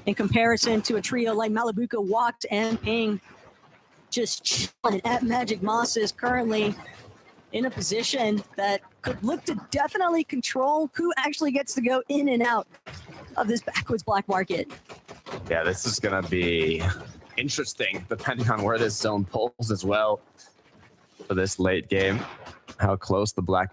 in comparison to a trio like Malibuca, Walked, and Ping. Just chilling at Magic Moss is currently in a position that could look to definitely control who actually gets to go in and out of this backwoods black market. Yeah, this is going to be interesting depending on where this zone pulls as well for this late game, how close the black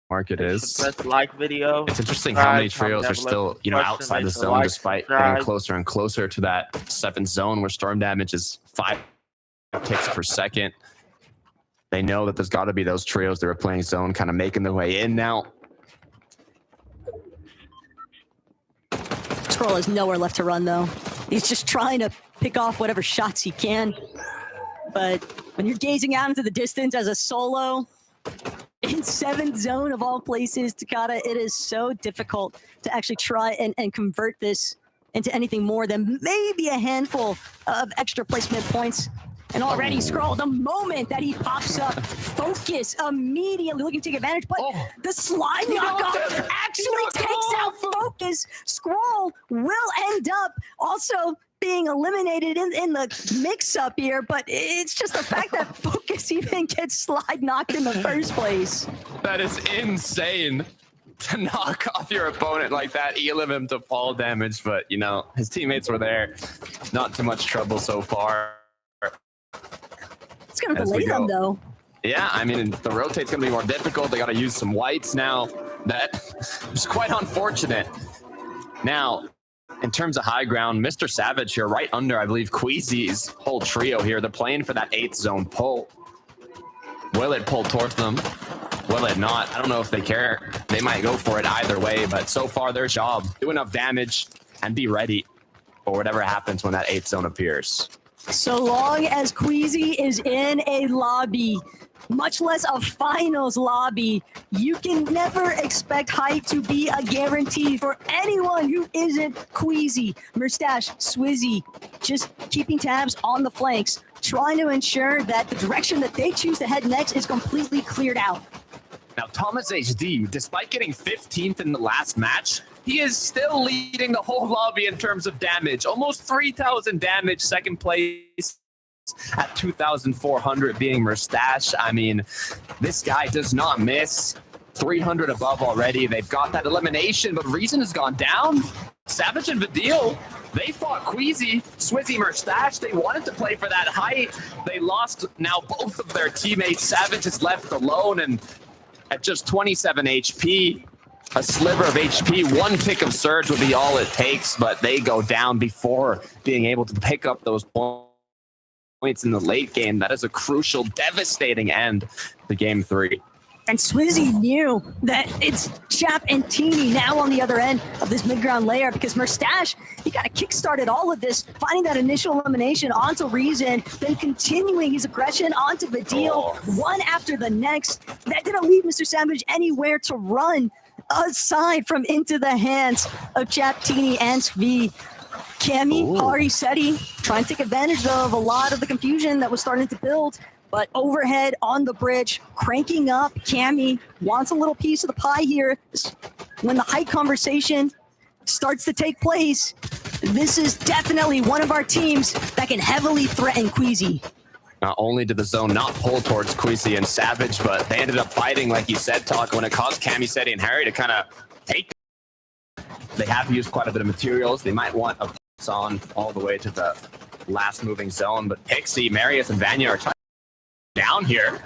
market is. Best like video. It's interesting how many trios are still, outside the zone despite getting closer and closer to that 7th zone where storm damage is 5 ticks per second. They know that there's got to be those trios that are playing zone kind of making their way in now. Scroll has nowhere left to run, though. He's just trying to pick off whatever shots he can. But when you're gazing out into the distance as a solo in 7th zone of all places, Takada, it is so difficult to actually try and convert this into anything more than maybe a handful of extra placement points. And already Scroll, the moment that he pops up, Focus immediately looking to take advantage, but the slide knockoff actually takes out Focus. Scroll will end up also being eliminated in the mix-up here, but it's just the fact that Focus even gets slide knocked in the first place. That is insane to knock off your opponent like that, elim him to fall damage, but, his teammates were there. Not too much trouble so far. It's going to delay them, though. Yeah, I mean, the rotate's going to be more difficult. They got to use some whites now. That is quite unfortunate. Now, in terms of high ground, Mr. Savage here, right under, I believe, Queasy's whole trio here. They're playing for that 8th zone pull. Will it pull towards them? Will it not? I don't know if they care. They might go for it either way, but so far their job, do enough damage and be ready for whatever happens when that 8th zone appears. So long as Queasy is in a lobby, much less a finals lobby, you can never expect height to be a guarantee for anyone who isn't Queasy. Mustache, Swizzy, just keeping tabs on the flanks, trying to ensure that the direction that they choose to head next is completely cleared out. Now, Thomas HD, despite getting 15th in the last match, he is still leading the whole lobby in terms of damage. Almost 3,000 damage, 2nd place at 2,400 being Mustache. I mean, this guy does not miss. 300 above already. They've got that elimination, but Reason has gone down. Savage and Vidil, they fought Queasy, Swizzy, Mustache. They wanted to play for that height. They lost now both of their teammates. Savage is left alone and at just 27 HP. A sliver of HP, 1 tick of surge would be all it takes, but they go down before being able to pick up those points in the late game. That is a crucial, devastating end to game 3. And Swizzy knew that it's Chap and Teeny now on the other end of this mid-ground layer because Mustache, he kind of kick-started all of this, finding that initial elimination onto Reason, then continuing his aggression onto Vidil, one after the next. That didn't leave Mr. Savage anywhere to run aside from into the hands of Chap, Teeny, and Svi. Cammy, Hari, Seti trying to take advantage of a lot of the confusion that was starting to build. But overhead on the bridge, cranking up. Cammy wants a little piece of the pie here. When the height conversation starts to take place, this is definitely one of our teams that can heavily threaten Queasy. Not only did the zone not pull towards Queasy and Savage, but they ended up fighting, like you said, Talk, when it caused Cammy, Seti, and Harry to kind of take. They have used quite a bit of materials. They might want a pulse on all the way to the last moving zone, but Pixie, Marius, and Vanya are trying down here.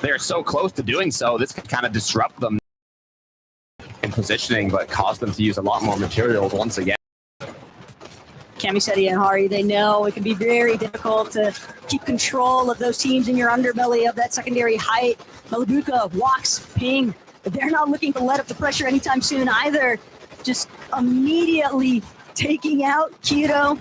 They're so close to doing so. This could kind of disrupt them in positioning, but cause them to use a lot more materials once again. Cammy, Seti, and Hari, they know it can be very difficult to keep control of those teams in your underbelly of that secondary height. Malibuca, Walks, Ping, but they're not looking to let up the pressure anytime soon either. Just immediately taking out Kiro.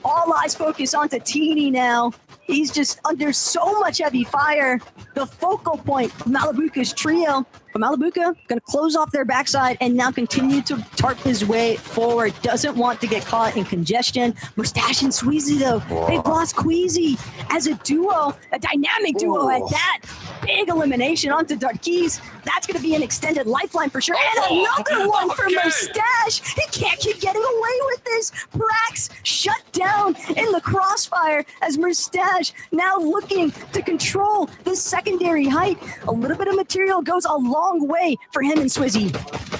All eyes focus onto Teeny now. He's just under so much heavy fire. The focal point of Malabuka's trio. But Malabuka going to close off their backside and now continue to tarp his way forward. Doesn't want to get caught in congestion. Mustache and Sweezy, though, they've lost Queasy as a duo, a dynamic duo at that. Big elimination onto Darkis. That's going to be an extended lifeline for sure. And another one for Mustache. He can't keep getting away with this. Prax shut down in the crossfire as Mustache now looking to control this secondary height. A little bit of material goes a long way for him and Swizzy.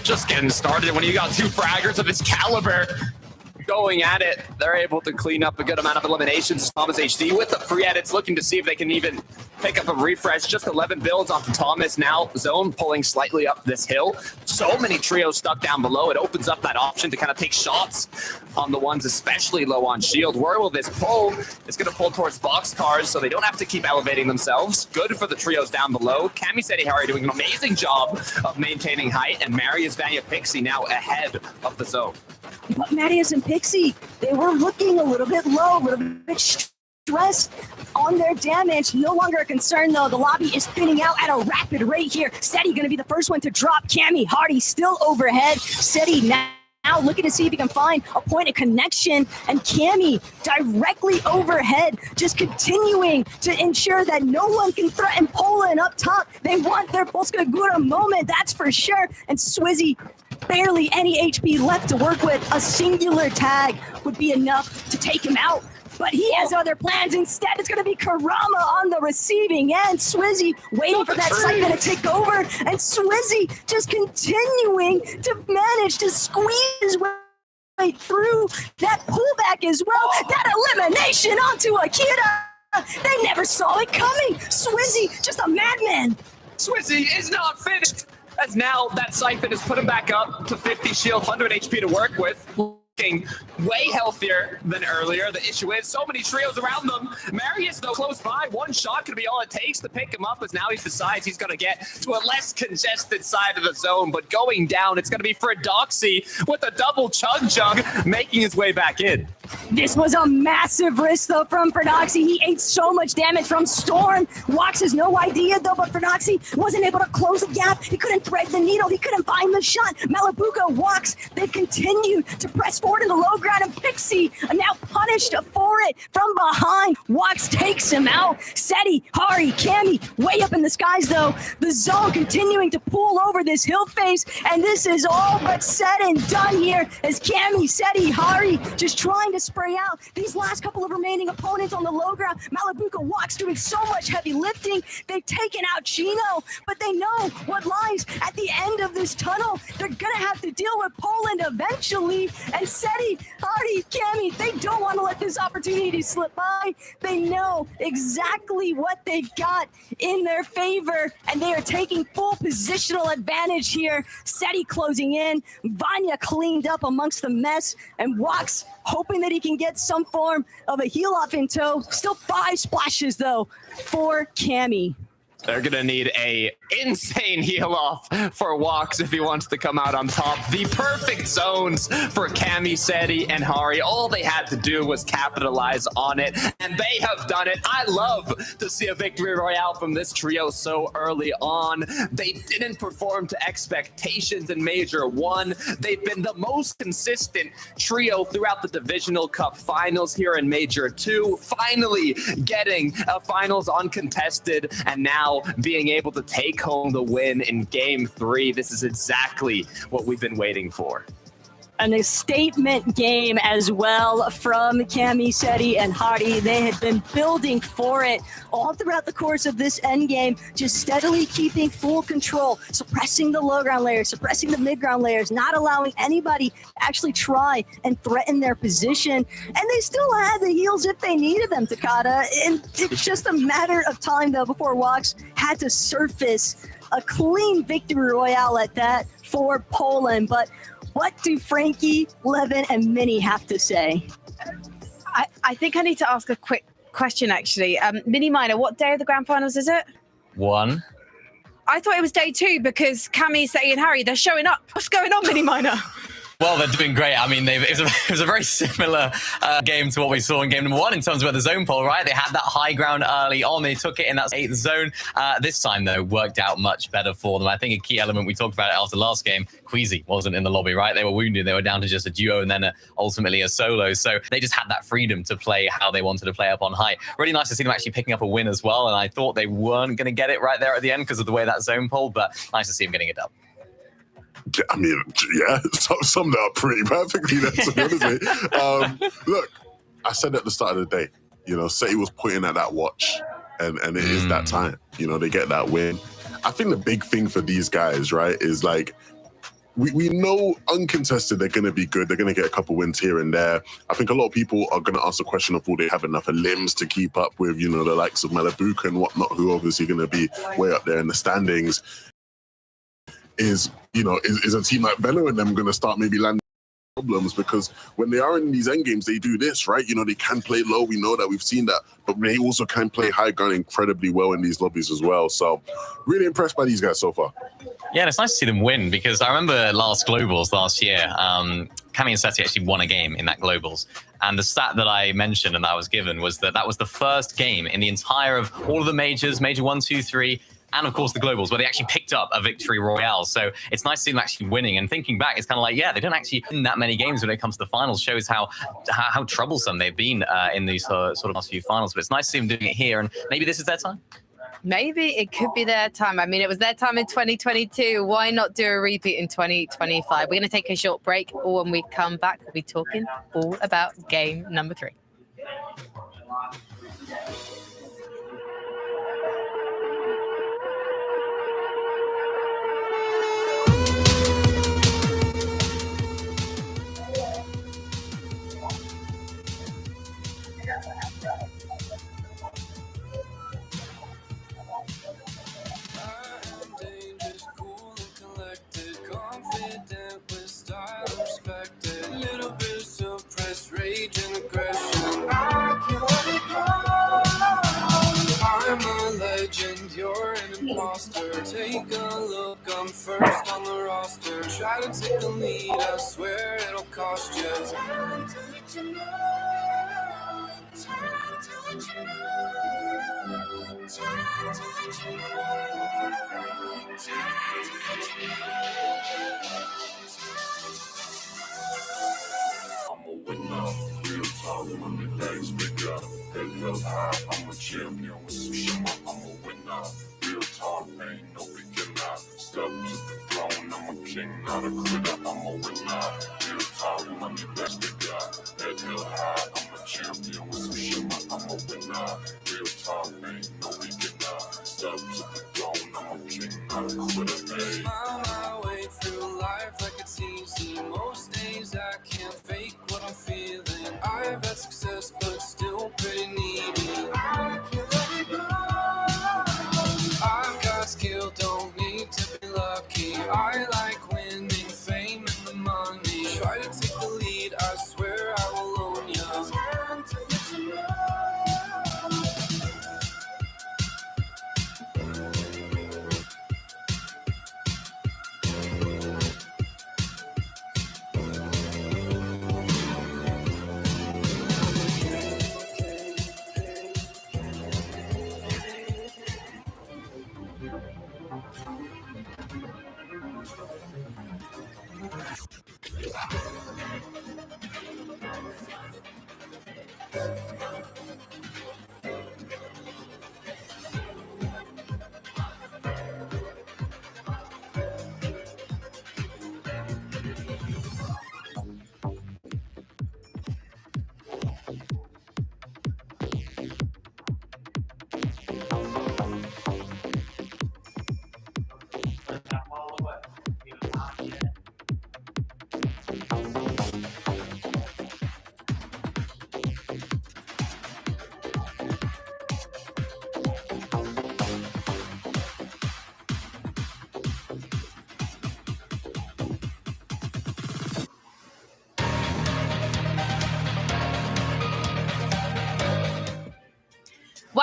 Just getting started when you got two fraggers of this caliber going at it. They're able to clean up a good amount of eliminations. Thomas HD with the free edits, looking to see if they can even pick up a refresh. Just 11 builds onto Thomas. Now Zone pulling slightly up this hill. So many trios stuck down below. It opens up that option to kind of take shots on the ones especially low on shield. Where will this pull? It's going to pull towards boxcars, so they don't have to keep elevating themselves. Good for the trios down below. Cammy Seti Hari doing an amazing job of maintaining height, and Marius Vanya Pixie now ahead of the zone. But Marius and Pixie, they were looking a little bit low, a little bit stressed on their damage. No longer a concern, though. The lobby is thinning out at a rapid rate here. Seti going to be the first one to drop. Cammy Hardy still overhead. Seti now looking to see if he can find a point of connection, and Cammy directly overhead, just continuing to ensure that no one can threaten Poland up top. They want their Polska Góra moment, that's for sure. And Swizzy, barely any HP left to work with. A singular tag would be enough to take him out. But he has other plans. Instead, it's going to be Karama on the receiving end. Swizzy waiting for that Siphon to take over. And Swizzy just continuing to manage to squeeze his way through that pullback as well. That elimination onto Akira. They never saw it coming. Swizzy, just a madman. Swizzy is not finished, as now that Siphon has put him back up to 50 shield, 100 HP to work with. Looking way healthier than earlier. The issue is so many trios around them. Marius, though, close by. One shot could be all it takes to pick him up, as now he decides he's going to get to a less congested side of the zone. But going down, it's going to be for Doxy with a double chug making his way back in. This was a massive risk, though, from Ferdoxy. He ate so much damage from Storm. Wax has no idea, though, but Ferdoxy wasn't able to close the gap. He couldn't thread the needle. He couldn't find the shot. Malabuka, Wax, they continued to press forward in the low ground, and Pixie are now punished for it from behind. Wax takes him out. Seti, Hari, Cammy, way up in the skies, though. The zone continuing to pull over this hill face, and this is all but said and done here as Cammy, Seti, Hari just trying to spray out these last couple of remaining opponents on the low ground. Malabuka Wax doing so much heavy lifting. They've taken out Chino, but they know what lies at the end of this tunnel. They're gonna have to deal with Poland eventually, and Seti, Hardy, Cammy, they don't want to let this opportunity slip by. They know exactly what they've got in their favor, and they are taking full positional advantage here. Seti closing in, Vanya cleaned up amongst the mess, and Wax hoping that he can get some form of a heal off in tow. Still 5 splashes, though, for Cammy. They're going to need a insane heal off for Wax if he wants to come out on top. The perfect zones for Cammy, Seti, and Hari. All they had to do was capitalize on it, and they have done it. I love to see a victory royale from this trio so early on. They didn't perform to expectations in Major 1. They've been the most consistent trio throughout the Divisional Cup finals here in Major 2. Finally getting a finals uncontested, and now being able to take home the win in Game 3. This is exactly what we've been waiting for. And a statement game as well from Cammy, Seti, and Hardy. They had been building for it all throughout the course of this endgame, just steadily keeping full control, suppressing the low ground layers, suppressing the mid ground layers, not allowing anybody to actually try and threaten their position. And they still had the heals if they needed them, Takada. And it's just a matter of time, though, before Wax had to surface a clean victory royale at that for Poland. But what do Frankie, Levin, and Minnie have to say? I think I need to ask a quick question, actually. Minnie Minor, what day of the grand finals is it? 1. I thought it was day 2 because Cammy, Seti, and Harry, they're showing up. What's going on, Minnie Minor? Well, they're doing great. I mean, it was a very similar game to what we saw in game number 1 in terms of the zone pull, right? They had that high ground early on. They took it in that 8th zone. This time, though, worked out much better for them. I think a key element, we talked about it after last game, Queasy wasn't in the lobby, right? They were wounded. They were down to just a duo and then ultimately a solo. So they just had that freedom to play how they wanted to play up on high. Really nice to see them actually picking up a win as well. And I thought they weren't going to get it right there at the end because of the way that zone pulled, but nice to see them getting it done. I mean, yeah, summed it up pretty perfectly. That's honestly. Look, I said at the start of the day, you know, City was pointing at that watch, and it is that time. You know, they get that win. I think the big thing for these guys, right, is like, we know uncontested they're going to be good. They're going to get a couple wins here and there. I think a lot of people are going to ask the question of will they have enough limbs to keep up with, you know, the likes of Malabuka and whatnot, who obviously going to be way up there in the standings. Is a team like Velo and them going to start maybe landing problems? Because when they are in these end games, they do this, right? You know, they can play low. We know that, we've seen that, but they also can play high ground incredibly well in these lobbies as well. So really impressed by these guys so far. Yeah, and it's nice to see them win because I remember last Globals last year, Cami and Seti actually won a game in that Globals. And the stat that I mentioned and that I was given was that was the first game in the entire of all of the majors, major 1, 2, 3, and of course the Globals, where they actually picked up a victory royale. So it's nice to see them actually winning. And thinking back, it's kind of like, yeah, they don't actually win that many games when it comes to the finals. Shows how troublesome they've been in these sort of last few finals. But it's nice to see them doing it here, and maybe this is their time. Maybe it could be their time. I mean, it was their time in 2022. Why not do a repeat in 2025? We're going to take a short break. When we come back, we'll be talking all about game number 3. Take a look, I'm first on the roster. Try to take the lead, I swear it'll cost you. Time to let you know. Time to let you know. Time to let you know. Time to let you know. I'm a winner, real talk, when the days bigger. Head held high, I'm a champion with some shimmer. I'm a winner. Real talk, ain't no beginner. Step to the throne, I'm a king, not a quitter. I'm a winner. Real talk, money that's the guy. Head held high, I'm a champion with some shimmer. I'm a winner. Real talk, ain't no beginner. Step to the throne, I'm a king, not a quitter. Hey. Smile my way through life like it's easy. Most days I can't fake what I'm feeling. I've had success, but still pretty needy. I can't let it go. I've got skill, don't need to be lucky. I like winning, fame, and the money. Try to take the lead, I swear I will own ya. Time to let you know.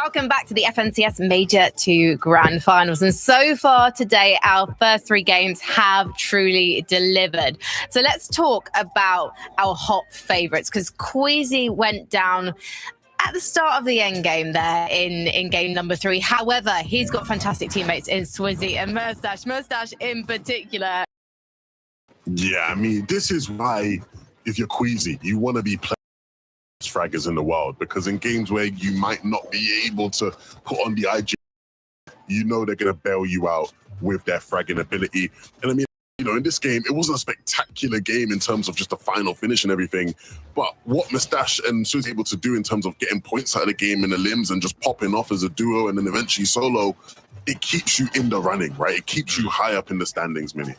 Welcome back to the FNCS Major 2 Grand Finals. And so far today, our first 3 games have truly delivered. So let's talk about our hot favorites, because Queasy went down at the start of the end game there in game number 3. However, he's got fantastic teammates in Swizzy and Mustache. Mustache in particular. Yeah, I mean, this is why if you're Queasy, you want to be playing fraggers in the world, because in games where you might not be able to put on the IG, you know they're going to bail you out with their fragging ability. And I mean, you know, in this game, it wasn't a spectacular game in terms of just the final finish and everything, but what Mustache and Swizz able to do in terms of getting points out of the game in the limbs and just popping off as a duo and then eventually solo, it keeps you in the running, right? It keeps you high up in the standings, Minnie.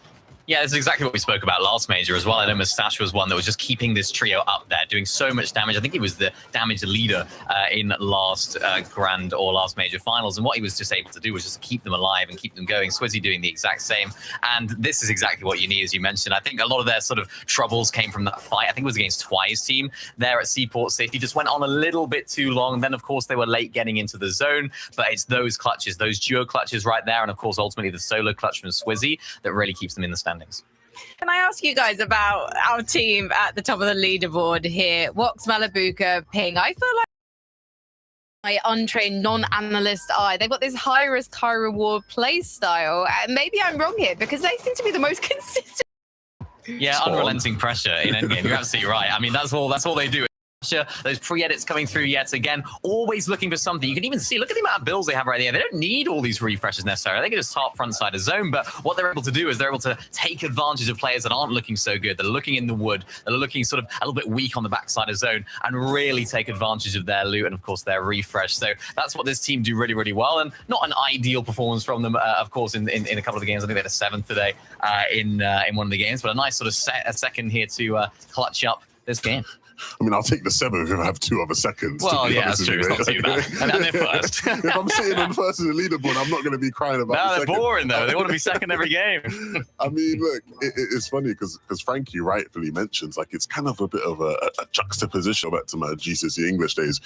Yeah, this is exactly what we spoke about last major as well. I know Mustache was one that was just keeping this trio up there, doing so much damage. I think he was the damage leader in last grand or last major finals. And what he was just able to do was just keep them alive and keep them going. Swizzy doing the exact same. And this is exactly what you need, as you mentioned. I think a lot of their sort of troubles came from that fight. I think it was against Twi's team there at Seaport City. Just went on a little bit too long. And then, of course, they were late getting into the zone. But it's those clutches, those duo clutches right there. And, of course, ultimately the solo clutch from Swizzy that really keeps them in the standings. Can I ask you guys about our team at the top of the leaderboard here? Wox, Malabuka, Ping. I feel like my untrained, non-analyst eye, they've got this high risk, high reward play style. Maybe I'm wrong here, because they seem to be the most consistent. Yeah, unrelenting pressure in endgame. You're absolutely right. I mean, that's all they do. Those pre-edits coming through yet again, always looking for something. You can even see, look at the amount of builds they have right there. They don't need all these refreshes necessarily. They can just start front side of zone, but what they're able to do is they're able to take advantage of players that aren't looking so good, that are looking in the wood, that are looking sort of a little bit weak on the backside of zone, and really take advantage of their loot and, of course, their refresh. So that's what this team do really, really well, and not an ideal performance from them, of course, in a couple of the games. I think they had a 7th today in one of the games, but a nice sort of second here to clutch up this game. I mean, I'll take the 7th if I have 2 other seconds. Well, yeah, that's true. It's not too bad. And they're first. If I'm sitting on first in the leaderboard, I'm not going to be crying about No, the they're second. boring, though. They want to be second every game. I mean, look, it's funny because Frankie rightfully mentions, like, it's kind of a bit of a juxtaposition back to my GCSE English days,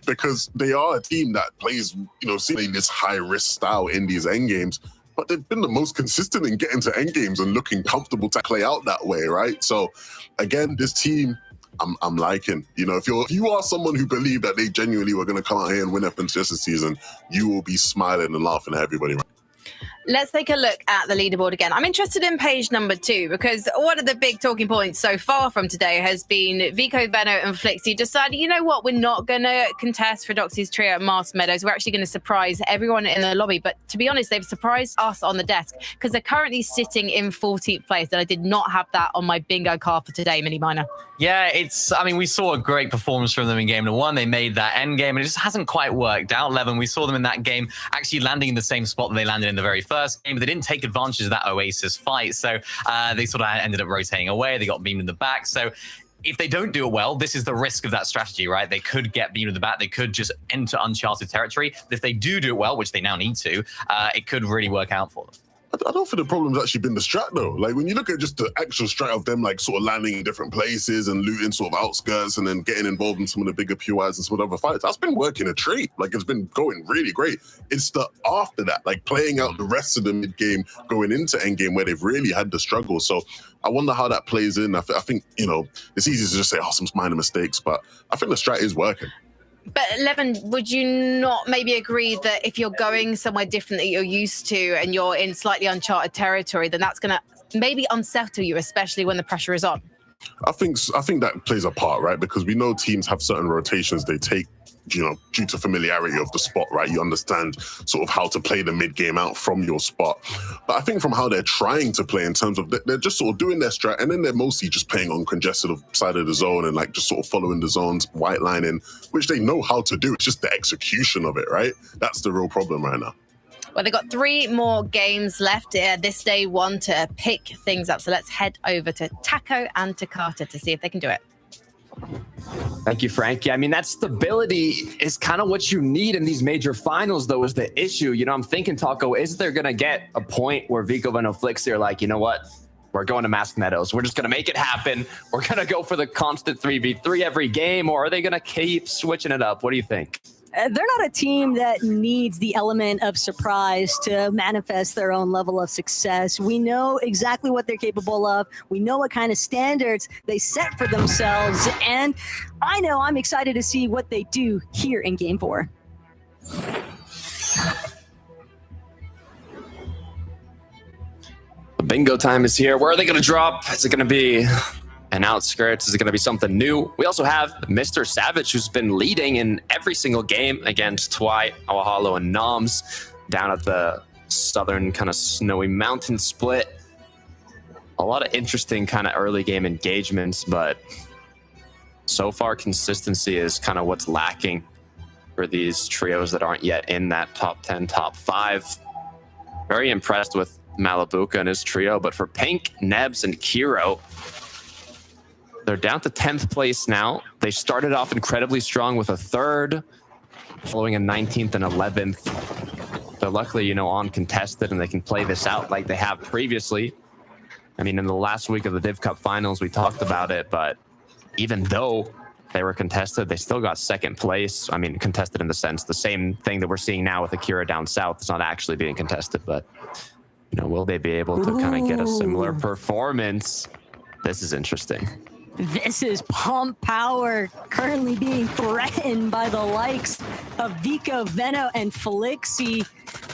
because they are a team that plays, you know, seemingly this high-risk style in these end games, but they've been the most consistent in getting to end games and looking comfortable to play out that way, right? So, again, this team, I'm liking. You know, if you are someone who believed that they genuinely were going to come out here and win FNCS this season, you will be smiling and laughing at everybody. Let's take a look at the leaderboard again. I'm interested in page number 2, because one of the big talking points so far from today has been Vico, Veno, and Flixie decided, you know what, we're not going to contest for Doxy's trio at Mast Meadows. We're actually going to surprise everyone in the lobby. But to be honest, they've surprised us on the desk, because they're currently sitting in 14th place, and I did not have that on my bingo card for today, Mini Miner. Yeah, I mean, we saw a great performance from them in game number 1. They made that end game, and it just hasn't quite worked out. Levin, we saw them in that game actually landing in the same spot that they landed in the very first game, but they didn't take advantage of that Oasis fight. So they sort of ended up rotating away. They got beamed in the back. So if they don't do it well, this is the risk of that strategy, right? They could get beamed in the back. They could just enter uncharted territory. But if they do it well, which they now need to, it could really work out for them. I don't think the problem's actually been the strat though. Like when you look at just the actual strat of them, like sort of landing in different places and looting sort of outskirts and then getting involved in some of the bigger POIs and some of the other fights, that's been working a treat. Like it's been going really great. It's the after that, like playing out the rest of the mid game, going into end game where they've really had the struggle. So I wonder how that plays in. I think, you know, it's easy to just say, oh, some minor mistakes, but I think the strat is working. But Levin, would you not maybe agree that if you're going somewhere different that you're used to and you're in slightly uncharted territory, then that's going to maybe unsettle you, especially when the pressure is on? I think that plays a part, right? Because we know teams have certain rotations they take, you know, due to familiarity of the spot, right? You understand sort of how to play the mid game out from your spot. But I think from how they're trying to play in terms of they're just sort of doing their strat, and then they're mostly just playing on congested side of the zone and like just sort of following the zones, white lining, which they know how to do. It's just the execution of it, right? That's the real problem right now. Well, they've got 3 more games left this day 1 to pick things up. So let's head over to Taco and Takata to see if they can do it. Thank you, Frankie. I mean, that stability is kind of what you need in these major finals, though, is the issue. You know, I'm thinking, Taco, is there going to get a point where Vico, Veno, Flixie are like, you know what? We're going to Masked Meadows. We're just going to make it happen. We're going to go for the constant 3v3 every game, or are they going to keep switching it up? What do you think? They're not a team that needs the element of surprise to manifest their own level of success. We know exactly what they're capable of. We know what kind of standards they set for themselves. And I know I'm excited to see what they do here in Game 4. Bingo time is here. Where are they going to drop? Is it going to be an outskirts? Is it going to be something new? We also have Mr. Savage, who's been leading in every single game against Twy, Awahalo, and Noms down at the southern kind of snowy mountain split. A lot of interesting kind of early game engagements, but so far consistency is kind of what's lacking for these trios that aren't yet in that top 10, top 5. Very impressed with Malabuka and his trio, but for Pink, Nebs, and Kiro, they're down to 10th place now. They started off incredibly strong with a 3rd, following a 19th and 11th. They're luckily, uncontested, and they can play this out like they have previously. I mean, in the last week of the Div Cup Finals, we talked about it, but even though they were contested, they still got 2nd place. I mean, contested in the sense, the same thing that we're seeing now with Akira down south. It's not actually being contested, but will they be able to kind of get a similar performance? This is interesting. This is pump power currently being threatened by the likes of Vico, Veno, and Felixi.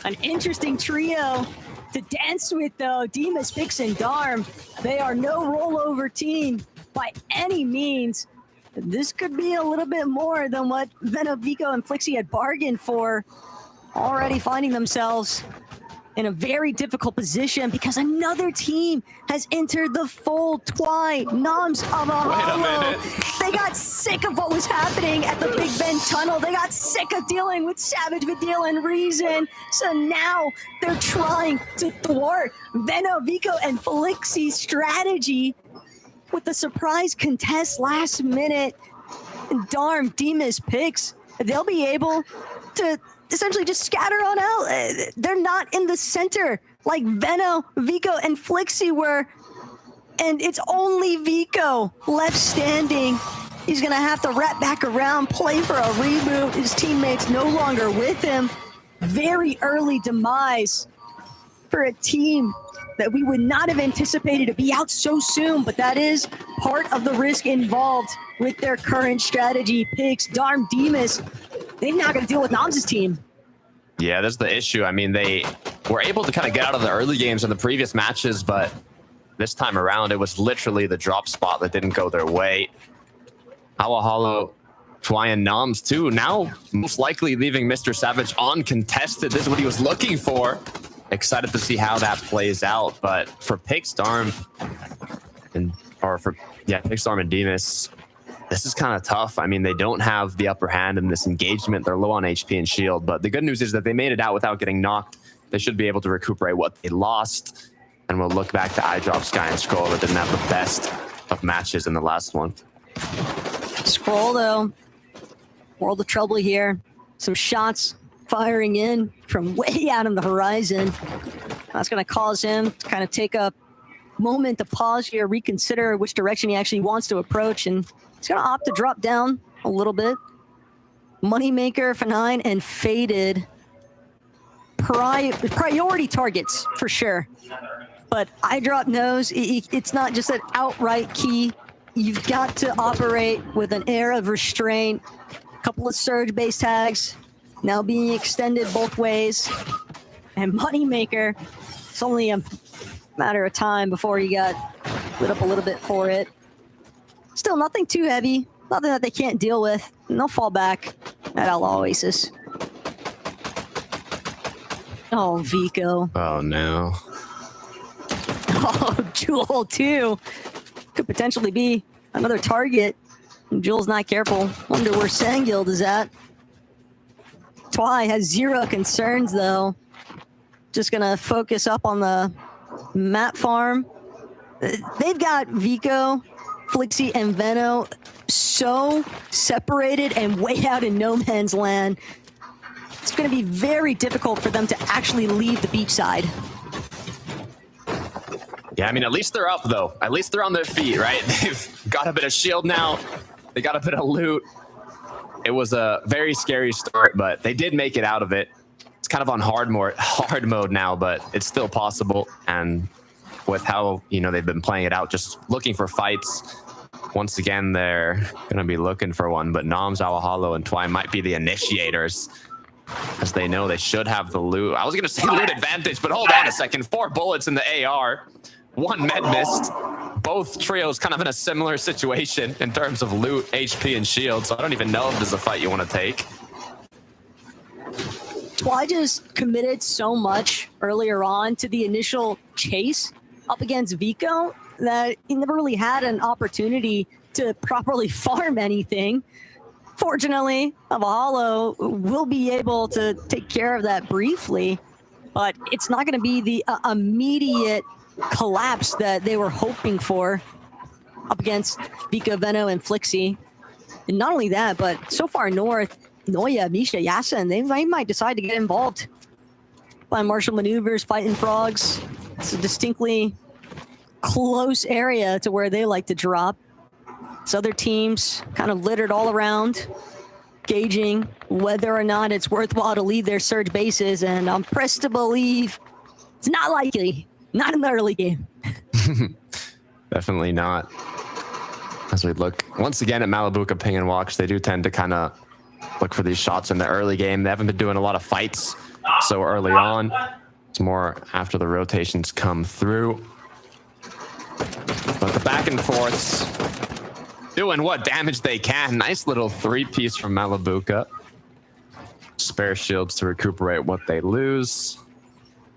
An interesting trio to dance with, though. Demas, Fix, and Darm. They are no rollover team by any means. This could be a little bit more than what Veno, Vico, and Felixi had bargained for. Already finding themselves in a very difficult position because another team has entered the fold. Twy, Noms, Awahalo. They got sick of what was happening at the Big Bend Tunnel. They got sick of dealing with Savage, Vidil, and Reason. So now they're trying to thwart Veno, Vico, and Felixi's strategy with the surprise contest last minute. Darm, Demas, Pix, they'll be able to essentially just scatter on out. They're not in the center like Veno, Vico, and Flixi were. And it's only Vico left standing. He's going to have to wrap back around, play for a reboot. His teammates no longer with him. Very early demise for a team that we would not have anticipated to be out so soon, but that is part of the risk involved with their current strategy. Pix, Darm, Demas, they're not going to deal with Noms' team. Yeah, that's the issue. I mean, they were able to kind of get out of the early games in the previous matches, but this time around, it was literally the drop spot that didn't go their way. Awahalo, Twy, and Noms too. Now, most likely leaving Mr. Savage uncontested. This is what he was looking for. Excited to see how that plays out. But for Pix, Darm, Pix, Darm, and Demas, this is kind of tough. I mean, they don't have the upper hand in this engagement. They're low on HP and shield, but the good news is that they made it out without getting knocked. They should be able to recuperate what they lost. And we'll look back to iDrop, Sky, and Scroll that didn't have the best of matches in the last one. Scroll, though, world of trouble here. Some shots firing in from way out on the horizon. That's going to cause him to kind of take a moment to pause here, reconsider which direction he actually wants to approach, and he's going to opt to drop down a little bit. Moneymaker, F9, and Faded. Priority targets, for sure. But iDrop knows it's not just an outright key. You've got to operate with an air of restraint. A couple of surge base tags now being extended both ways. And Moneymaker, it's only a matter of time before he got lit up a little bit for it. Still nothing too heavy, nothing that they can't deal with. And they'll fall back at Outlaw Oasis. Oh, Vico. Oh, no. Oh, Jewel, too. Could potentially be another target. Jewel's not careful. Wonder where Sandguild is at. Twy has zero concerns, though. Just going to focus up on the map farm. They've got Vico, Flixi, and Veno so separated and way out in no man's land. It's going to be very difficult for them to actually leave the beachside. Yeah, I mean, at least they're up, though. At least they're on their feet, right? They've got a bit of shield now. They got a bit of loot. it was a very scary start, but they did make it out of it. It's kind of on hard mode now, but it's still possible. And with how, they've been playing it out, just looking for fights. Once again, they're going to be looking for one, but Noms, Awahalo, and Twine might be the initiators, as they know they should have the loot. I was going to say loot advantage, but hold on a second. 4 bullets in the AR, 1 med missed. Both trios kind of in a similar situation in terms of loot, HP, and shield, so I don't even know if this is a fight you want to take. Twy just committed so much earlier on to the initial chase up against Vico that he never really had an opportunity to properly farm anything. Fortunately, Awahalo will be able to take care of that briefly, but it's not going to be the immediate collapse that they were hoping for up against Vico, Veno, and Flixie. And not only that, but so far north, Noya, Misha, Yasin, they might decide to get involved. By martial maneuvers, fighting frogs. It's a distinctly close area to where they like to drop. So other teams kind of littered all around, gauging whether or not it's worthwhile to leave their surge bases, and I'm pressed to believe it's not likely. Not in the early game. Definitely not. As we look once again at Malibuca Ping and Watch, they do tend to kind of look for these shots in the early game. They haven't been doing a lot of fights so early on. It's more after the rotations come through. But the back and forths doing what damage they can. Nice little 3-piece from Malibuca. Spare shields to recuperate what they lose.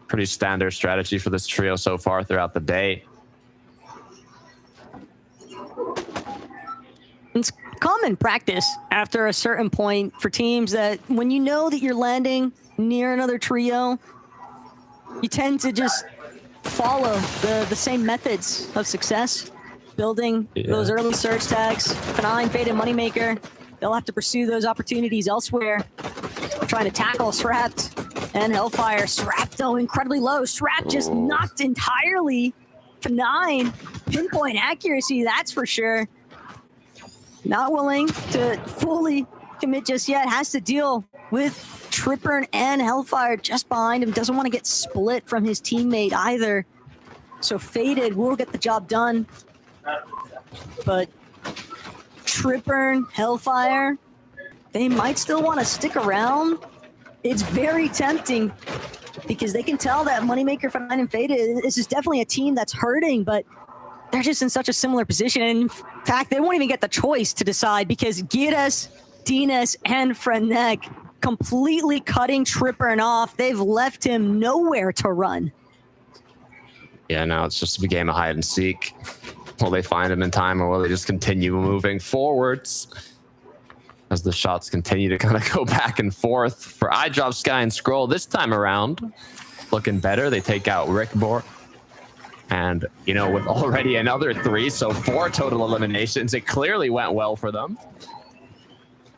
Pretty standard strategy for this trio so far throughout the day. It's common practice after a certain point for teams that when you know that you're landing near another trio, you tend to just follow the same methods of success. Building those early surge tags, F9, Fade, and Moneymaker. They'll have to pursue those opportunities elsewhere. Trying to tackle Srapt and Hellfire. Srapt, though, incredibly low. Srapt just knocked entirely. F9, pinpoint accuracy, that's for sure. Not willing to fully commit just yet. Has to deal with Tripper and Hellfire just behind him. Doesn't want to get split from his teammate either. So Faded will get the job done. But Tripper, Hellfire, they might still want to stick around. It's very tempting because they can tell that Moneymaker, F9, and Faded, this is definitely a team that's hurting, but they're just in such a similar position. And in fact, they won't even get the choice to decide because Giras, Dinas, and Frenek completely cutting Tripper off. They've left him nowhere to run. Yeah, now it's just a game of hide and seek. Will they find him in time, or will they just continue moving forwards as the shots continue to kind of go back and forth? For iDrop, Sky, and Scroll this time around, looking better. They take out Rickbor. And, with already another 3, so 4 total eliminations, it clearly went well for them.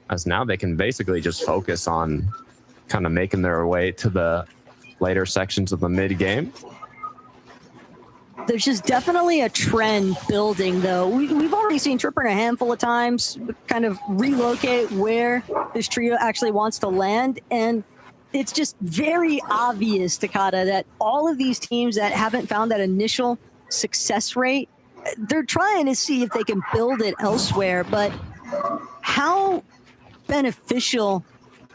As now they can basically just focus on kind of making their way to the later sections of the mid-game. There's just definitely a trend building, though. We've already seen Tripper a handful of times kind of relocate where this trio actually wants to land, and it's just very obvious, Takata, that all of these teams that haven't found that initial success rate, they're trying to see if they can build it elsewhere, but how beneficial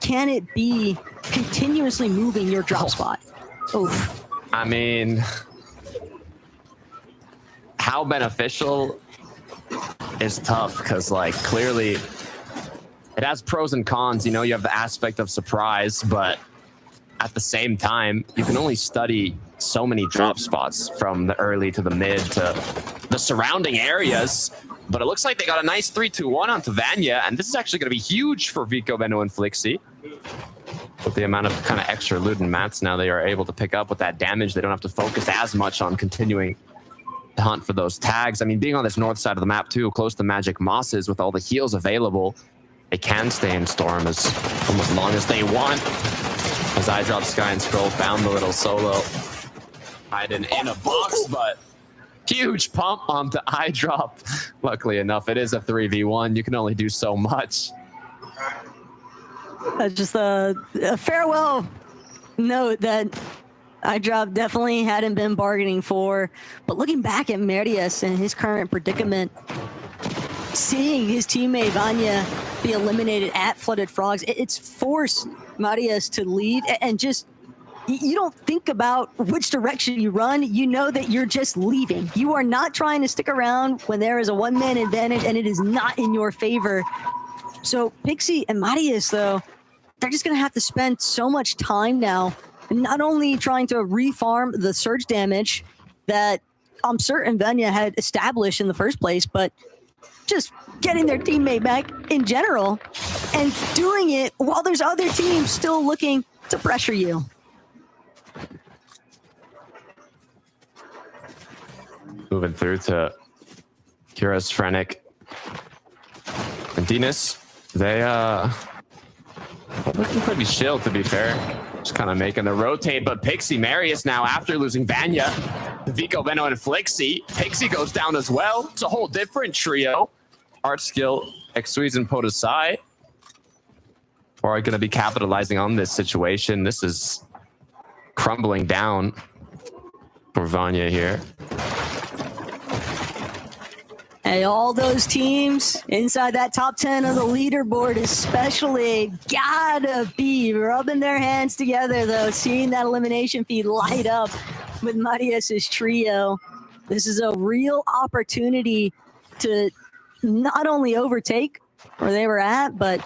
can it be continuously moving your drop spot? Oof. I mean, how beneficial is tough because, clearly it has pros and cons. You have the aspect of surprise, but at the same time, you can only study so many drop spots from the early to the mid to the surrounding areas. But it looks like they got a nice 3-2-1 onto Vanya, and this is actually going to be huge for Vico, Veno, and Flixie. With the amount of kind of extra loot and mats now they are able to pick up with that damage, they don't have to focus as much on continuing to hunt for those tags. I mean, being on this north side of the map too, close to Magic Mosses with all the heals available, they can stay in Storm as long as they want. As iDrop, Sky, and Scroll found the little solo hiding in a box, but huge pump onto iDrop. Luckily enough, it is a 3v1. You can only do so much. Just a farewell note that iDrop definitely hadn't been bargaining for. But looking back at Marius and his current predicament, seeing his teammate Vanya be eliminated at Flooded Frogs, it's forced Marius to leave and just, you don't think about which direction you run. You know that you're just leaving. You are not trying to stick around when there is a one-man advantage and it is not in your favor. So Pixie and Marius, though, they're just going to have to spend so much time now, not only trying to refarm the surge damage that I'm certain Vanya had established in the first place, but just getting their teammate back in general and doing it while there's other teams still looking to pressure you. Moving through to Kira's Frenic and Dinas. They looking pretty chill, to be fair. Just kind of making the rotate, but Pixie Marius now, after losing Vanya, Vico, Veno, and Flixie, Pixie goes down as well. It's a whole different trio. Art Skill, Exuiz, and Podesai are going to be capitalizing on this situation. This is crumbling down for Vanya here. Hey, all those teams inside that top 10 of the leaderboard especially gotta be rubbing their hands together, though, seeing that elimination feed light up with Marius's trio. This is a real opportunity to not only overtake where they were at, but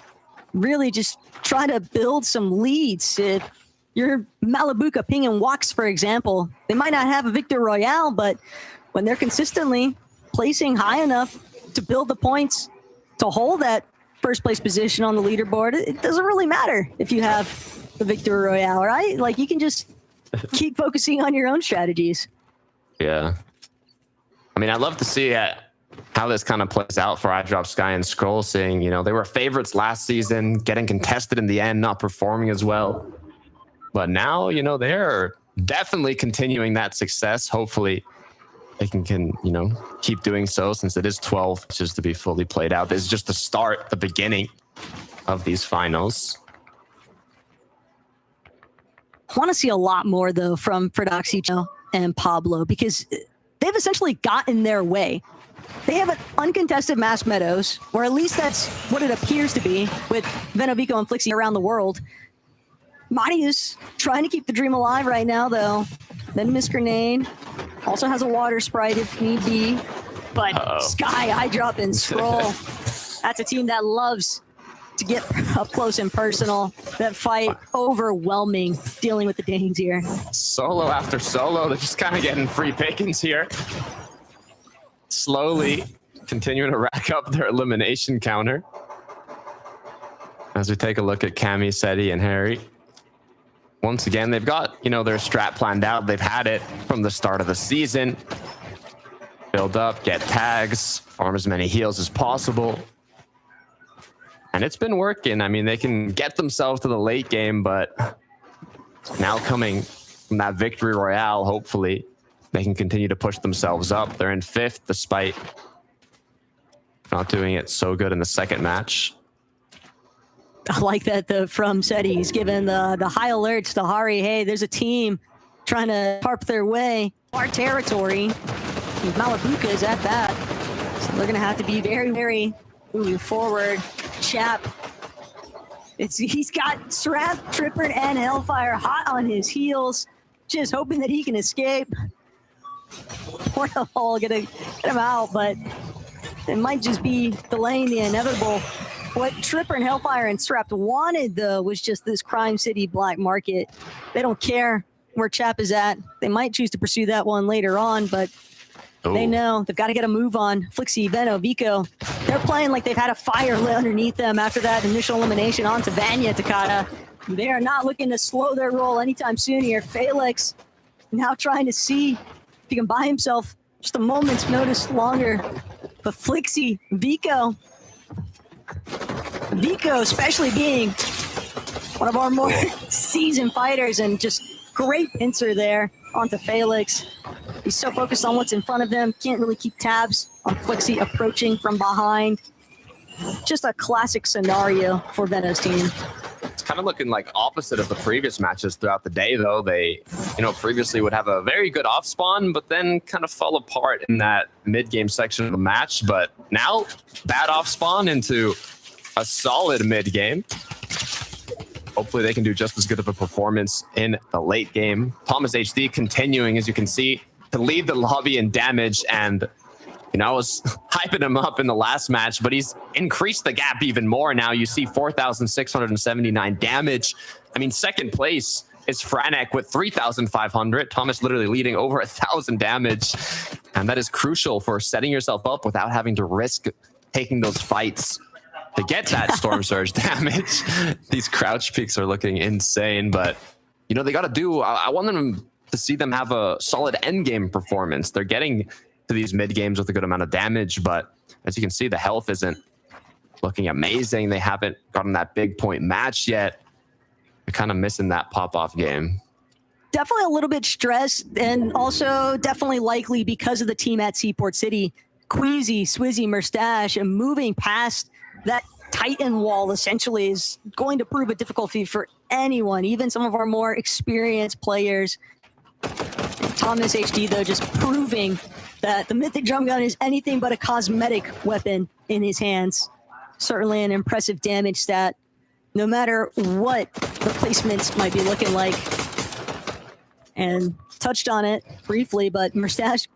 really just try to build some leads. If you're Malabuka, Ping, and Wax, for example, they might not have a Victor Royale, but when they're consistently placing high enough to build the points to hold that first place position on the leaderboard, it doesn't really matter if you have the Victor Royale, right? Like, you can just keep focusing on your own strategies. Yeah. I mean, I'd love to see how this kind of plays out for iDrop, Sky, and Scroll, seeing, you know, they were favorites last season, getting contested in the end, not performing as well. But now, you know, they're definitely continuing that success. Hopefully they can, you know, keep doing so, since it is 12 matches to be fully played out. This is just the start, the beginning of these finals. I want to see a lot more, though, from Fredoxy and Pablo, because they've essentially gotten their way. They have an uncontested Mass Meadows, or at least that's what it appears to be, with Venovico and Flixie around the world. Marius trying to keep the dream alive right now, though. Then Miss Grenade also has a water sprite if need be. But Sky, iDrop, and Scroll, that's a team that loves to get up close and personal. That fight, overwhelming, dealing with the Danes here. Solo after solo, they're just kind of getting free pickings here. Slowly continuing to rack up their elimination counter. As we take a look at Cammy, Seti, and Harry. Once again, they've got, you know, their strat planned out. They've had it from the start of the season. Build up, get tags, farm as many heals as possible. And it's been working. I mean, they can get themselves to the late game, but now coming from that victory royale, hopefully they can continue to push themselves up. They're in 5th, despite not doing it so good in the second match. I like that from Seti. He's given the high alerts to Hari. Hey, there's a team trying to harp their way our territory. Malabuka is at that. So they're going to have to be very, very moving forward. Chap. He's got Srap, Tripper, and Hellfire hot on his heels. Just hoping that he can escape. Portal gonna get him out, but it might just be delaying the inevitable. What Tripper and Hellfire and Strapped wanted, though, was just this Crime City black market. They don't care where Chap is at. They might choose to pursue that one later on, but they know they've got to get a move on. Flixie, Veno, Vico, they're playing like they've had a fire lit underneath them after that initial elimination onto Vanya Takata. They are not looking to slow their roll anytime soon here. Felix now trying to see if he can buy himself just a moment's notice longer. But Flixie, Vico, especially being one of our more seasoned fighters, and just great pincer there onto Felix. He's so focused on what's in front of him, can't really keep tabs on Flixie approaching from behind. Just a classic scenario for Veno's team. It's kind of looking like opposite of the previous matches throughout the day, though. They, previously would have a very good off spawn, but then kind of fall apart in that mid-game section of the match. But now, bad off spawn into a solid mid-game. Hopefully they can do just as good of a performance in the late game. Thomas HD continuing, as you can see, to lead the lobby in damage. And, I was hyping him up in the last match, but he's increased the gap even more. Now you see 4,679 damage. I mean, second place is Franek with 3,500. Thomas literally leading over 1,000 damage. And that is crucial for setting yourself up without having to risk taking those fights to get that Storm Surge damage. These crouch peaks are looking insane, but they got to do. I want them to see them have a solid end game performance. They're getting to these mid games with a good amount of damage, but as you can see, the health isn't looking amazing. They haven't gotten that big point match yet. They're kind of missing that pop off game. Definitely a little bit stressed, and also definitely likely because of the team at Seaport City. Queasy, Swizzy, Merstash, and moving past that Titan wall essentially is going to prove a difficulty for anyone, even some of our more experienced players. Thomas HD, though, just proving that the Mythic Drum Gun is anything but a cosmetic weapon in his hands. Certainly an impressive damage stat, no matter what the placements might be looking like. And touched on it briefly, but Merstash,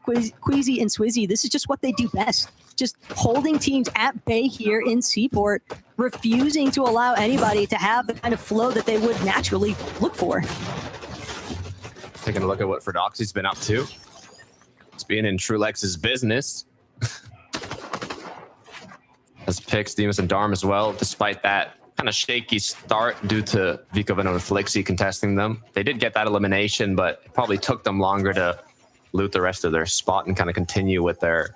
Queasy, and Swizzy, this is just what they do best. Just holding teams at bay here in Seaport, refusing to allow anybody to have the kind of flow that they would naturally look for. Taking a look at what Ferdoxy's been up to. It's being in Trulex's business. As picks Demus and Darm as well, despite that kind of shaky start due to Vico, Venom, and Flixie contesting them. They did get that elimination, but it probably took them longer to loot the rest of their spot and kind of continue with their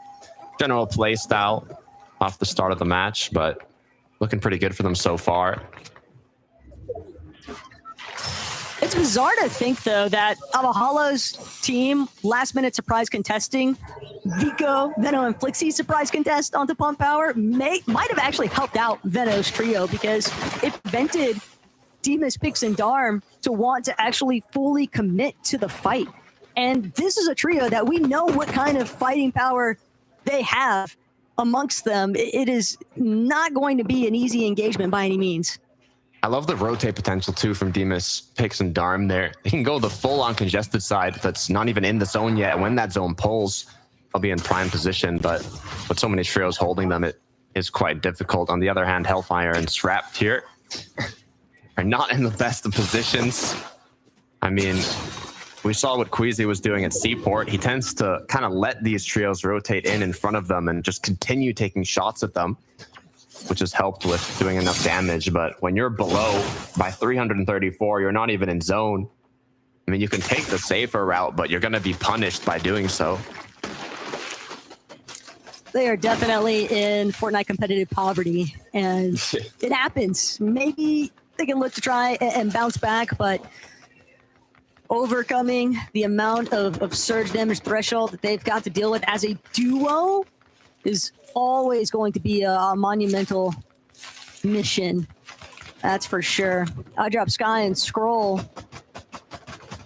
general play style off the start of the match, but looking pretty good for them so far. It's bizarre to think, though, that Avahalo's team, last-minute surprise contesting, Vico, Veno, and Flixie surprise contest onto Pump Power might have actually helped out Veno's trio, because it prevented Demus, Pix, and Darm to want to actually fully commit to the fight. And this is a trio that we know what kind of fighting power they have amongst them. It is not going to be an easy engagement by any means. I love the rotate potential too from Demus, Pix, and Darm there. They can go the full-on congested side that's not even in the zone yet. When that zone pulls, they'll be in prime position, but with so many trios holding them, it is quite difficult. On the other hand, Hellfire and Srapt here are not in the best of positions. I mean, we saw what Queasy was doing at Seaport. He tends to kind of let these trios rotate in front of them and just continue taking shots at them, which has helped with doing enough damage. But when you're below by 334, you're not even in zone. I mean, you can take the safer route, but you're going to be punished by doing so. They are definitely in Fortnite competitive poverty, and it happens. Maybe they can look to try and bounce back, but overcoming the amount of surge damage threshold that they've got to deal with as a duo is always going to be a monumental mission. That's for sure. I drop Sky and Scroll.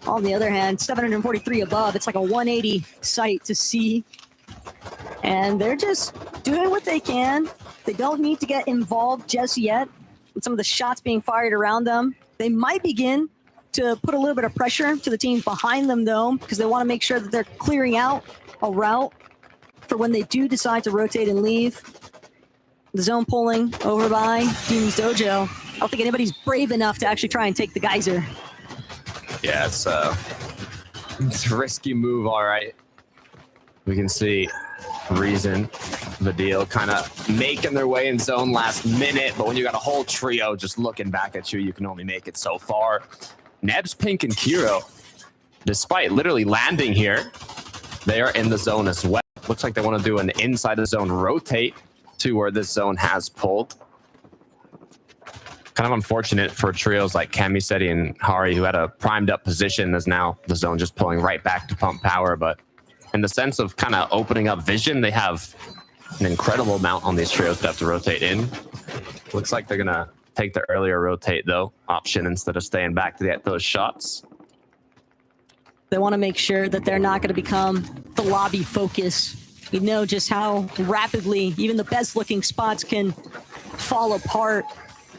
On the other hand, 743 above. It's like a 180 sight to see. And they're just doing what they can. They don't need to get involved just yet with some of the shots being fired around them. They might begin to put a little bit of pressure to the team behind them, though, because they want to make sure that they're clearing out a route for when they do decide to rotate and leave. The zone pulling over by Demon's Dojo. I don't think anybody's brave enough to actually try and take the geyser. Yeah, it's a risky move, all right. We can see Reason, the deal, kind of making their way in zone last minute, but when you got a whole trio just looking back at you, you can only make it so far. Nebs, Pink, and Kiro, despite literally landing here, they are in the zone as well. Looks like they want to do an inside the zone rotate to where this zone has pulled. Kind of unfortunate for trios like Camiseti and Hari, who had a primed up position, as now the zone just pulling right back to Pump Power. But in the sense of kind of opening up vision, they have an incredible amount on these trios to have to rotate in. Looks like they're going to take the earlier rotate, though, option instead of staying back to get those shots. They want to make sure that they're not going to become the lobby focus. You know just how rapidly even the best looking spots can fall apart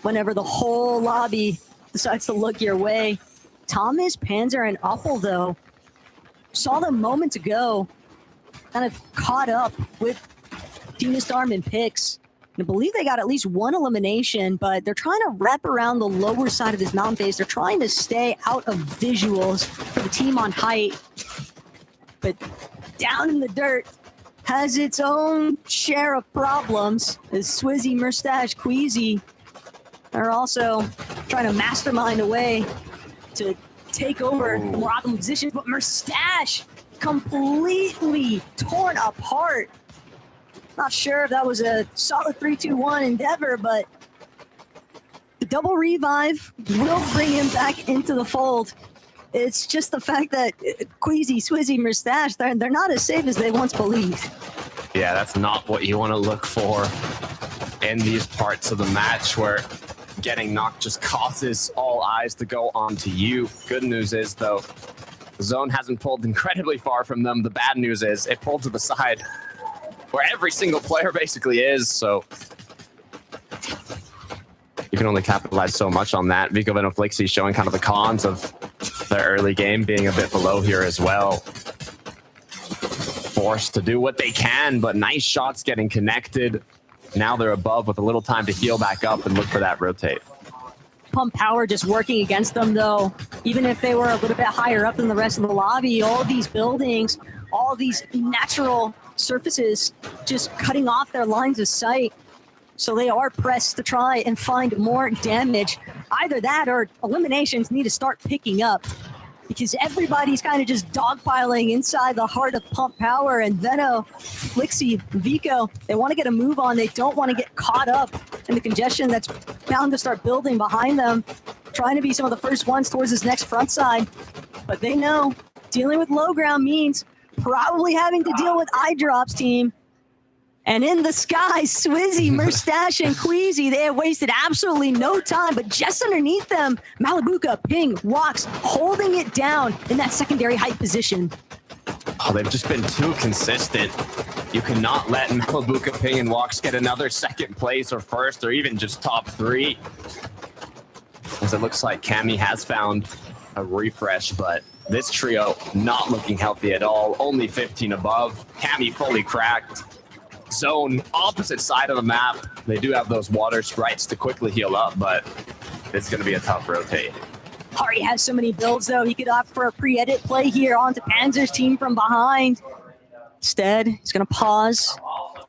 whenever the whole lobby decides to look your way. Thomas, Panzer, and Uppel, though, saw them moments ago, kind of caught up with Storm and Pix. I believe they got at least one elimination, but they're trying to wrap around the lower side of this mountain face. They're trying to stay out of visuals for the team on height. But down in the dirt has its own share of problems. As Swizzy, Mustache, Queasy are also trying to mastermind a way to take over the more optimal position. But Mustache completely torn apart. Not sure if that was a solid 3-2-1 endeavor, but the double revive will bring him back into the fold. It's just the fact that Queasy, Swizzy, Mustache, they're not as safe as they once believed. Yeah, that's not what you want to look for in these parts of the match where getting knocked just causes all eyes to go onto you. Good news is, though, the zone hasn't pulled incredibly far from them. The bad news is it pulled to the side where every single player basically is, so you can only capitalize so much on that. Vico Venoflixi showing kind of the cons of their early game being a bit below here as well. Forced to do what they can, but nice shots getting connected. Now they're above with a little time to heal back up and look for that rotate. Pump power just working against them, though. Even if they were a little bit higher up than the rest of the lobby, all these buildings, all these natural surfaces just cutting off their lines of sight. So they are pressed to try and find more damage. Either that or eliminations need to start picking up, because everybody's kind of just dogpiling inside the heart of Pump Power. And Veno, Flixie, Vico, they want to get a move on. They don't want to get caught up in the congestion that's bound to start building behind them, trying to be some of the first ones towards this next front side. But they know dealing with low ground means probably having to deal with eye drops, team. And in the sky, Swizzy, Mustache, and Queasy, they have wasted absolutely no time, but just underneath them, Malibuca, Ping, Walks, holding it down in that secondary height position. Oh, they've just been too consistent. You cannot let Malibuca, Ping, and Walks get another second place or first or even just top 3. As it looks like Cammy has found a refresh, but this trio not looking healthy at all. Only 15 above. Cammy fully cracked. Zone opposite side of the map. They do have those water sprites to quickly heal up, but it's going to be a tough rotate. Hari has so many builds, though. He could opt for a pre-edit play here onto Panzer's team from behind. Instead, he's going to pause.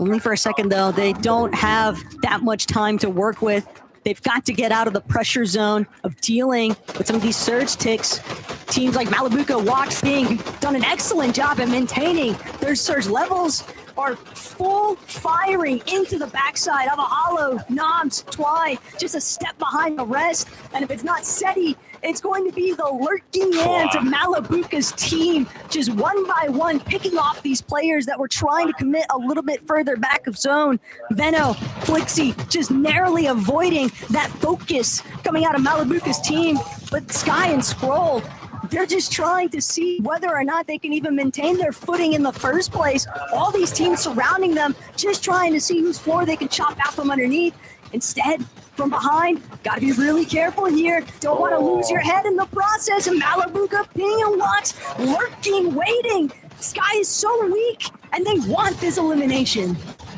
Only for a second, though. They don't have that much time to work with. They've got to get out of the pressure zone of dealing with some of these surge ticks. Teams like Malibuca, Walks, Ping, who've done an excellent job at maintaining their surge levels, are full firing into the backside of a Hollow, Noms, Twy, just a step behind the rest. And if it's not SETI, it's going to be the lurking hands of Malibuca's team, just one by one picking off these players that were trying to commit a little bit further back of zone. Veno, Flixie, just narrowly avoiding that focus coming out of Malibuca's team. But Sky and Scroll, they're just trying to see whether or not they can even maintain their footing in the first place. All these teams surrounding them, just trying to see whose floor they can chop out from underneath. Instead, from behind, gotta be really careful here. Don't want to lose your head in the process. And Malibuca, Ping, and Watts lurking, waiting. Sky is so weak, and they want this elimination.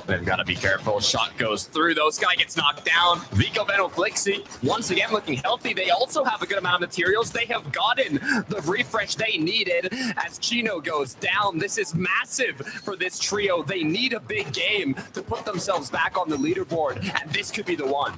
They've got to be careful. Shot goes through, though. Sky gets knocked down. Vico Venoflixi, once again looking healthy. They also have a good amount of materials. They have gotten the refresh they needed as Chino goes down. This is massive for this trio. They need a big game to put themselves back on the leaderboard, and this could be the one.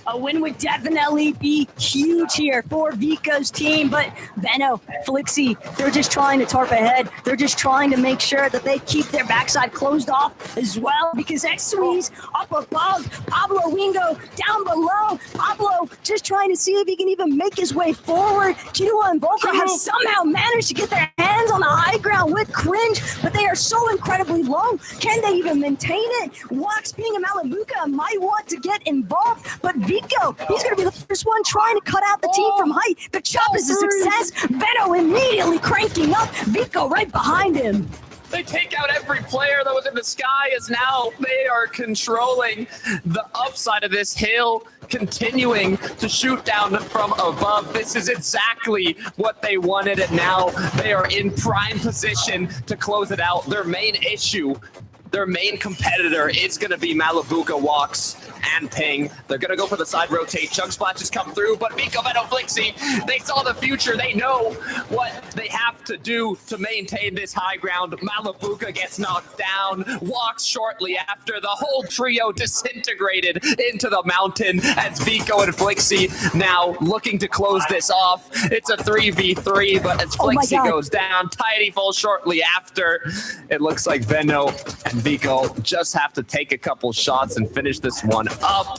A win would definitely be huge here for Vico's team, but Veno, Flixie, they're just trying to tarp ahead. They're just trying to make sure that they keep their backside closed off as well, because X-Sweeze up above, Pablo Wingo down below. Pablo just trying to see if he can even make his way forward. Kidua and Volker have somehow managed to get their hands on the high ground with Cringe, but they are so incredibly low. Can they even maintain it? Wax, Ping, and Malibuca might want to get involved, but Vico Vico, he's going to be the first one trying to cut out the team from height. The chop is a success. Veno immediately cranking up. Vico right behind him. They take out every player that was in the sky, as now they are controlling the upside of this hill, continuing to shoot down from above. This is exactly what they wanted, and now they are in prime position to close it out. Their main issue, their main competitor is going to be Malibuca Walks and Ping. They're going to go for the side rotate. Chug splashes come through, but Vico, Veno, Flixie, they saw the future. They know what they have to do to maintain this high ground. Malibuca gets knocked down. Walks shortly after. The whole trio disintegrated into the mountain as Vico and Flixie now looking to close this off. It's a 3v3, but as Flixie goes down, Tidy falls shortly after. It looks like Veno and Vico just have to take a couple shots and finish this one up.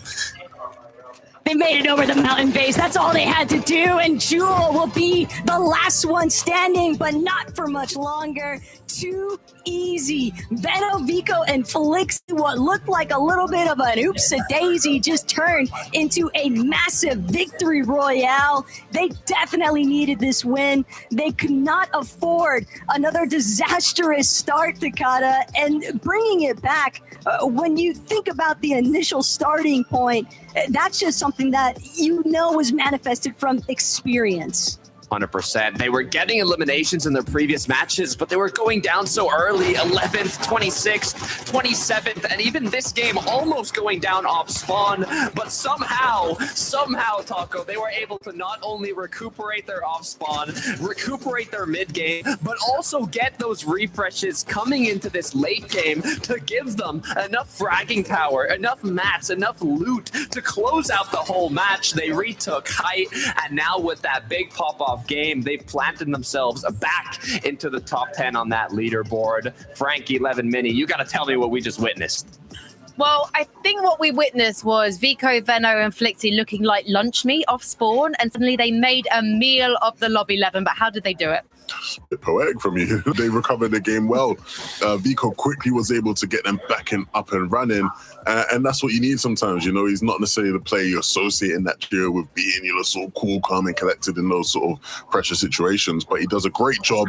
They made it over the mountain base. That's all they had to do. And Jewel will be the last one standing, but not for much longer. Too easy. Veno, Vico, and Felix, what looked like a little bit of an oops-a-daisy, just turned into a massive victory royale. They definitely needed this win. They could not afford another disastrous start, Takata, and bringing it back, when you think about the initial starting point, that's just something that you know was manifested from experience. 100%. They were getting eliminations in their previous matches, but they were going down so early, 11th, 26th, 27th, and even this game almost going down off spawn. But somehow, Taco, they were able to not only recuperate their off spawn, recuperate their mid game, but also get those refreshes coming into this late game to give them enough fragging power, enough mats, enough loot to close out the whole match. They retook height, and now with that big pop-off game, they've planted themselves back into the top 10 on that leaderboard. Frankie, 11 Mini, you got to tell me what we just witnessed. Well, I think what we witnessed was Vico, Veno, and Flixie looking like lunch meat off spawn, and suddenly they made a meal of the lobby 11. But how did they do it? A bit poetic from you. They recovered the game well. Vico quickly was able to get them back and up and running, and that's what you need sometimes. You know, he's not necessarily the player you're associating that trio with being, you know, sort of cool, calm, and collected in those sort of pressure situations. But he does a great job,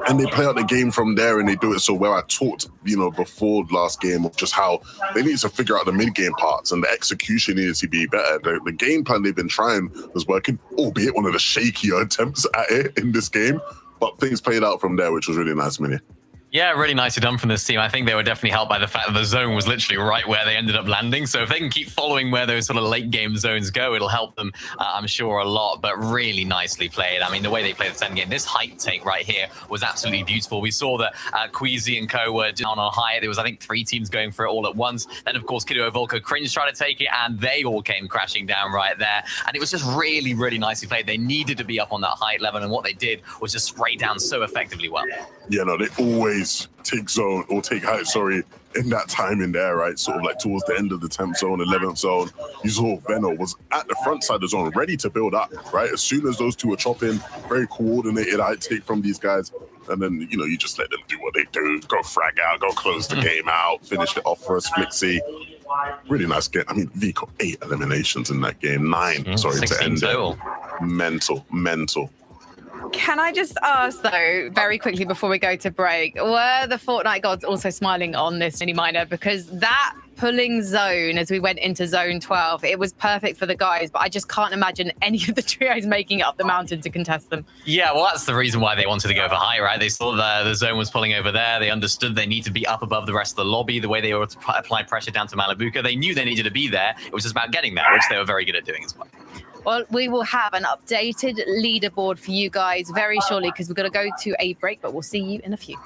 and they play out the game from there, and they do it so well. I talked, you know, before last game of just how they need to figure out the mid-game parts, and the execution needs to be better. The game plan they've been trying was working, albeit one of the shakier attempts at it in this game. But things played out from there, which was really nice, Minnie. Yeah, really nicely done from this team. I think they were definitely helped by the fact that the zone was literally right where they ended up landing. So if they can keep following where those sort of late game zones go, it'll help them, I'm sure, a lot. But really nicely played. I mean, the way they played the second game, this height take right here was absolutely beautiful. We saw that Queasy and Co were down on high. There was, I think, 3 teams going for it all at once. Then, of course, Kiddo Volko Cringe tried to take it, and they all came crashing down right there. And it was just really, really nicely played. They needed to be up on that height level, and what they did was just spray down so effectively well. Yeah, no, they always take zone or take height, sorry, in that time in there, right? Sort of like towards the end of the 10th zone, 11th zone. You saw Veno was at the front side of the zone, ready to build up, right? As soon as those two were chopping, very coordinated height take from these guys. And then, you know, you just let them do what they do, go frag out, go close the game out, finish it off for us, Flixie. Really nice game. I mean, Vico, 8 eliminations in that game, 9, sorry, to end it. Mental. Can I just ask, though, very quickly before we go to break, were the Fortnite gods also smiling on this mini minor? Because that pulling zone as we went into zone 12, it was perfect for the guys, but I just can't imagine any of the trios making it up the mountain to contest them. Yeah, well, that's the reason why they wanted to go for high, right? They saw the zone was pulling over there. They understood they need to be up above the rest of the lobby, the way they were to apply pressure down to Malibuca. They knew they needed to be there. It was just about getting there, which they were very good at doing as well. Well, we will have an updated leaderboard for you guys very shortly because we're going to go to a break, but we'll see you in a few.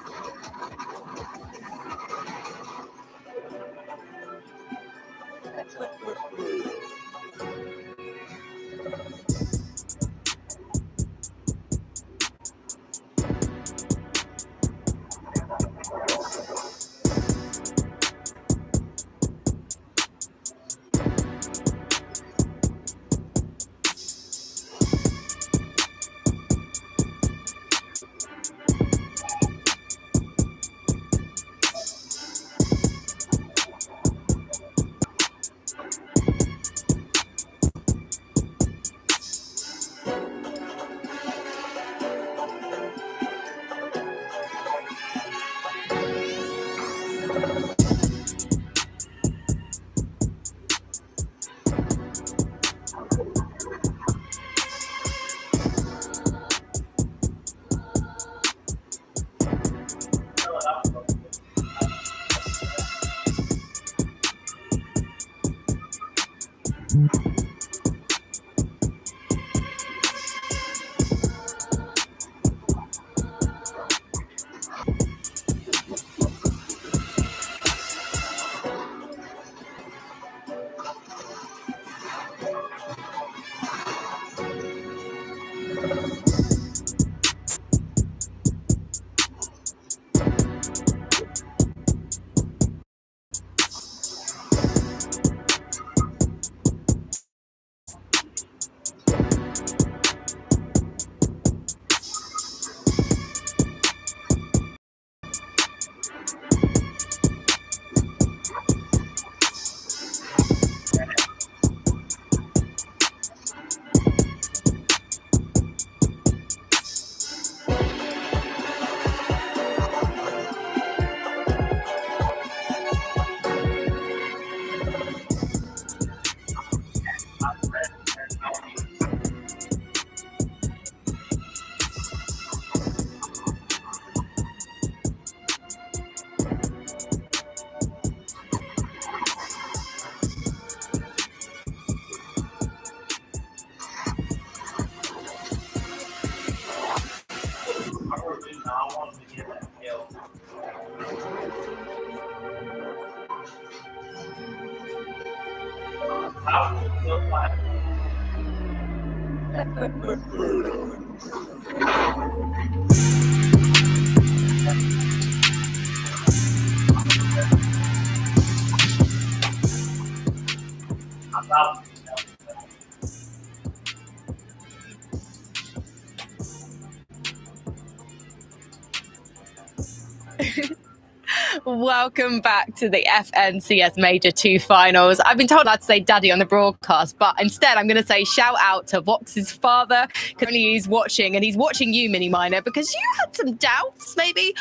Welcome back to the FNCS Major 2 finals. I've been told not to say daddy on the broadcast, but instead I'm going to say shout out to Vox's father. Currently he's watching, and he's watching you, Mini Miner, because you had some doubts, maybe.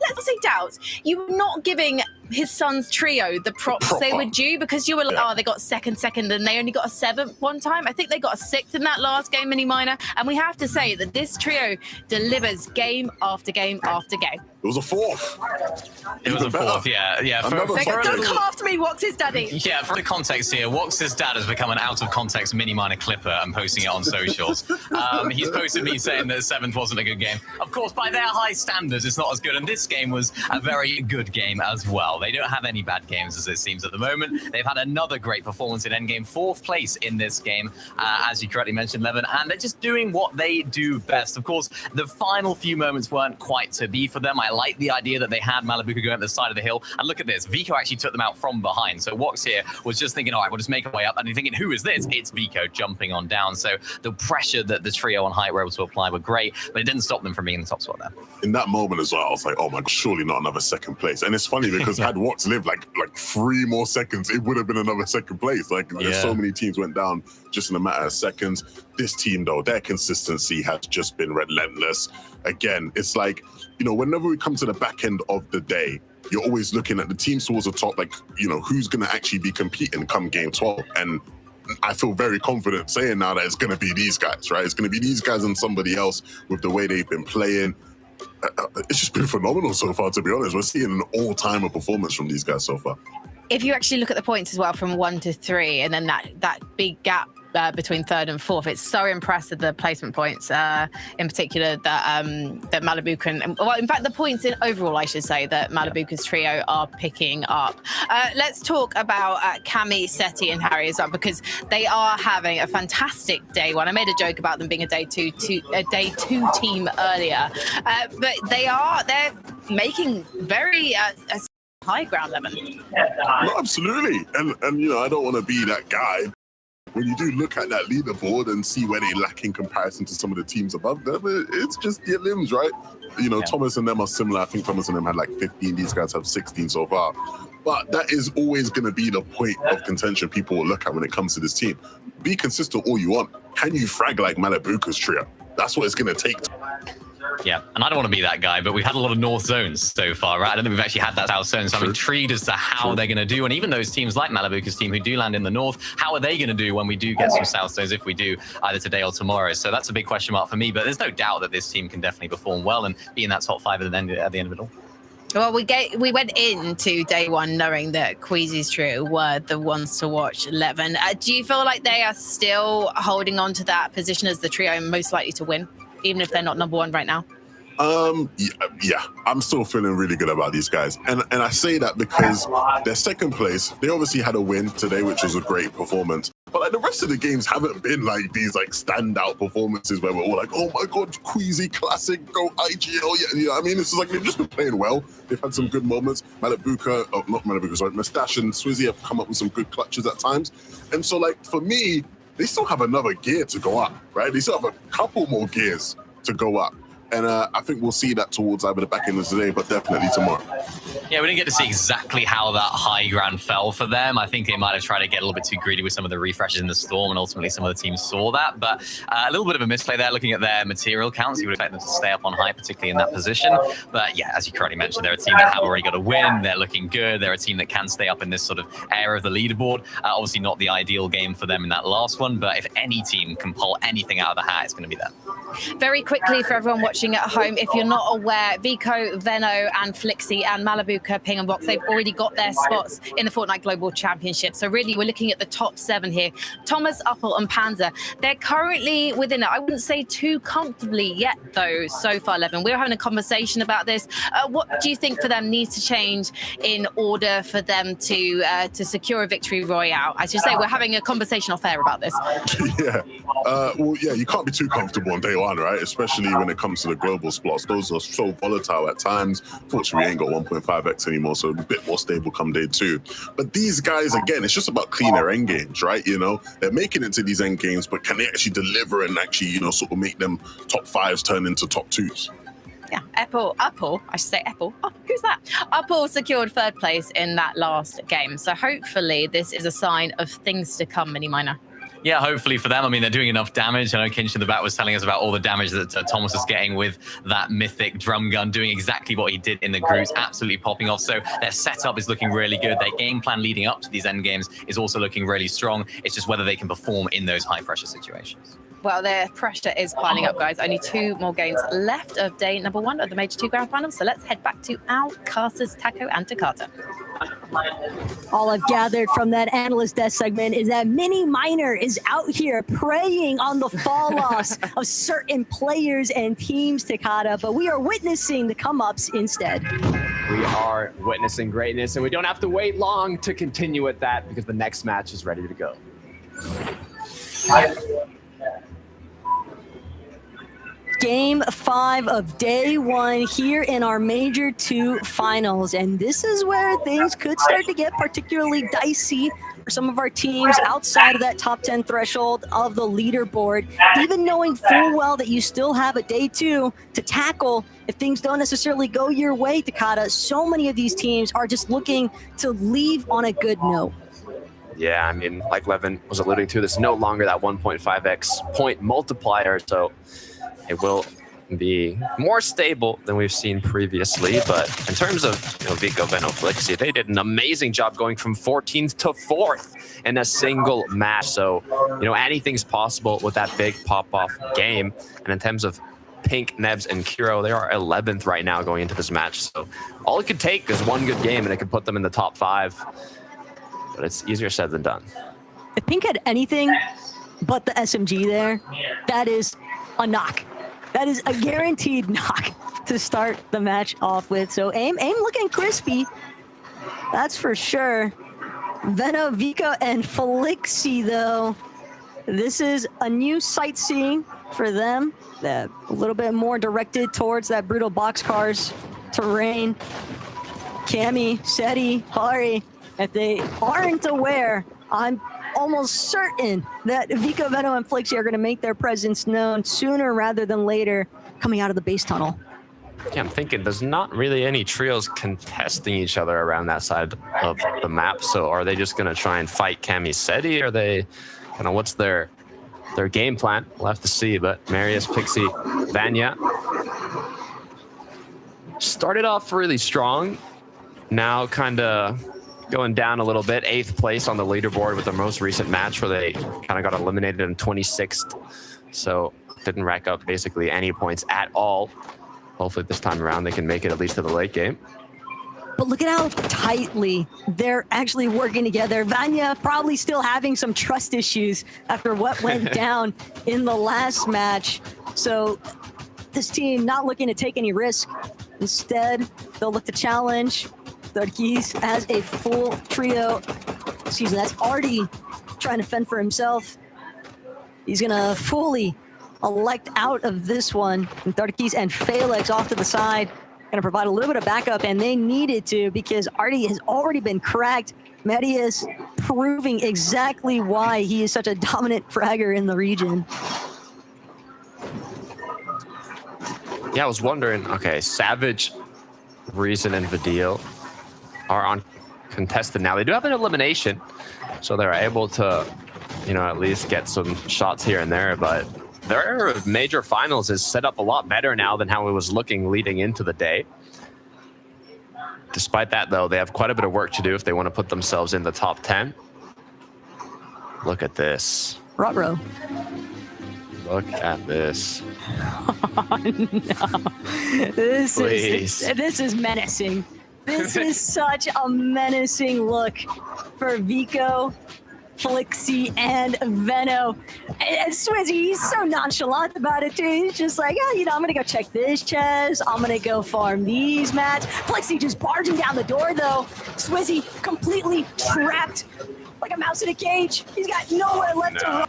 Let's say doubts. You were not giving his son's trio the props they were due, because you were like, oh, they got second, and they only got a 7th one time. I think they got a 6th in that last game, Mini Miner. And we have to say that this trio delivers game after game after game. It was a 4th. It was a 4th, yeah. Don't come after me, What's his daddy? Yeah, for the context here, Wox's dad has become an out-of-context Mini Miner clipper and posting it on socials. He's posted me saying that 7th wasn't a good game. Of course, by their high standards, it's not as good, and this game was a very good game as well. They don't have any bad games, as it seems, at the moment. They've had another great performance in endgame, 4th place in this game, as you correctly mentioned, Levin, and they're just doing what they do best. Of course, the final few moments weren't quite to be for them. I like the idea that they had Malibuca going at the side of the hill, and look at this, Vico actually took them out from behind. So Wox here was just thinking, all right, we'll just make our way up, and you're thinking, who is this? It's Vico jumping on down. So the pressure that the trio on height were able to apply were great, but it didn't stop them from being in the top spot there. In that moment as well, I was like, oh my God, surely not another 2nd place. And it's funny because had Wox lived like 3 more seconds, it would have been another 2nd place. Like so many teams went down just in a matter of seconds. This team though, their consistency has just been relentless. Again, it's like, you know, whenever we come to the back end of the day, you're always looking at the teams towards the top, like, you know, who's going to actually be competing come game 12. And I feel very confident saying now that it's going to be these guys, right? It's going to be these guys and somebody else with the way they've been playing. It's just been phenomenal so far, to be honest. We're seeing an all-timer performance from these guys so far. If you actually look at the points as well from 1 to 3, and then that big gap between 3rd and 4th, it's so impressive, the placement points in particular that Malibuca and, well, in fact, the points in overall, I should say, that Malibuca's trio are picking up. Let's talk about Cami, Seti, and Harry as well, because they are having a fantastic day one. I made a joke about them being a day two team earlier, but they're making very high ground, Lemon. No, absolutely. And you know, I don't want to be that guy. When you do look at that leaderboard and see where they lack in comparison to some of the teams above them, it's just their limbs, right? You know, Thomas and them are similar. I think Thomas and them had like 15. These guys have 16 so far. But that is always going to be the point of contention people will look at when it comes to this team. Be consistent all you want. Can you frag like Malibuca's trio? That's what it's going to take. Yeah, and I don't want to be that guy, but we've had a lot of North zones so far, right? I don't think we've actually had that South zone, so I'm intrigued as to how they're going to do. And even those teams like Malibuca's team who do land in the North, how are they going to do when we do get some South zones, if we do, either today or tomorrow? So that's a big question mark for me, but there's no doubt that this team can definitely perform well and be in that top 5 at the end of it all. Well, we went into day one knowing that Queasy's trio were the ones to watch 11. Do you feel like they are still holding on to that position as the trio most likely to win, even if they're not number one right now? Yeah, I'm still feeling really good about these guys. And I say that because they're second place. They obviously had a win today, which was a great performance. But like the rest of the games haven't been like these like standout performances where we're all like, oh my God, Queasy, classic, go IGL. Yeah, you know what I mean? It's just like they've just been playing well. They've had some good moments. Mustache and Swizzy have come up with some good clutches at times. And so like for me, they still have another gear to go up, right? They still have a couple more gears to go up. And I think we'll see that towards either the back end of today, but definitely tomorrow. Yeah, we didn't get to see exactly how that high ground fell for them. I think they might have tried to get a little bit too greedy with some of the refreshes in the Storm, and ultimately some of the teams saw that. But a little bit of a misplay there, looking at their material counts. You would expect them to stay up on high, particularly in that position. But yeah, as you correctly mentioned, they're a team that have already got a win. They're looking good. They're a team that can stay up in this sort of area of the leaderboard. Obviously not the ideal game for them in that last one, but if any team can pull anything out of the hat, it's going to be them. Very quickly for everyone watching at home, if you're not aware, Vico, Veno, and Flixie and Malabuka, Ping and Box, they've already got their spots in the Fortnite Global Championship. So really, we're looking at the top 7 here. Thomas, Uppel, and Panzer. They're currently within it. I wouldn't say too comfortably yet, though, so far, 11. We were having a conversation about this. What do you think for them needs to change in order for them to secure a victory royale? I should say, we're having a conversation off air about this. Yeah. Well, yeah, you can't be too comfortable on day one, right? Especially when it comes to the global spots. Those are so volatile at times. Fortunately, we ain't got 1.5x anymore, so a bit more stable come day 2. But these guys, again, it's just about cleaner end games, right? You know, they're making it to these end games, but can they actually deliver and actually, you know, sort of make them top 5s turn into top 2s? Yeah, Apple, I should say Apple. Oh, who's that? Apple secured 3rd place in that last game. So hopefully this is a sign of things to come, Mini Miner. Yeah, hopefully for them. I mean, they're doing enough damage. I know Kinch in the back was telling us about all the damage that Thomas is getting with that mythic drum gun, doing exactly what he did in the groups, absolutely popping off. So their setup is looking really good. Their game plan leading up to these end games is also looking really strong. It's just whether they can perform in those high pressure situations. Well, their pressure is piling up, guys. Only 2 more games left of day number 1 of the Major 2 Grand Finals. So let's head back to Al, Casters, Taco, and Takata. All I've gathered from that analyst desk segment is that Mini Miner is out here preying on the fall loss of certain players and teams, Takata, but we are witnessing the come-ups instead. We are witnessing greatness, and we don't have to wait long to continue with that because the next match is ready to go. Game 5 of day 1 here in our Major 2 finals. And this is where things could start to get particularly dicey for some of our teams outside of that top 10 threshold of the leaderboard. Even knowing full well that you still have a day 2 to tackle if things don't necessarily go your way, Takata. So many of these teams are just looking to leave on a good note. Yeah, I mean, like Levin was alluding to, there's no longer that 1.5x point multiplier, so it will be more stable than we've seen previously. But in terms of Vico, Veno, Flixie, they did an amazing job going from 14th to 4th in a single match. So, anything's possible with that big pop-off game. And in terms of Pink, Nebs, and Kiro, they are 11th right now going into this match. So all it could take is one good game and it could put them in the top 5. But it's easier said than done. If Pink had anything but the SMG there, that is a knock. That is a guaranteed knock to start the match off with. So aim looking crispy. That's for sure. Veno, Vico, and Flixie, though. This is a new sightseeing for them. A little bit more directed towards that brutal boxcars terrain. Cammy, Seti, Hari, if they aren't aware, I'm almost certain that Vico, Veno, and Flixie are going to make their presence known sooner rather than later coming out of the base tunnel. Yeah, I'm thinking there's not really any trios contesting each other around that side of the map. So are they just going to try and fight Cammy Seti? Are they kind of, what's their game plan? We'll have to see. But Marius, Pixie, Vanya started off really strong. Now kind of going down a little bit. 8th place on the leaderboard with the most recent match where they kind of got eliminated in 26th. So didn't rack up basically any points at all. Hopefully this time around they can make it at least to the late game. But look at how tightly they're actually working together. Vanya probably still having some trust issues after what went down in the last match. So this team not looking to take any risk. Instead, they'll look to challenge. Turquís as a full trio. Excuse me, that's Artie trying to fend for himself. He's gonna fully elect out of this one. And Turquís and Felix off to the side. Gonna provide a little bit of backup, and they needed to because Artie has already been cracked. Medius proving exactly why he is such a dominant fragger in the region. Yeah, I was wondering, okay, Savage, Reason, and Vidil are on contested now. They do have an elimination, so they're able to, you know, at least get some shots here and there, but their major finals is set up a lot better now than how it was looking leading into the day. Despite that, though, they have quite a bit of work to do if they want to put themselves in the top 10. Look at this. Ruh-roh. Look at this. Oh, no. This is menacing. This is such a menacing look for Vico, Flixie, and Veno. And Swizzy, he's so nonchalant about it too. He's just like, yeah, you know, I'm gonna go check this chest. I'm gonna go farm these mats. Flixie just barging down the door though. Swizzy completely trapped like a mouse in a cage. He's got nowhere left to run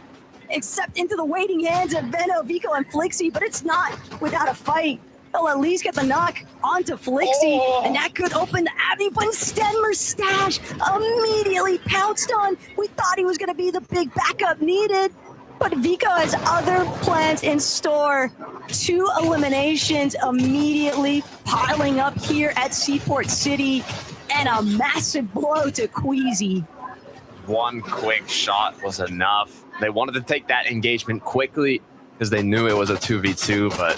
except into the waiting hands of Veno, Vico, and Flixie, but it's not without a fight. They'll at least get the knock onto Flixie, and that could open the avenue, but instead Mustache immediately pounced on. We thought he was going to be the big backup needed, but Vico has other plans in store. 2 eliminations immediately piling up here at Seaport City, and a massive blow to Queasy. One quick shot was enough. They wanted to take that engagement quickly because they knew it was a 2v2, but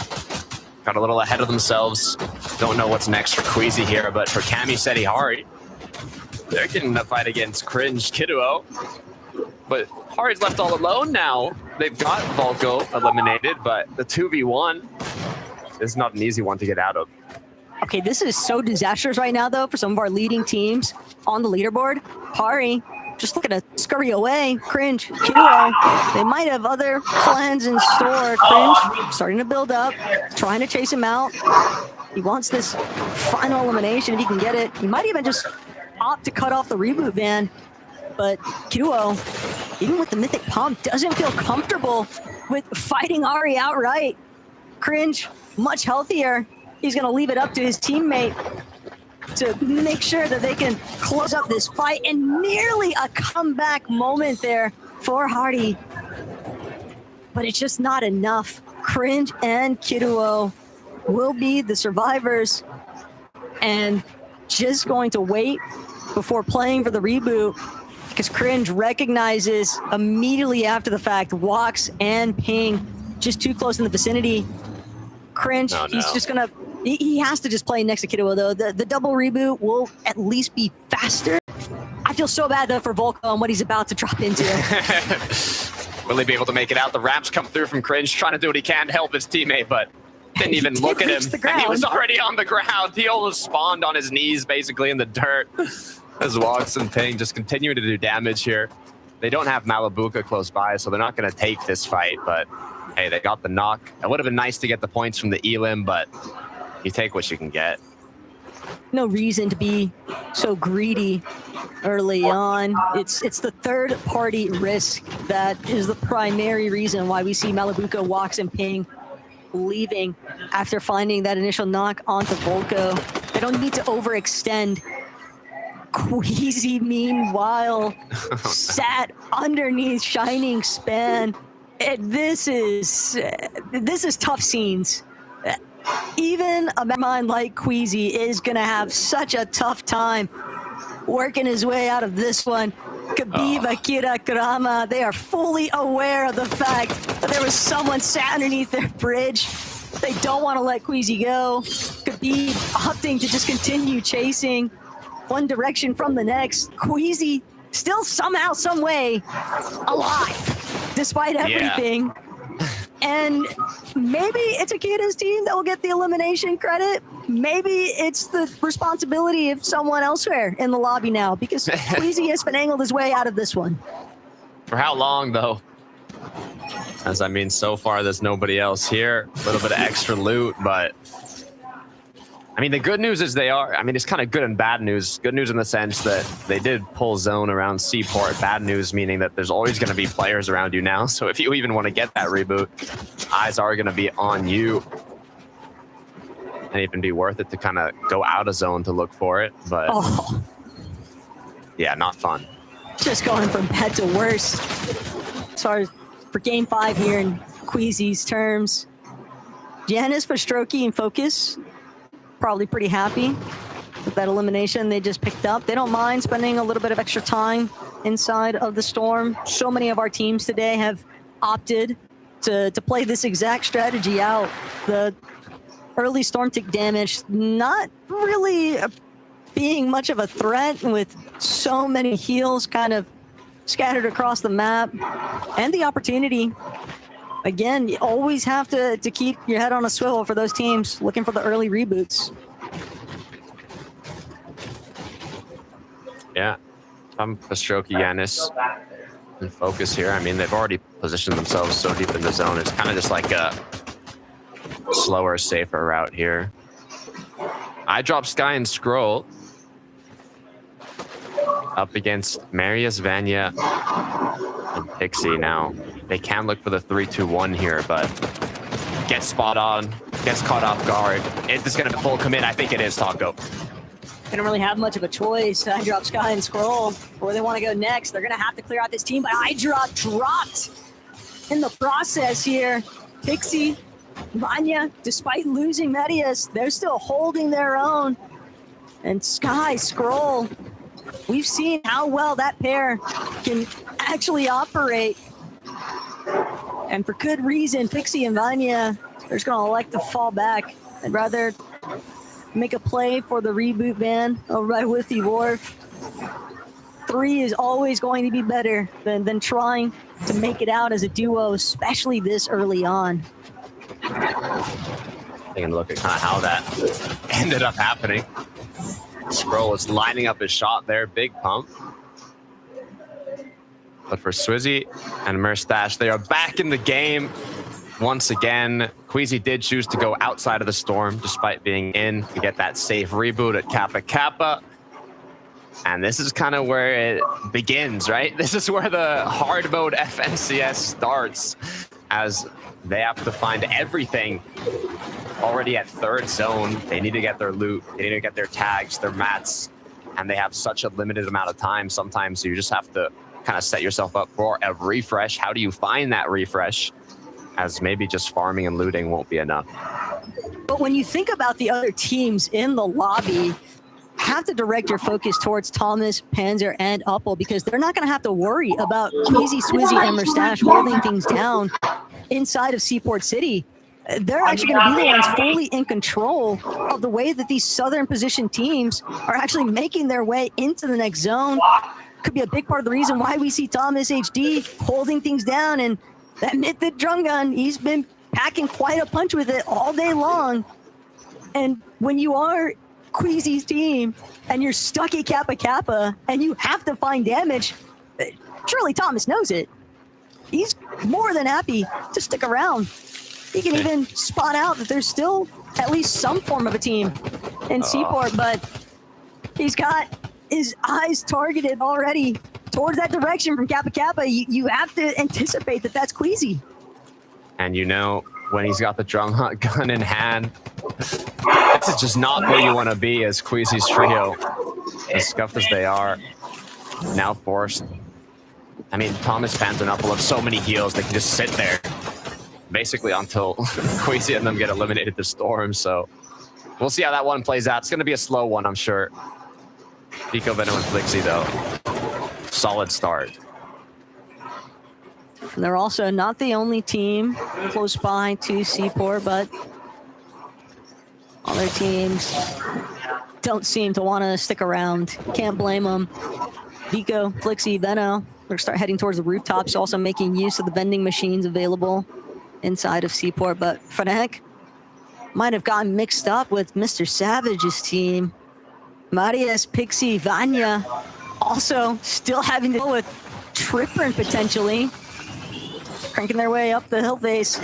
got a little ahead of themselves. Don't know what's next for Queasy here, but for Cami Hari, they're getting the fight against Cringe Kiduo. But Hari's left all alone now. They've got Volko eliminated, but the 2v1 is not an easy one to get out of. Okay, this is so disastrous right now, though, for some of our leading teams on the leaderboard. Hari just looking to scurry away. Cringe, Kiduo, they might have other plans in store. Cringe starting to build up, trying to chase him out. He wants this final elimination if he can get it. He might even just opt to cut off the reboot ban. But Kiduo, even with the Mythic Pump, doesn't feel comfortable with fighting Ari outright. Cringe, much healthier. He's going to leave it up to his teammate to make sure that they can close up this fight, and nearly a comeback moment there for Hardy. But it's just not enough. Cringe and Kiduo will be the survivors, and just going to wait before playing for the reboot, because Cringe recognizes immediately after the fact Walks and Ping just too close in the vicinity. Cringe, he's just gonna, he has to just play next to Kiduo though. The double reboot will at least be faster. I feel so bad though for Volko and what he's about to drop into. Will he be able to make it out? The raps come through from Cringe, trying to do what he can to help his teammate, but didn't even look at him. And he was already on the ground. He almost spawned on his knees, basically in the dirt. As Walks and Ping just continue to do damage here. They don't have Malabuka close by, so they're not going to take this fight, but hey, they got the knock. It would have been nice to get the points from the Elim, but you take what you can get. No reason to be so greedy early on. It's the third-party risk that is the primary reason why we see Malabuka, Walks, and Ping leaving after finding that initial knock onto Volko. They don't need to overextend. Queasy, meanwhile, sat underneath Shining Span. This is tough scenes. Even a man like Queasy is gonna have such a tough time working his way out of this one. Khabib, Akira, Kurama, they are fully aware of the fact that there was someone sat underneath their bridge. They don't want to let Queasy go. Khabib opting to just continue chasing one direction from the next. Queasy still somehow, some way alive, despite everything. And maybe it's Akita's team that will get the elimination credit. Maybe it's the responsibility of someone elsewhere in the lobby now, because Queasy has finagled his way out of this one. For how long, though? As I mean, so far there's nobody else here. A little bit of extra loot, but I mean, the good news is it's kind of good and bad news. Good news in the sense that they did pull zone around Seaport. Bad news meaning that there's always going to be players around you now. So if you even want to get that reboot, eyes are going to be on you. And even be worth it to kind of go out of zone to look for it. But yeah, not fun. Just going from bad to worse. As far as for game 5 here in Queasy's terms, Giannis, Pastrocki, and Focus probably pretty happy with that elimination they just picked up. They don't mind spending a little bit of extra time inside of the Storm. So many of our teams today have opted to play this exact strategy out. The early Storm tick damage not really being much of a threat, with so many heals kind of scattered across the map, and the opportunity. Again, you always have to keep your head on a swivel for those teams looking for the early reboots. Yeah, I'm Pastrocki, Giannis, and Focus here. I mean, they've already positioned themselves so deep in the zone. It's kind of just like a slower, safer route here. I drop Sky and Scroll up against Marius, Vanya, and Pixie. Now they can look for the 3-2-1 here, but gets spot on, gets caught off guard. Is this going to be full commit? I think it is, Taco. They don't really have much of a choice. I drop Sky and Scroll where they want to go next. They're going to have to clear out this team, but I dropped in the process here. Pixie, Vanya, despite losing Medius, they're still holding their own. And Sky, Scroll, we've seen how well that pair can actually operate. And for good reason, Pixie and Vanya, they're just going to elect to fall back. I'd rather make a play for the reboot van over by Withy Wharf. 3 is always going to be better than trying to make it out as a duo, especially this early on. Taking a look at kind of how that ended up happening. Scroll is lining up his shot there, big pump. But for Swizzy and Merstash, they are back in the game once again. Queasy did choose to go outside of the Storm despite being in to get that safe reboot at Kappa Kappa. And this is kind of where it begins, right? This is where the hard mode FNCS starts, as they have to find everything already at 3rd zone. They need to get their loot, they need to get their tags, their mats, and they have such a limited amount of time. Sometimes you just have to kind of set yourself up for a refresh. How do you find that refresh? As maybe just farming and looting won't be enough. But when you think about the other teams in the lobby, have to direct your focus towards Thomas, Panzer, and Uppel, because they're not going to have to worry about Queasy, Swizzy, and Merstash holding things down inside of Seaport City. They're actually going to be the ones fully in control of the way that these southern position teams are actually making their way into the next zone. Could be a big part of the reason why we see Thomas HD holding things down, and that Mythic drum gun, he's been packing quite a punch with it all day long. And when you are Queasy's team and you're stuck at Kappa Kappa and you have to find damage, surely Thomas knows it. He's more than happy to stick around. He can even spot out that there's still at least some form of a team in Seaport, but he's got his eyes targeted already towards that direction from Kappa Kappa. You have to anticipate that that's Queasy. And you know, when he's got the drum hunt gun in hand, this is just not where you want to be as Queasy's trio, as scuffed as they are, now forced. I mean, Thomas, Panzer, and Uppel have so many heals, they can just sit there basically until Queasy and them get eliminated the Storm. So we'll see how that one plays out. It's going to be a slow one, I'm sure. Pico, Venom, and Flixie, though, solid start. And they're also not the only team close by to Seaport, but other teams don't seem to want to stick around. Can't blame them. Vico, Flixie, Veno, they're start heading towards the rooftops, also making use of the vending machines available inside of Seaport, but Frank might have gotten mixed up with Mr. Savage's team. Marius, Pixie, Vanya also still having to deal with Tripper potentially, cranking their way up the hill face.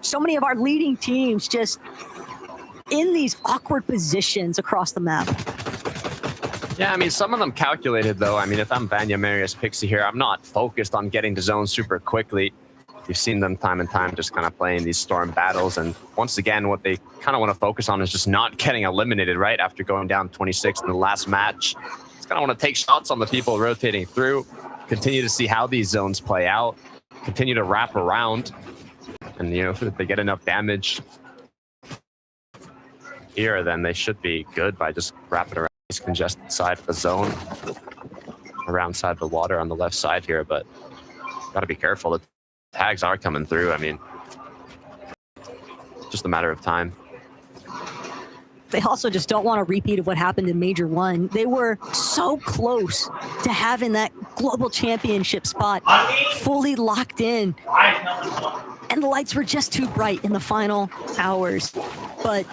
So many of our leading teams just in these awkward positions across the map. Yeah, I mean, some of them calculated, though. I mean, if I'm Vanya, Marius, Pixie here, I'm not focused on getting to zone super quickly. You've seen them time and time just kind of playing these storm battles. And once again, what they kind of want to focus on is just not getting eliminated, right? After going down 26 in the last match. Just kind of want to take shots on the people rotating through, continue to see how these zones play out, continue to wrap around. And, you know, if they get enough damage here, then they should be good by just wrapping around this congested side of the zone, around side of the water on the left side here. But got to be careful. The tags are coming through. I mean, just a matter of time. They also just don't want a repeat of what happened in Major 1. They were so close to having that global championship spot fully locked in. And the lights were just too bright in the final hours. But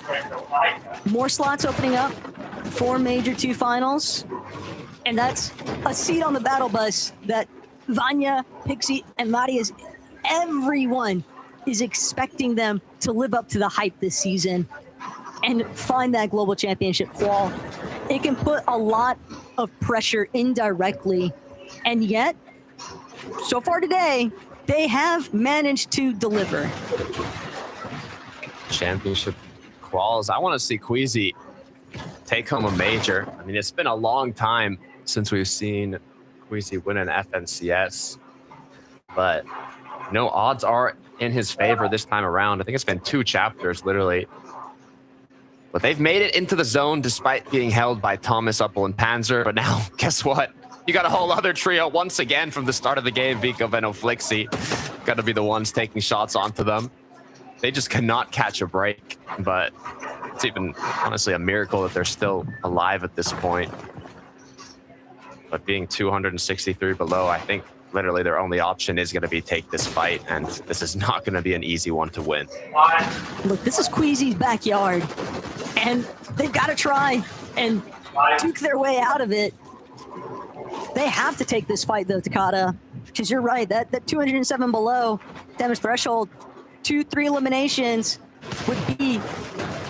more slots opening up for Major 2 finals. And that's a seat on the battle bus that Vanya, Pixie, and Marius, everyone is expecting them to live up to the hype this season and find that global championship qual. It can put a lot of pressure indirectly, and yet, so far today, they have managed to deliver. Championship quals. I want to see Queasy take home a major. I mean, it's been a long time since we've seen Queasy win an FNCS, but no, odds are in his favor this time around. I think it's been 2 chapters, literally. But they've made it into the zone despite being held by Thomas, Uppel, and Panzer. But now, guess what? You got a whole other trio once again from the start of the game. Vico, Veno, Flixie got to be the ones taking shots onto them. They just cannot catch a break. But it's even honestly a miracle that they're still alive at this point. But being 263 below, I think literally their only option is going to be take this fight, and this is not going to be an easy one to win. Look, this is Queasy's backyard, and they've got to try and duke their way out of it. They have to take this fight, though, Takata, because you're right, that 207 below damage threshold, 2-3 eliminations would be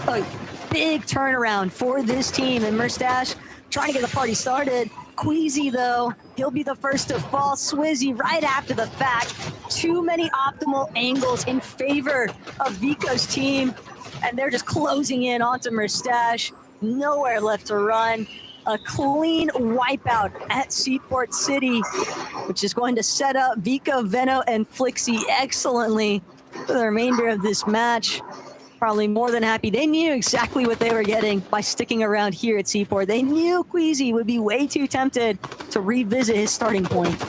a big turnaround for this team, and Merstash trying to get the party started. Queasy, though, he'll be the first to fall. Swizzy right after the fact. Too many optimal angles in favor of Vico's team, and they're just closing in onto Merstash. Nowhere left to run. A clean wipeout at Seaport City, which is going to set up Vico, Veno, and Flixie excellently for the remainder of this match. Probably more than happy. They knew exactly what they were getting by sticking around here at Seaport. They knew Queasy would be way too tempted to revisit his starting point.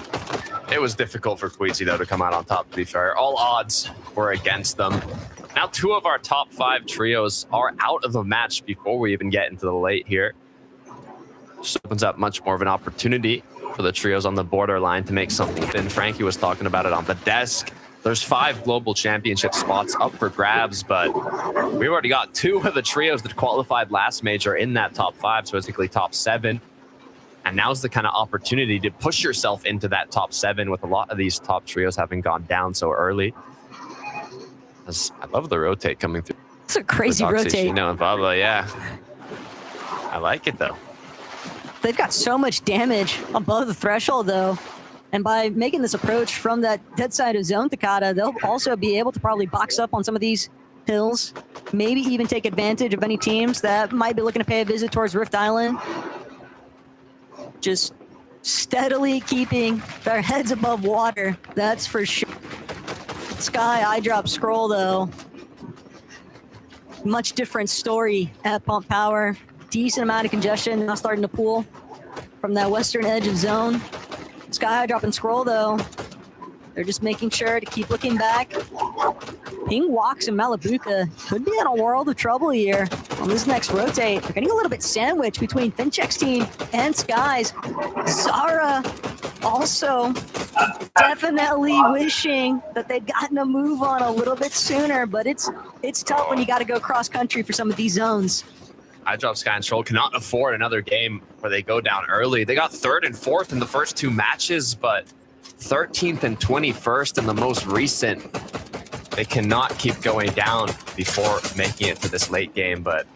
It was difficult for Queasy, though, to come out on top, to be fair. All odds were against them. Now 2 of our top 5 trios are out of the match before we even get into the late here. Just opens up much more of an opportunity for the trios on the borderline to make something thin. Frankie was talking about it on the desk. There's 5 global championship spots up for grabs, but we've already got 2 of the trios that qualified last major in that top 5, so basically top 7. And now's the kind of opportunity to push yourself into that top 7 with a lot of these top trios having gone down so early. I love the rotate coming through. It's a crazy rotate. You know, Baba, yeah. I like it, though. They've got so much damage above the threshold, though. And by making this approach from that dead side of zone, Takata, they'll also be able to probably box up on some of these hills, maybe even take advantage of any teams that might be looking to pay a visit towards Rift Island. Just steadily keeping their heads above water, that's for sure. Sky, eye drop, scroll, though. Much different story at Pump Power. Decent amount of congestion now starting to pool from that western edge of zone. Sky drop and scroll, though. They're just making sure to keep looking back. Ping Walks and Malibuca could be in a world of trouble here on this next rotate. They're getting a little bit sandwiched between Fincheck's team and Sky's. Zara also definitely wishing that they'd gotten a move on a little bit sooner, but it's tough when you got to go cross country for some of these zones. iDrop Sky and Stroll cannot afford another game where they go down early. They got 3rd and 4th in the first 2 matches, but 13th and 21st in the most recent. They cannot keep going down before making it to this late game, but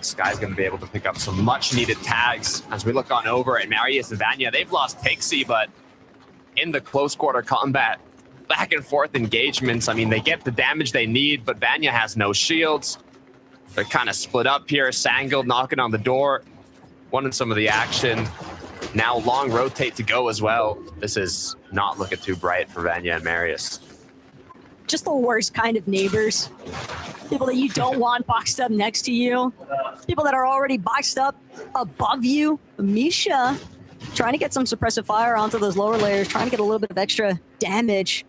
Sky's going to be able to pick up some much-needed tags as we look on over at Marius and Vanya. They've lost Pixie, but in the close quarter combat, back and forth engagements, I mean, they get the damage they need, but Vanya has no shields. They're kind of split up here. Sangeld knocking on the door, wanting some of the action. Now long rotate to go as well. This is not looking too bright for Vanya and Marius. Just the worst kind of neighbors. People that you don't want boxed up next to you. People that are already boxed up above you. Misha trying to get some suppressive fire onto those lower layers, trying to get a little bit of extra damage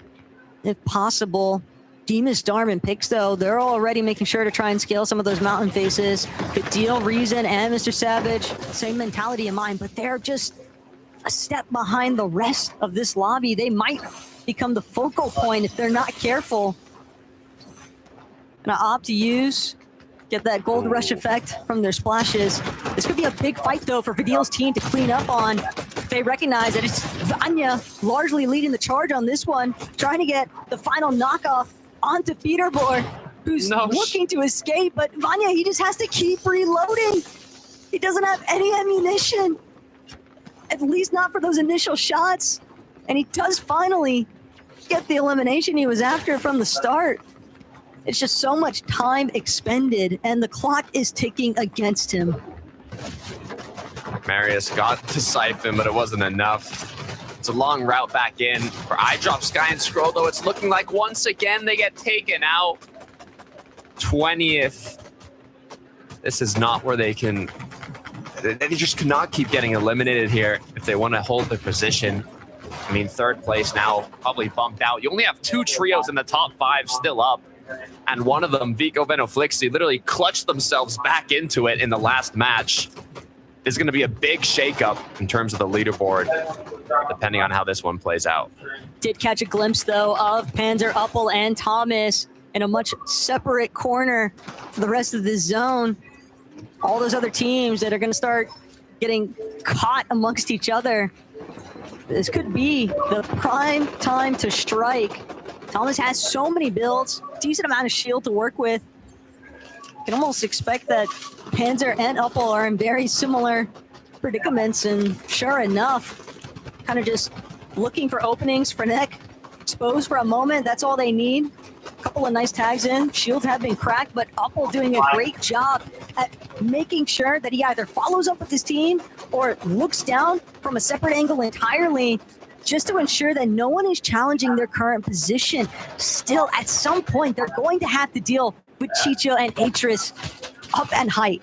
if possible. Demas, Darm, and Pix, though, they're already making sure to try and scale some of those mountain faces. Good deal, Reason and Mr. Savage, same mentality in mind, but they're just a step behind the rest of this lobby. They might become the focal point if they're not careful. Gonna opt to use, get that gold rush effect from their splashes. This could be a big fight, though, for Vidil's team to clean up on. They recognize that it's Vanya largely leading the charge on this one, trying to get the final knockoff onto Peterborg, who's looking to escape, but Vanya, he just has to keep reloading. He doesn't have any ammunition, at least not for those initial shots. And he does finally get the elimination he was after from the start. It's just so much time expended, and the clock is ticking against him. Marius got to siphon, but it wasn't enough. It's a long route back in for iDrop Sky and Scroll, though it's looking like once again they get taken out. 20th. This is not where they can... They just cannot keep getting eliminated here if they want to hold their position. I mean, 3rd place now, probably bumped out. You only have 2 trios in the top 5 still up. And one of them, Vico Venoflixi, literally clutched themselves back into it in the last match. There's going to be a big shakeup in terms of the leaderboard, depending on how this one plays out. Did catch a glimpse, though, of Panzer, Uppel, and Thomas in a much separate corner for the rest of the zone. All those other teams that are going to start getting caught amongst each other. This could be the prime time to strike. Thomas has so many builds, decent amount of shield to work with. You can almost expect that Panzer and Uppel are in very similar predicaments, and sure enough, kind of just looking for openings. Frenek exposed for a moment, that's all they need. A couple of nice tags in, shields have been cracked, but Uppel doing a great job at making sure that he either follows up with his team or looks down from a separate angle entirely, just to ensure that no one is challenging their current position. Still, at some point, they're going to have to deal with Chicho and Atris up and height.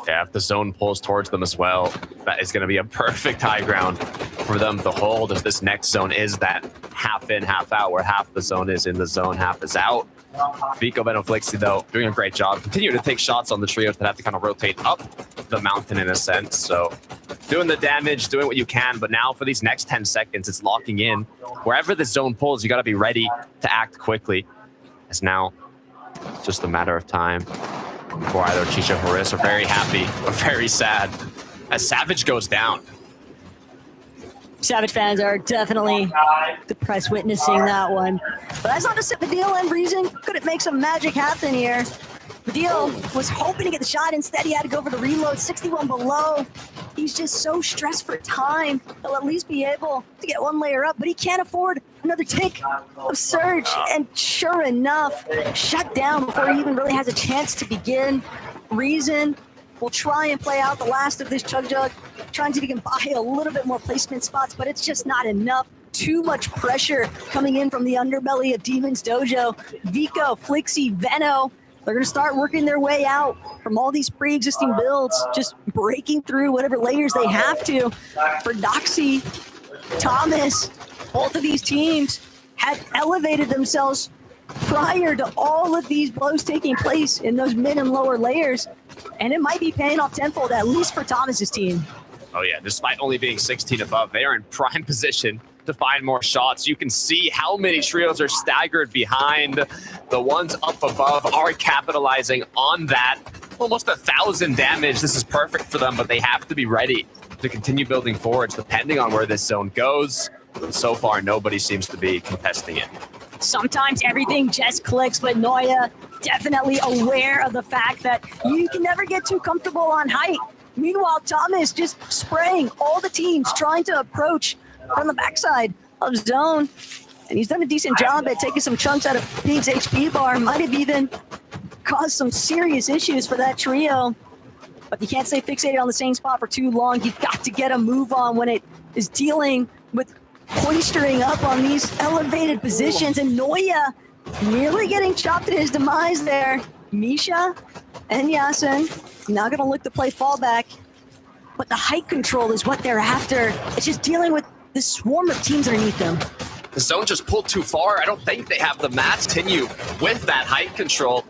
Yeah, if the zone pulls towards them as well, that is going to be a perfect high ground for them to hold, as this next zone is that half in, half out, where half the zone is in the zone, half is out. Vico Venoflixi, though, doing a great job. Continue to take shots on the trios that have to kind of rotate up the mountain in a sense. So doing the damage, doing what you can, but now for these next 10 seconds, it's locking in. Wherever the zone pulls, you got to be ready to act quickly. As now, it's just a matter of time before either Chicho or Horace are very happy or very sad as Savage goes down. Savage fans are definitely depressed witnessing that one. But that's not just Vidil and Reason couldn't make some magic happen here. Vidil was hoping to get the shot. Instead, he had to go for the reload. 61 below. He's just so stressed for time. He'll at least be able to get one layer up, but he can't afford another tick of surge. And sure enough, shut down before he even really has a chance to begin. Reason will try and play out the last of this Chug Jug, trying to see if he can buy a little bit more placement spots, but it's just not enough. Too much pressure coming in from the underbelly of Demon's Dojo. Vico, Flixie, Veno, they're going to start working their way out from all these pre-existing builds, just breaking through whatever layers they have to. For Doxy, Thomas, both of these teams had elevated themselves prior to all of these blows taking place in those mid and lower layers, and it might be paying off tenfold, at least for Thomas's team. Oh yeah, despite only being 16 above, they are in prime position to find more shots. You can see how many trios are staggered behind. The ones up above are capitalizing on that. Almost 1,000 damage. This is perfect for them, but they have to be ready to continue building forwards depending on where this zone goes. So far, nobody seems to be contesting it. Sometimes everything just clicks, but Noya definitely aware of the fact that you can never get too comfortable on height. Meanwhile, Thomas just spraying all the teams trying to approach from the backside of zone. And he's done a decent job at taking some chunks out of Pink's HP bar. Might have even caused some serious issues for that trio. But you can't stay fixated on the same spot for too long. You've got to get a move on when it is dealing with hoistering up on these elevated positions. And Noya nearly getting chopped at his demise there. Misha and Yasin now going to look to play fallback. But the height control is what they're after. It's just dealing with the swarm of teams underneath them. The zone just pulled too far. I don't think they have the match continue with that height control.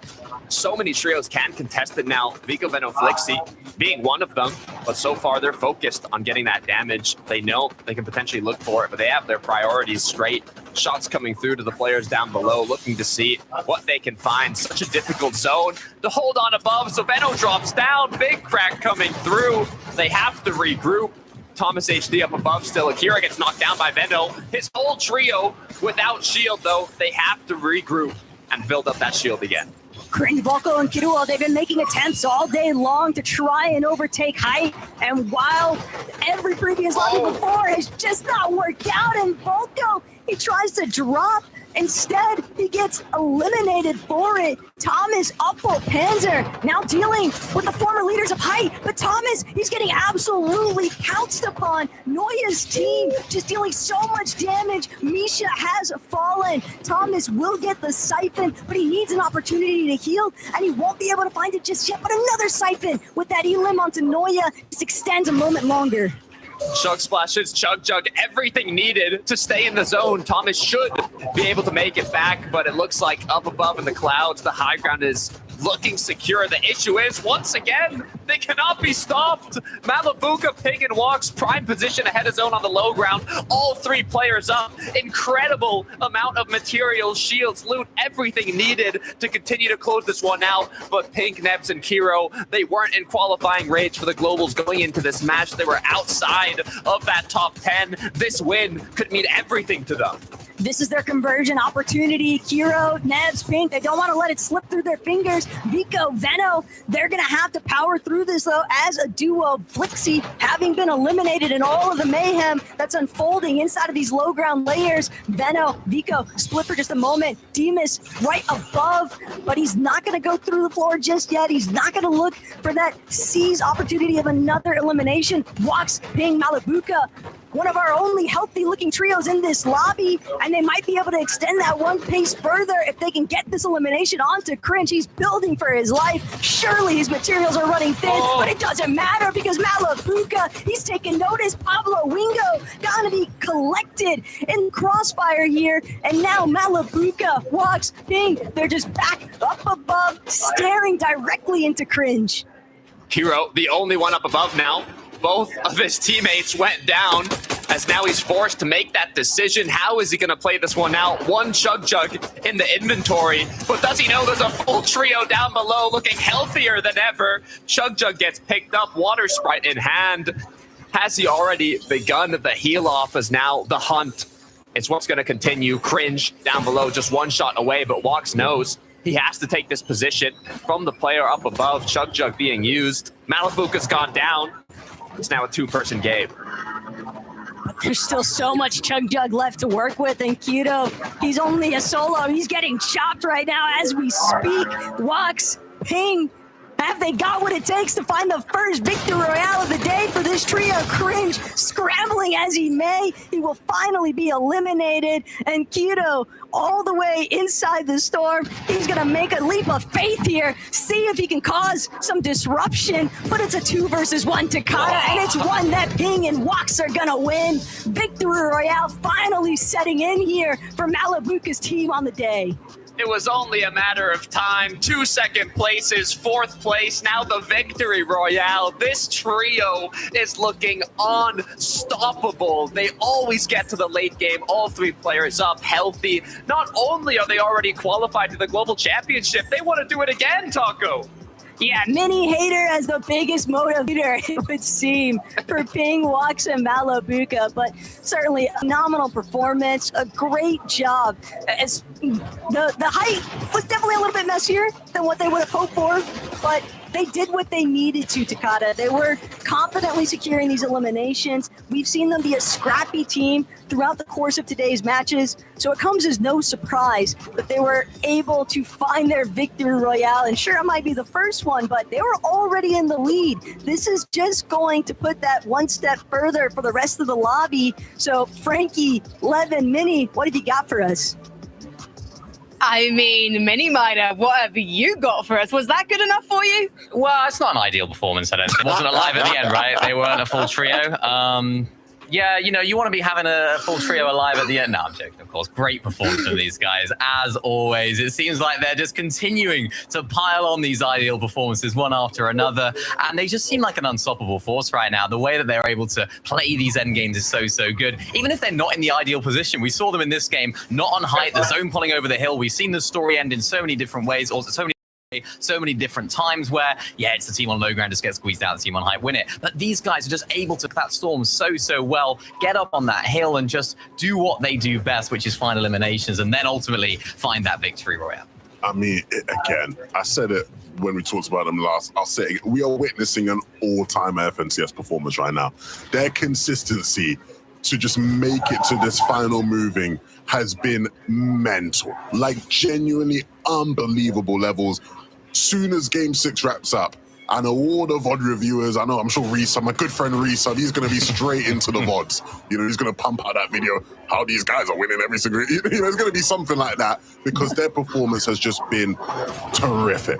So many trios can contest it now. Vico, Veno, Flixi being one of them. But so far, they're focused on getting that damage. They know they can potentially look for it, but they have their priorities straight. Shots coming through to the players down below, looking to see what they can find. Such a difficult zone to hold on above. So Veno drops down. Big crack coming through. They have to regroup. Thomas HD up above still. Akira gets knocked down by Veno. His whole trio without shield, though. They have to regroup and build up that shield again. Cringe, Volko, and Kiruo, they've been making attempts all day long to try and overtake height. And while every previous lobby before has just not worked out, and Volko, he tries to drop. Instead, he gets eliminated for it. Thomas, Uppo, Panzer, now dealing with the former leaders of height. But Thomas, he's getting absolutely pounced upon. Noya's team just dealing so much damage. Misha has fallen. Thomas will get the siphon, but he needs an opportunity to heal, and he won't be able to find it just yet. But another siphon with that elim onto Noya just extends a moment longer. Chug splashes, Chug Jug, everything needed to stay in the zone. Thomas should be able to make it back, but it looks like up above in the clouds, the high ground is looking secure. The issue is, once again, they cannot be stopped. Malabuka, Pig, and Walks, prime position ahead of zone on the low ground. All three players up. Incredible amount of materials, shields, loot, everything needed to continue to close this one out. But Pink, Nebs, and Kiro, they weren't in qualifying range for the Globals going into this match. They were outside of that top 10. This win could mean everything to them. This is their conversion opportunity. Kiro, Nebs, Pink, they don't want to let it slip through their fingers. Vico, Veno, they're going to have to power through this, though, as a duo. Flixi, having been eliminated in all of the mayhem that's unfolding inside of these low ground layers. Veno, Vico, split for just a moment. Demas right above, but he's not going to go through the floor just yet. He's not going to look for that seize opportunity of another elimination. Walks, Ping, Malabuka, one of our only healthy-looking trios in this lobby, and they might be able to extend that one pace further if they can get this elimination onto Cringe. He's building for his life. Surely his materials are running thin, but it doesn't matter because Malabuka, he's taking notice. Pablo Wingo gonna be collected in crossfire here, and now Malabuka, Walks, Ping, they're just back up above, staring directly into Cringe. Kiro, the only one up above now. Both of his teammates went down as now he's forced to make that decision. How is he going to play this one out? One Chug Jug in the inventory, but does he know there's a full trio down below looking healthier than ever? Chug Jug gets picked up, Water Sprite in hand. Has he already begun the heal off as now the hunt? It's what's going to continue. Cringe down below, just one shot away, but Walks knows he has to take this position from the player up above. Chug Jug being used. Malabuka's gone down. It's now a two-person game. There's still so much Chug Jug left to work with, and Kudo, he's only a solo. He's getting chopped right now as we speak. Walks, Ping, have they got what it takes to find the first victory royale of the day for this trio? Cringe, scrambling as he may, he will finally be eliminated. And Kudo, all the way inside the storm, he's gonna make a leap of faith here, see if he can cause some disruption. But it's a 2 versus 1 Takata, and it's one that Ping and Walks are gonna win. Victory royale finally setting in here for Malabuka's team on the day. It was only a matter of time. 2 second places, 4th place, now the victory royale. This trio is looking unstoppable. They always get to the late game, all 3 players up, healthy. Not only are they already qualified to the Global Championship, they want to do it again, Taco. Yeah, Mini Hater as the biggest motivator, it would seem, for Ping, Wax, and Malabuka. But certainly a phenomenal performance, a great job. As the height was definitely a little bit messier than what they would have hoped for, but they did what they needed to, Takada. They were confidently securing these eliminations. We've seen them be a scrappy team throughout the course of today's matches, so it comes as no surprise that they were able to find their victory royale. And sure, it might be the first one, but they were already in the lead. This is just going to put that one step further for the rest of the lobby. So Frankie, Levin, Mini, what have you got for us? I mean, Mini Miner, what have you got for us? Was that good enough for you? Well, it's not an ideal performance, I don't think. It wasn't alive at the end, right? They weren't a full trio. Yeah, you know, you want to be having a full trio alive at the end. No, I'm joking, of course. Great performance from these guys, as always. It seems like they're just continuing to pile on these ideal performances one after another, and they just seem like an unstoppable force right now. The way that they're able to play these end games is so, so good. Even if they're not in the ideal position, we saw them in this game, not on height, the zone pulling over the hill. We've seen the story end in so many different ways, or so many different times where, yeah, it's the team on low ground just get squeezed out, the team on height win it. But these guys are just able to that storm so, so well, get up on that hill and just do what they do best, which is find eliminations and then ultimately find that victory royale. I mean, again, I said it when we talked about them last. I'll say it again. We are witnessing an all-time FNCS performance right now. Their consistency to just make it to this final moving has been mental, like genuinely unbelievable levels. Soon as Game 6 wraps up, and all the VOD reviewers, I'm sure Reese, my good friend Reese, he's going to be straight into the VODs. You know, he's going to pump out that video, how these guys are winning every single, you know, it's going to be something like that because their performance has just been terrific.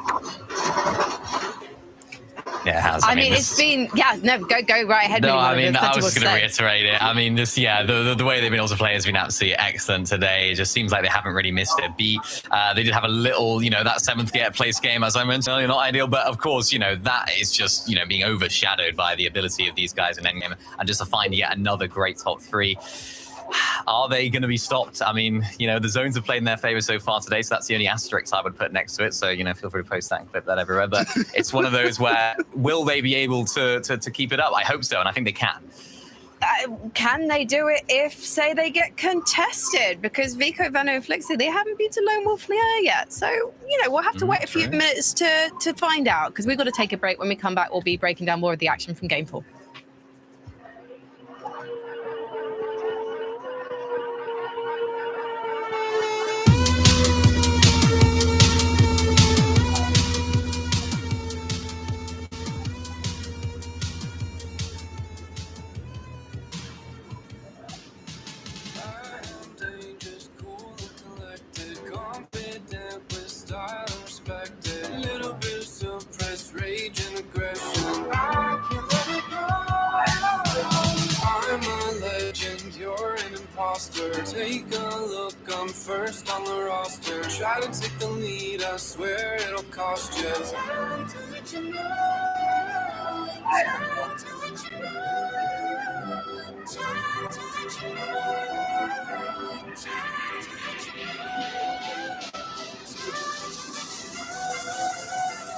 Yeah, it has. I mean, it's been, yeah, no, go right ahead. No, I mean, I was just going to reiterate it. I mean, this, yeah, the way they've been able to play has been absolutely excellent today. It just seems like they haven't really missed a beat. They did have a little, you know, that 7th place game, as I mentioned earlier, not ideal, but of course, you know, that is just, you know, being overshadowed by the ability of these guys in endgame and just to find yet another great top 3. Are they going to be stopped? I mean, you know, the zones have played in their favor so far today, so that's the only asterisk I would put next to it. So, you know, feel free to post that and clip that everywhere. But it's one of those where, will they be able to keep it up? I hope so, and I think they can. Can they do it if, say, they get contested? Because Vico, Veno, and Flixie, they haven't beaten Lone Wolf Leo yet. So, you know, we'll have to wait a few minutes to find out, because we've got to take a break. When we come back, we'll be breaking down more of the action from Game 4. Take a look, I'm first on the roster. Try to take the lead, I swear it'll cost you. Time to let you know. Time to let you know. Time to let you know. Time to let you know.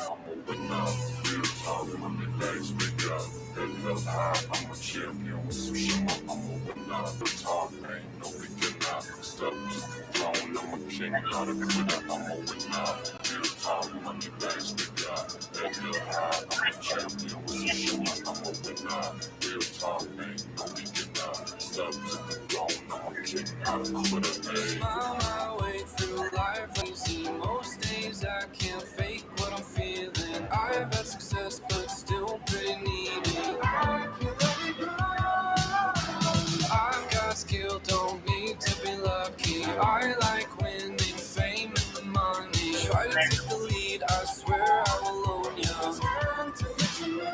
I'm a winner, real talk, I'm the next big up. Head held high, I'm a champion with some shimmer. I'm a winner, real talk, ain't no beginner. Step to the throne, I'm a king, not a quitter. I'm a winner, real talk, I'm the next big up. Head held high, I'm a champion with some shimmer. I'm a winner, real talk, ain't no beginner. Step to the throne, I'm a king, not a quitter. Smile my way through life, easy. Most days I can't fake what I'm feeling. I've had success, but still pretty needy. I can't let it go. I've got skill, don't need to be lucky. I like winning, fame, and the money. Try to take the lead, I swear I will own you. Time to let you know.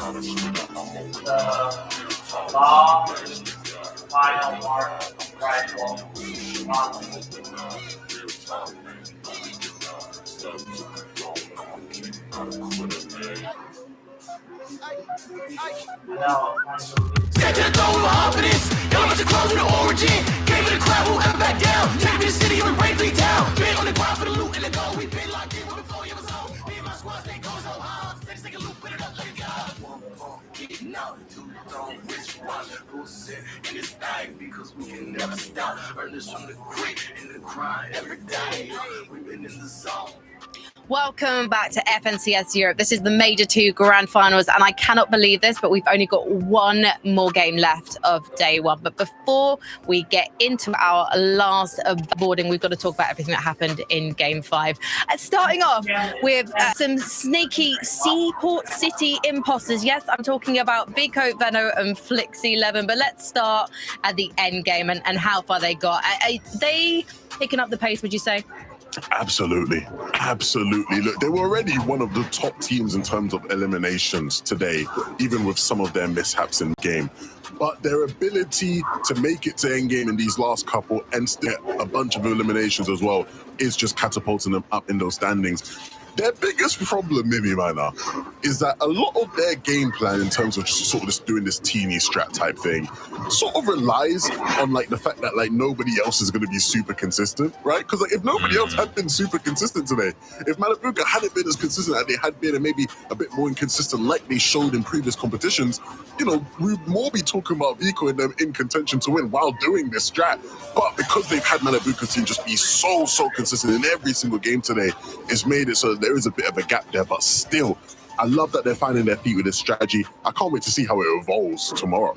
final mark rifle Step to the throne with confidence. Got a bunch of clothes with an origin. Gave it a crowd, won't ever back down. Take me to the city and we break me down. Been on the ground for the loot and the gold. We been locked in before you was home. Me and my squad stay go so hard. Take a loop, put it up like a god. Getting out to the throne, which one will sit in this thing because we can never stop. Earn this from the grit and the grind every day. We've been in the zone. Welcome back to FNCS Europe. This is the Major 2 Grand Finals, and I cannot believe this, but we've only got one more game left of day one. But before we get into our last boarding, we've got to talk about everything that happened in Game 5. Starting off with some sneaky Seaport City imposters. Yes, I'm talking about Vico, Venno, and Flixie11, but let's start at the end game and how far they got. Are they picking up the pace, would you say? Absolutely. Look, they were already one of the top teams in terms of eliminations today, even with some of their mishaps in the game. But their ability to make it to endgame in these last couple and get a bunch of eliminations as well is just catapulting them up in those standings. Their biggest problem, Mimi, right now, is that a lot of their game plan in terms of just sort of just doing this teeny strat type thing sort of relies on like the fact that like nobody else is going to be super consistent, right? Because like if nobody else had been super consistent today, if Malabuka hadn't been as consistent as they had been and maybe a bit more inconsistent like they showed in previous competitions, you know, we'd more be talking about Vico and them in contention to win while doing this strat. But because they've had Malabuka's team just be so consistent in every single game today, it's made it so there is a bit of a gap there, but still, I love that they're finding their feet with this strategy. I can't wait to see how it evolves tomorrow.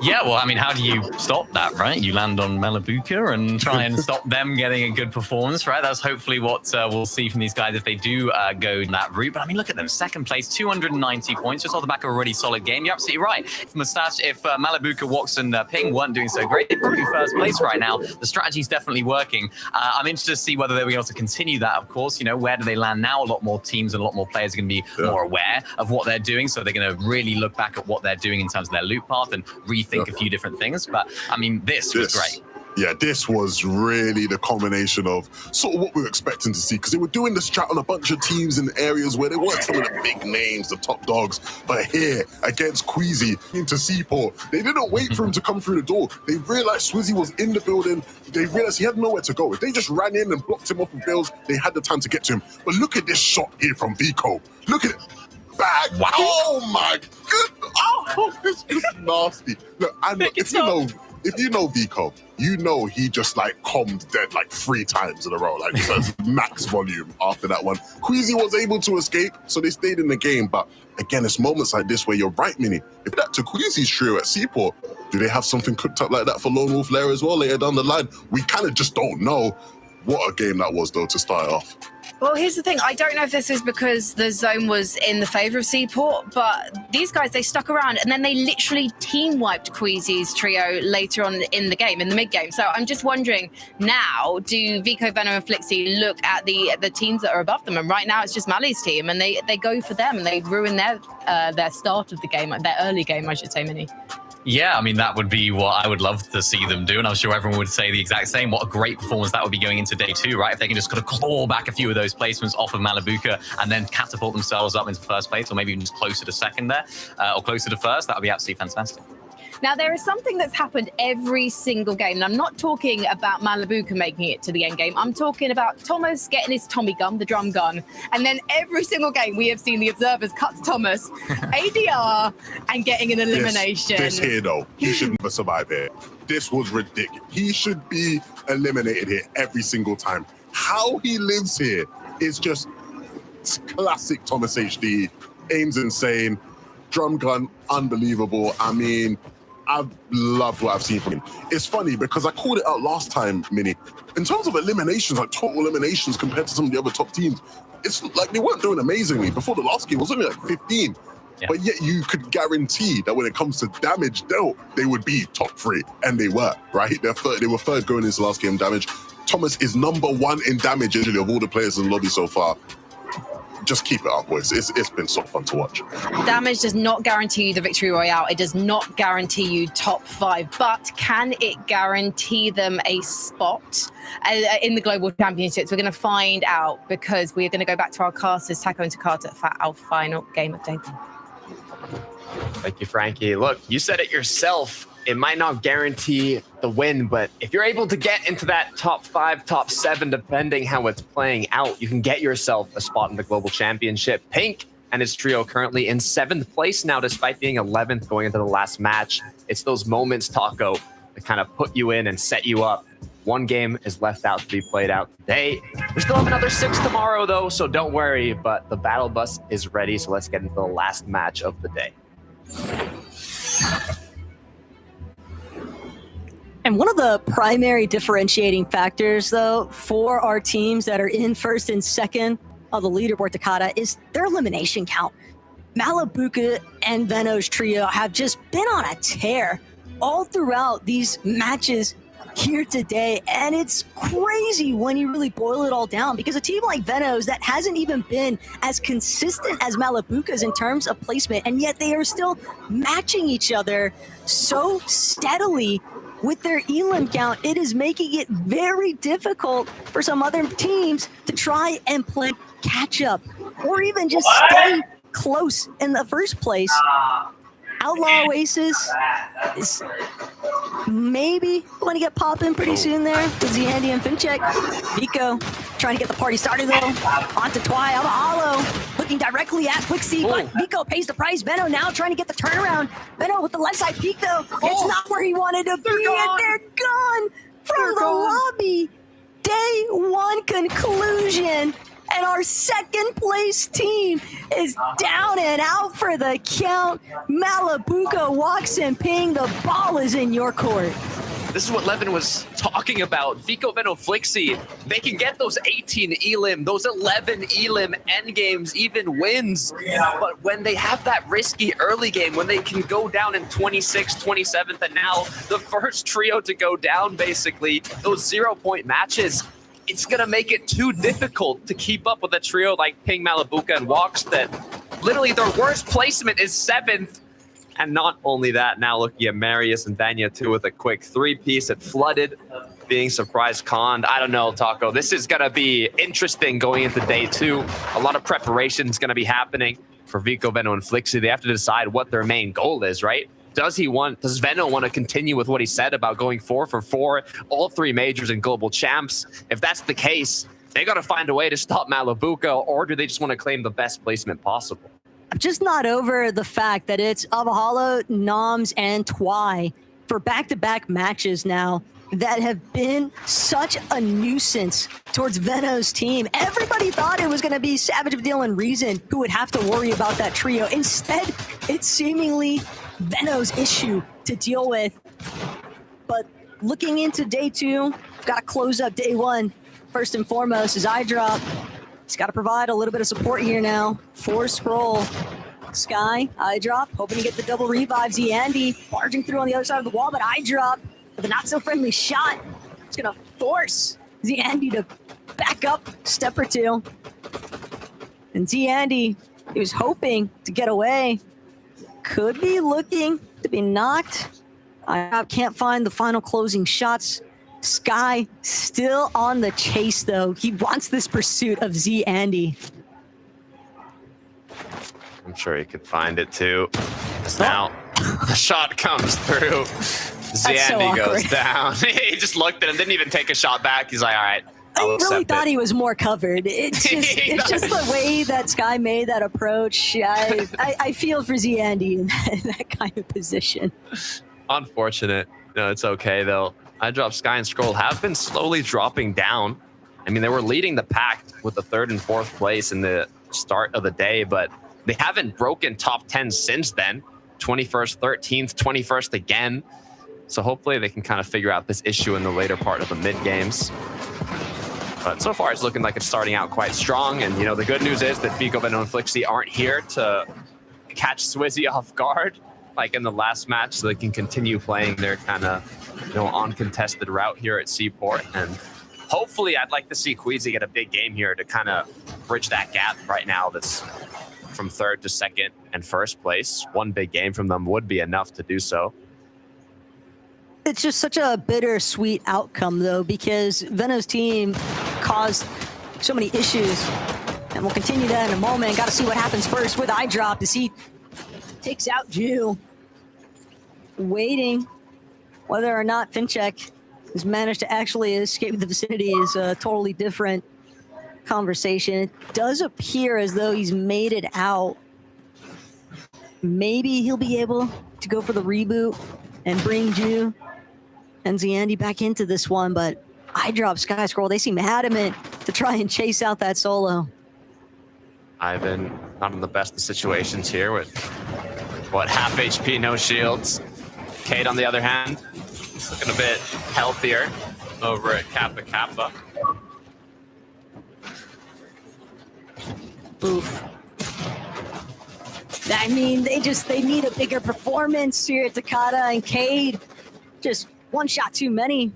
Yeah, well, I mean, how do you stop that, right? You land on Malabuka and try and stop them getting a good performance, right? That's hopefully what we'll see from these guys if they do go that route. But I mean, look at them. Second place, 290 points, just off the back of a really solid game. You're absolutely right. If Malabuka, Wox, and Ping weren't doing so great, they'd probably be first place right now. The strategy's definitely working. I'm interested to see whether they'll be able to continue that, of course. You know, where do they land now? A lot more teams and a lot more players are going to be more aware of what they're doing, so they're going to really look back at what they're doing in terms of their loop path and rethink a few different things. But I mean, this was great. Yeah, this was really the combination of sort of what we were expecting to see, because they were doing the strat on a bunch of teams in areas where they weren't some of the big names, the top dogs. But here, against Queasy into Seaport, they didn't wait for him to come through the door. They realized Swizzy was in the building. They realized he had nowhere to go. If they just ran in and blocked him off with bills, they had the time to get to him. But look at this shot here from Vico. Look at it. Back. Wow. Oh my goodness. Oh, this is nasty. Look, and if you know Vico, you know he just like calmed dead like 3 times in a row. Like that's max volume after that one. Queasy was able to escape, so they stayed in the game. But again, it's moments like this where you're right, Mini. If that to Queasy's trio at Seaport, do they have something cooked up like that for Lone Wolf Lair as well later down the line? We kind of just don't know. What a game that was, though, to start off. Well, here's the thing. I don't know if this is because the zone was in the favour of Seaport, but these guys, they stuck around and then they literally team-wiped Queasy's trio later on in the game, in the mid-game. So I'm just wondering now, do Vico, Venno and Flixie look at the teams that are above them? And right now it's just Mali's team, and they go for them and they ruin their start of the game, their early game, I should say, Mini. Yeah, I mean, that would be what I would love to see them do. And I'm sure everyone would say the exact same. What a great performance that would be going into day 2, right? If they can just kind of claw back a few of those placements off of Malabuka and then catapult themselves up into first place, or maybe even just closer to second there, or closer to first, that would be absolutely fantastic. Now, there is something that's happened every single game. And I'm not talking about Malabuka making it to the end game. I'm talking about Thomas getting his Tommy gun, the drum gun. And then every single game, we have seen the observers cut to Thomas, ADR, and getting an elimination. This here, though, he should never survive here. This was ridiculous. He should be eliminated here every single time. How he lives here is just classic Thomas HD. Aim's insane. Drum gun, unbelievable. I mean, I've loved what I've seen from him. It's funny because I called it out last time, Mini. In terms of eliminations, like total eliminations compared to some of the other top teams, it's like they weren't doing amazingly. Before the last game, it was only like 15. Yeah. But yet you could guarantee that when it comes to damage dealt, they would be top 3. And they were, right? They were third going into the last game damage. Thomas is number 1 in damage, usually, of all the players in the lobby so far. just keep it up, boys. It's been so fun to watch. Damage does not guarantee you the victory royale. It does not guarantee you top 5, but can it guarantee them a spot in the global championships? We're going to find out, because we're going to go back to our casters, Taco and Takata, for our final game of day 1. Thank you, Frankie. Look, you said it yourself. It might not guarantee the win, but if you're able to get into that top 5, top 7, depending how it's playing out, you can get yourself a spot in the global championship. Pink and his trio currently in 7th place now, despite being 11th going into the last match. It's those moments, Taco, that kind of put you in and set you up. One game is left out to be played out today. We still have another 6 tomorrow, though, so don't worry, but the battle bus is ready, so let's get into the last match of the day. And one of the primary differentiating factors, though, for our teams that are in 1st and 2nd of the leaderboard, Takata, is their elimination count. Malabuka and Veno's trio have just been on a tear all throughout these matches here today, and it's crazy when you really boil it all down, because a team like Veno's that hasn't even been as consistent as Malabuka's in terms of placement, and yet they are still matching each other so steadily with their elim count. It is making it very difficult for some other teams to try and play catch up or even just stay close in the first place. Outlaw Oasis is maybe going to get popping pretty soon there with Zandy and Fincheck. Vico trying to get the party started, though. On to Twy, out of Hollow, looking directly at Flixie, but Vico pays the price. Veno now trying to get the turnaround. Veno with the left side peek, though. It's not where he wanted to be, and they're gone from the lobby. Day 1 conclusion. And our 2nd place team is down and out for the count. Malabuka walks in, ping. The ball is in your court. This is what Levin was talking about. Vico, Veno, Flixie, they can get those 18 elim, those 11 elim endgames, even wins. But when they have that risky early game, when they can go down in 26th, 27th, and now the first trio to go down, basically, those 0-point matches, it's going to make it too difficult to keep up with a trio like Ping, Malabuka, and Walks that literally their worst placement is 7th. And not only that, now looking at Marius and Vanya too with a quick 3-piece. It flooded, being surprise conned. I don't know, Taco. This is going to be interesting going into day 2. A lot of preparation is going to be happening for Vico, Veno, and Flixie. They have to decide what their main goal is, right? Does Veno want to continue with what he said about going 4 for 4, all 3 majors and global champs? If that's the case, they got to find a way to stop Malabuka, or do they just want to claim the best placement possible? I'm just not over the fact that it's Avahalo, Noms, and Twy for back-to-back matches now that have been such a nuisance towards Veno's team. Everybody thought it was going to be Savage, Vidal, and Reason who would have to worry about that trio. Instead, it's seemingly Veno's issue to deal with. But looking into day 2, we've got to close up day 1. First and foremost is iDrop. He's got to provide a little bit of support here now. 4 scroll. Sky, iDrop, hoping to get the double revive. Zandy barging through on the other side of the wall, but iDrop with a not-so-friendly shot. It's going to force Zandy to back up a step or 2. And Zandy, he was hoping to get away. Could be looking to be knocked. iDrop can't find the final closing shots. Sky still on the chase, though. He wants this pursuit of Zandy. I'm sure he could find it too. Now the shot comes through. Zandy goes down. He just looked at him, didn't even take a shot back. He's like, all right. I really thought he was more covered. It's just the way that Sky made that approach. I feel for Zandy in that kind of position. Unfortunate. No, it's okay though. iDrop, Sky, and Scroll have been slowly dropping down. I mean, they were leading the pack with the 3rd and 4th place in the start of the day, but they haven't broken top 10 since then. 21st, 13th, 21st again. So hopefully they can kind of figure out this issue in the later part of the mid games. But so far it's looking like it's starting out quite strong. And, you know, the good news is that Vico, Veno, and Flixie aren't here to catch Swizzy off guard like in the last match, so they can continue playing their kind of, you know, uncontested route here at Seaport. And hopefully I'd like to see Queasy get a big game here to kind of bridge that gap right now that's from third to second and first place. One big game from them would be enough to do so. It's just such a bittersweet outcome, though, because Veno's team caused so many issues. And we'll continue that in a moment. Got to see what happens first with iDrop as he takes out Ju. Waiting whether or not Finchek has managed to actually escape the vicinity is a totally different conversation. It does appear as though he's made it out. Maybe he'll be able to go for the reboot and bring Ju and Ziandi back into this one, but iDrop, Sky Scroll, they seem adamant to try and chase out that solo. Ivan not in the best of situations here with, what, half HP, no shields. Cade, on the other hand, looking a bit healthier over at Kappa Kappa. Oof. I mean, they need a bigger performance here at Takata, and Cade, just one shot too many.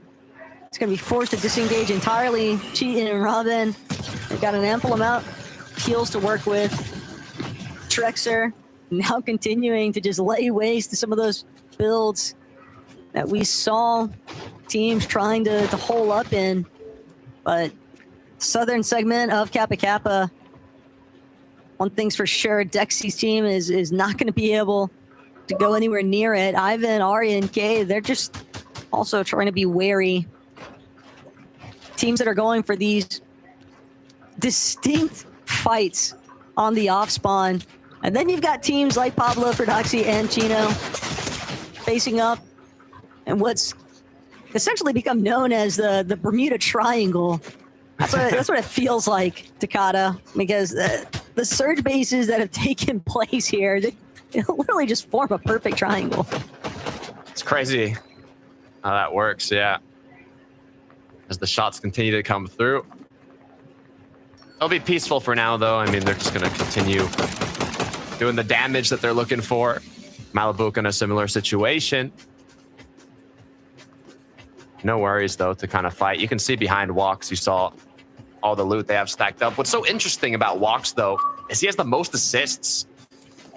It's going to be forced to disengage entirely. Cheating and Robin, they've got an ample amount of heals to work with. Trexer now continuing to just lay waste to some of those builds that we saw teams trying to hole up in. But southern segment of Kappa Kappa, one thing's for sure, Dexy's team is not going to be able to go anywhere near it. Ivan, Arya, and Kay, they're just also trying to be wary. Teams that are going for these distinct fights on the off spawn. And then you've got teams like Pablo, Ferdoxy, and Chino facing up and what's essentially become known as the Bermuda Triangle. That's what it feels like, Takata, because the surge bases that have taken place here, they literally just form a perfect triangle. It's crazy how that works, yeah. As the shots continue to come through. It'll be peaceful for now, though. I mean, they're just going to continue doing the damage that they're looking for. Malabuk in a similar situation. No worries, though, to kind of fight. You can see behind Walks, you saw all the loot they have stacked up. What's so interesting about Walks, though, is he has the most assists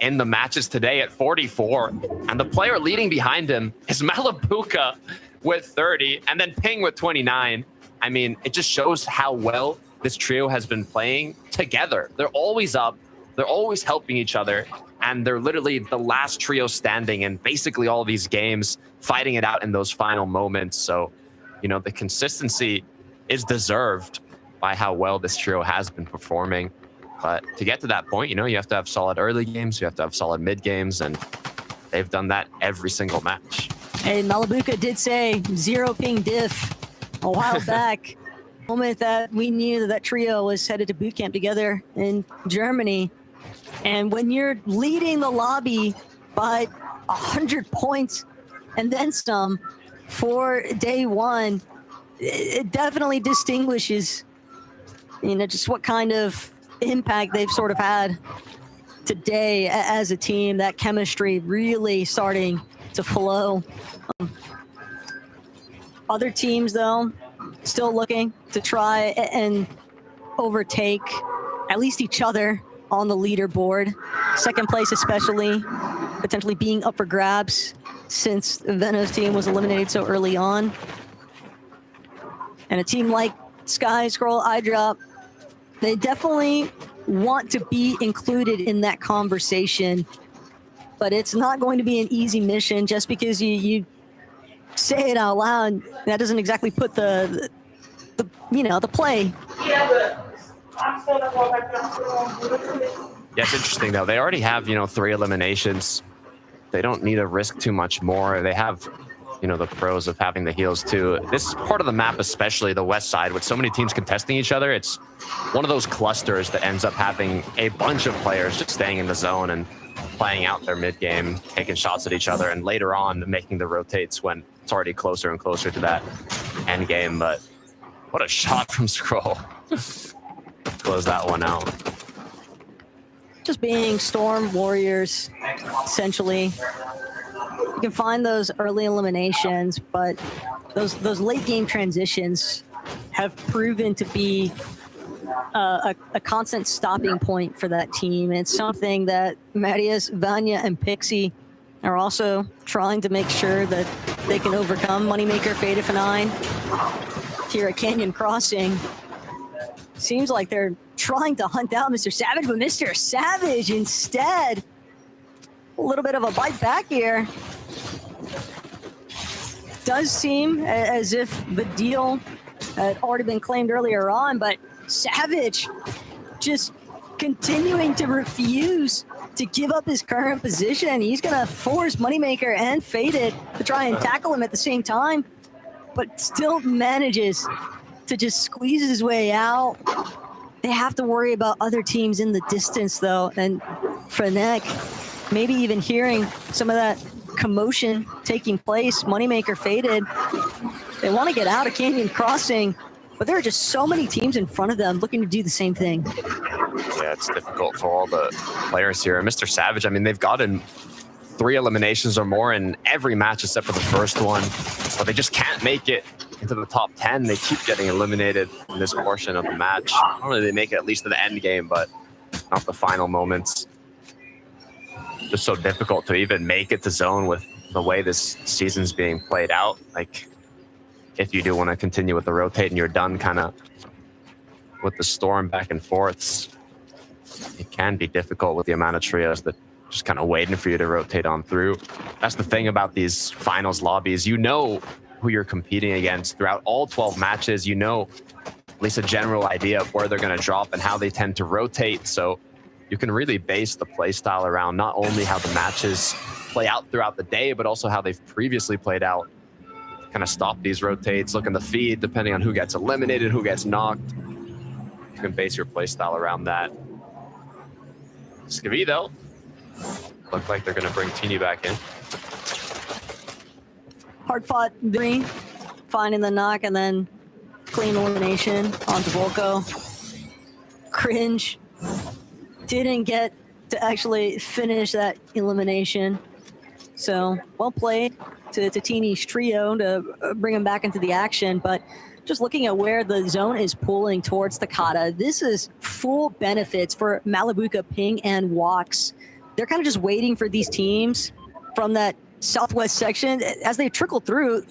in the matches today at 44. And the player leading behind him is Malabuka with 30, and then Ping with 29. I mean, it just shows how well this trio has been playing together. They're always up. They're always helping each other. And they're literally the last trio standing in basically all these games, fighting it out in those final moments. So, you know, the consistency is deserved by how well this trio has been performing. But to get to that point, you know, you have to have solid early games, you have to have solid mid games, and they've done that every single match. Hey, Malabuka did say 0 ping diff a while back. The moment that we knew that trio was headed to boot camp together in Germany. And when you're leading the lobby by 100 points and then some for day one, it definitely distinguishes, you know, just what kind of impact they've sort of had today as a team. That chemistry really starting to flow. Other teams, though, still looking to try and overtake at least each other on the leaderboard. Second place especially, potentially being up for grabs since Veno's team was eliminated so early on. And a team like Sky, Scroll, iDrop, they definitely want to be included in that conversation, but it's not going to be an easy mission just because you say it out loud. That doesn't exactly put the play. Yeah, it's interesting, though. They already have, 3 eliminations. They don't need to risk too much more. They have, the pros of having the heals, too. This part of the map, especially the west side, with so many teams contesting each other, it's one of those clusters that ends up having a bunch of players just staying in the zone and playing out their mid game, taking shots at each other, and later on making the rotates when it's already closer and closer to that end game. But what a shot from Scroll. Close that one out. Just being Storm Warriors, essentially. You can find those early eliminations, but those late game transitions have proven to be a constant stopping point for that team. And it's something that Marius, Vanya, and Pixie are also trying to make sure that they can overcome. Moneymaker, Fade of 9 here at Canyon Crossing. Seems like they're trying to hunt out Mr. Savage, but Mr. Savage instead, a little bit of a bite back here. Does seem as if the deal had already been claimed earlier on, but Savage just continuing to refuse to give up his current position. He's gonna force Moneymaker and Faded to try and tackle him at the same time, but still manages to just squeeze his way out. They have to worry about other teams in the distance though, and Frenek, maybe even hearing some of that commotion taking place. Moneymaker Faded. They want to get out of Canyon Crossing, but there are just so many teams in front of them looking to do the same thing. Yeah, it's difficult for all the players here. Mr. Savage, I mean, they've gotten 3 eliminations or more in every match except for the first one, but they just can't make it into the top 10. They keep getting eliminated in this portion of the match. Normally they make it at least to the end game, but not the final moments. Just so difficult to even make it to zone with the way this season's being played out. Like, if you do want to continue with the rotate and you're done kind of with the storm back and forths, it can be difficult with the amount of trios that just kind of waiting for you to rotate on through. That's the thing about these finals lobbies. You know who you're competing against throughout all 12 matches. You know at least a general idea of where they're going to drop and how they tend to rotate. So you can really base the play style around not only how the matches play out throughout the day, but also how they've previously played out. Kind of stop these rotates, look in the feed, depending on who gets eliminated, who gets knocked. You can base your play style around that. Skavi, though, look like they're going to bring Teeny back in. Hard fought three, finding the knock, and then clean elimination onto Volko. Cringe. Didn't get to actually finish that elimination. So, well played to Teeny's trio to bring him back into the action. But just looking at where the zone is pulling towards Takata, this is full benefits for Malibuca, Ping, and Walks. They're kind of just waiting for these teams from that southwest section. As they trickle through,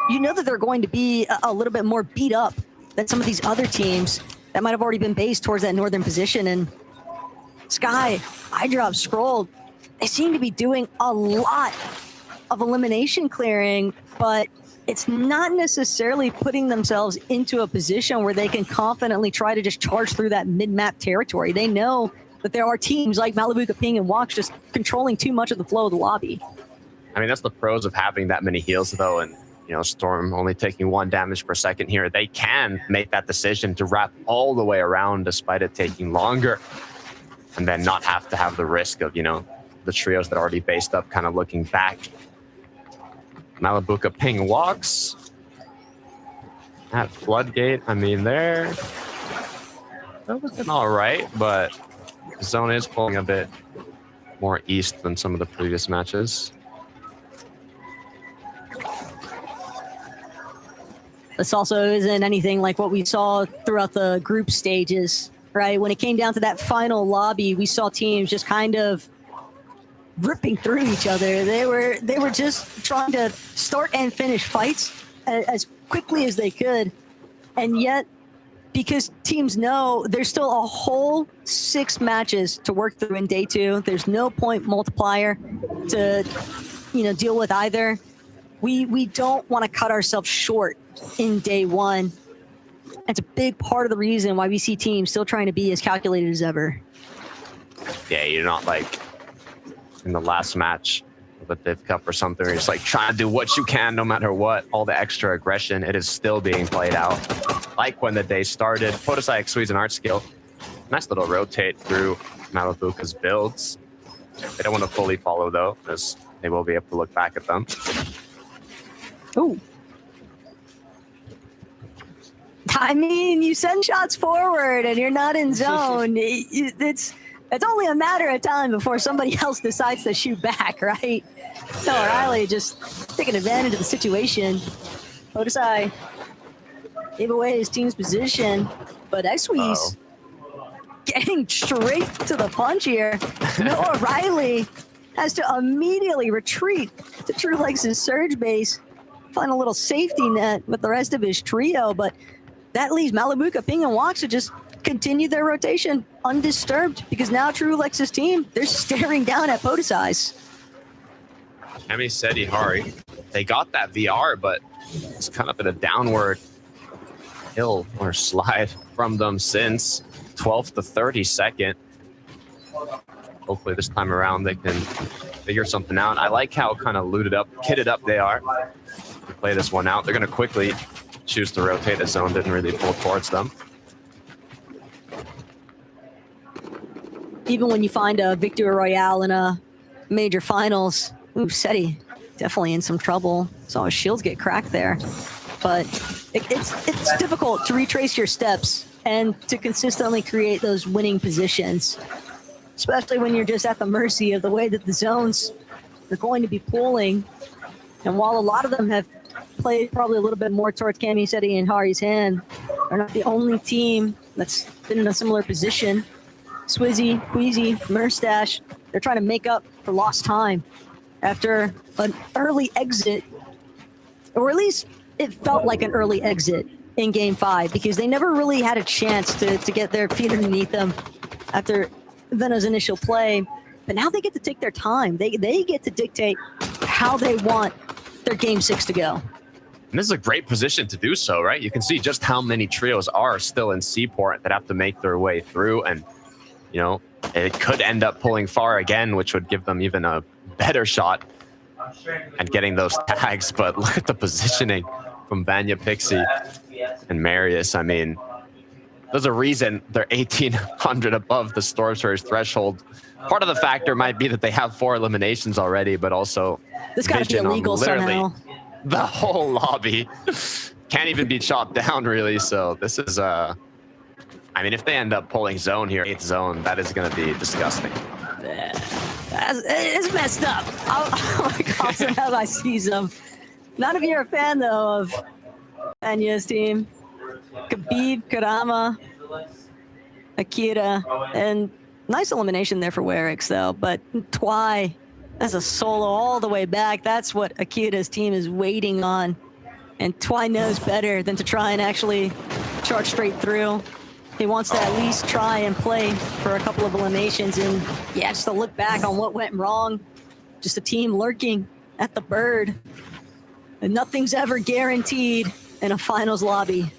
you know that they're going to be a little bit more beat up than some of these other teams that might have already been based towards that northern position. And Sky, iDrop, Scroll, they seem to be doing a lot of elimination clearing, but it's not necessarily putting themselves into a position where they can confidently try to just charge through that mid-map territory. They know that there are teams like Malibuca, Ping, and Walks just controlling too much of the flow of the lobby. I mean, that's the pros of having that many heals, though, and you know, Storm only taking 1 damage per second here. They can make that decision to wrap all the way around despite it taking longer, and then not have to have the risk of, you know, the trios that are already based up kind of looking back. Malibuca, Ping, Walks. At Floodgate, I mean, they're looking all right, but the zone is pulling a bit more east than some of the previous matches. This also isn't anything like what we saw throughout the group stages, right? When it came down to that final lobby, we saw teams just kind of ripping through each other. They were just trying to start and finish fights as quickly as they could. And yet, because teams know there's still a whole 6 matches to work through in day 2, there's no point multiplier to, you know, deal with either. We don't want to cut ourselves short in day 1. It's a big part of the reason why we see teams still trying to be as calculated as ever. Yeah, you're not like in the last match of a Div Cup or something, where you're just like trying to do what you can no matter what. All the extra aggression, it is still being played out. Like when the day started, Photosite squeeze an art skill. Nice little rotate through Malibuca's builds. They don't want to fully follow though, as they will be able to look back at them. Ooh. I mean, you send shots forward and you're not in zone. It's only a matter of time before somebody else decides to shoot back, right? So Riley just taking advantage of the situation. Photosai gave away his team's position, but Xweez getting straight to the punch here. Noah Riley has to immediately retreat to TrueLex's surge base, find a little safety net with the rest of his trio, but that leaves Malibuca, Ping, and Wox to just continue their rotation undisturbed, because now TrueLex's team, they're staring down at PoToSize. Emi said Ihari. They got that VR, but it's kind of been a downward hill or slide from them since 12th to 32nd. Hopefully this time around they can figure something out. I like how kind of looted up, kitted up they are to play this one out. They're going to quickly choose to rotate the zone, didn't really pull towards them. Even when you find a victory royale in a major finals, ooh, Seti definitely in some trouble. Saw his shields get cracked there. But it's difficult to retrace your steps and to consistently create those winning positions, especially when you're just at the mercy of the way that the zones are going to be pulling. And while a lot of them have played probably a little bit more towards Cami, Seti, and Hari's hand, they're not the only team that's been in a similar position. Swizzy, Queasy, Merstash, they're trying to make up for lost time after an early exit, or at least it felt like an early exit in Game 5, because they never really had a chance to get their feet underneath them after Veno's initial play. But now they get to take their time. They get to dictate how they want their Game 6 to go. And this is a great position to do so, right? You can see just how many trios are still in Seaport that have to make their way through, and you know, it could end up pulling far again, which would give them even a better shot at getting those tags. But look at the positioning from Vanya, Pixie, and Marius. I mean, there's a reason they're 1,800 above the Storm Surge threshold. Part of the factor might be that they have 4 eliminations already, but also this got to be illegal somehow. The whole lobby can't even be chopped down, really. So this is I mean, if they end up pulling zone here, 8th zone, that is going to be disgusting. It's messed up. Oh my God, somehow I see some. None of you are a fan, though, of Vanya's team. Khabib, Karama, Akira, and nice elimination there for Werix, though. But Twy, that's a solo all the way back. That's what Akira's team is waiting on. And Twy knows better than to try and actually charge straight through. He wants to at least try and play for a couple of eliminations, and yeah, just to look back on what went wrong. Just a team lurking at the bird. And nothing's ever guaranteed in a finals lobby.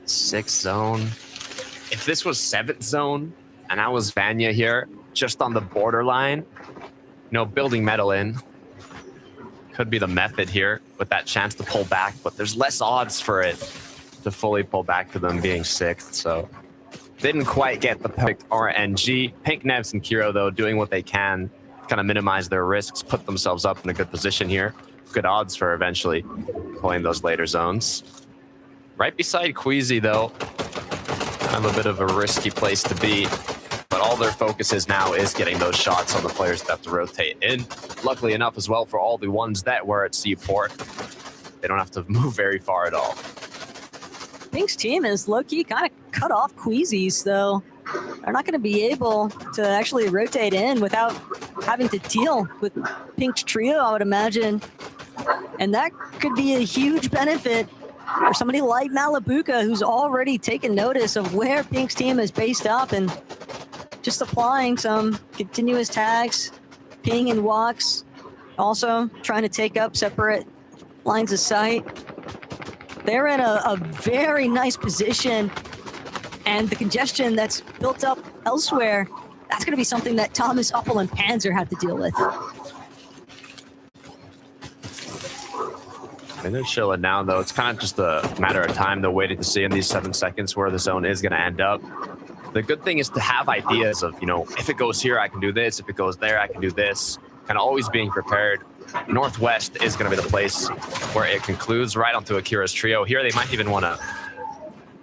6th zone. If this was 7th zone and I was Vanya here, just on the borderline, you know, building metal in could be the method here with that chance to pull back, but there's less odds for it to fully pull back to them being 6th, so didn't quite get the perfect RNG. Pink, Nebs, and Kiro, though, doing what they can to kind of minimize their risks, put themselves up in a good position here. Good odds for eventually pulling those later zones. Right beside Queasy, though, kind of a bit of a risky place to be, but all their focus is now is getting those shots on the players that have to rotate in. Luckily enough as well for all the ones that were at Seaport, they don't have to move very far at all. Pink's team is low-key kind of cut off Queasy's, though. They're not going to be able to actually rotate in without having to deal with Pink's trio, I would imagine. And that could be a huge benefit for somebody like Malibuca, who's already taken notice of where Pink's team is based up and just applying some continuous tags. Ping and Wox also trying to take up separate lines of sight. They're in a very nice position, and the congestion that's built up elsewhere, that's going to be something that Thomas, Uppel, and Panzer have to deal with. And they're chilling now, though. It's kind of just a matter of time. They're waiting to see in these 7 seconds where the zone is going to end up. The good thing is to have ideas of, you know, if it goes here, I can do this. If it goes there, I can do this. Kind of always being prepared. Northwest is going to be the place where it concludes right onto Akira's trio. Here, they might even want to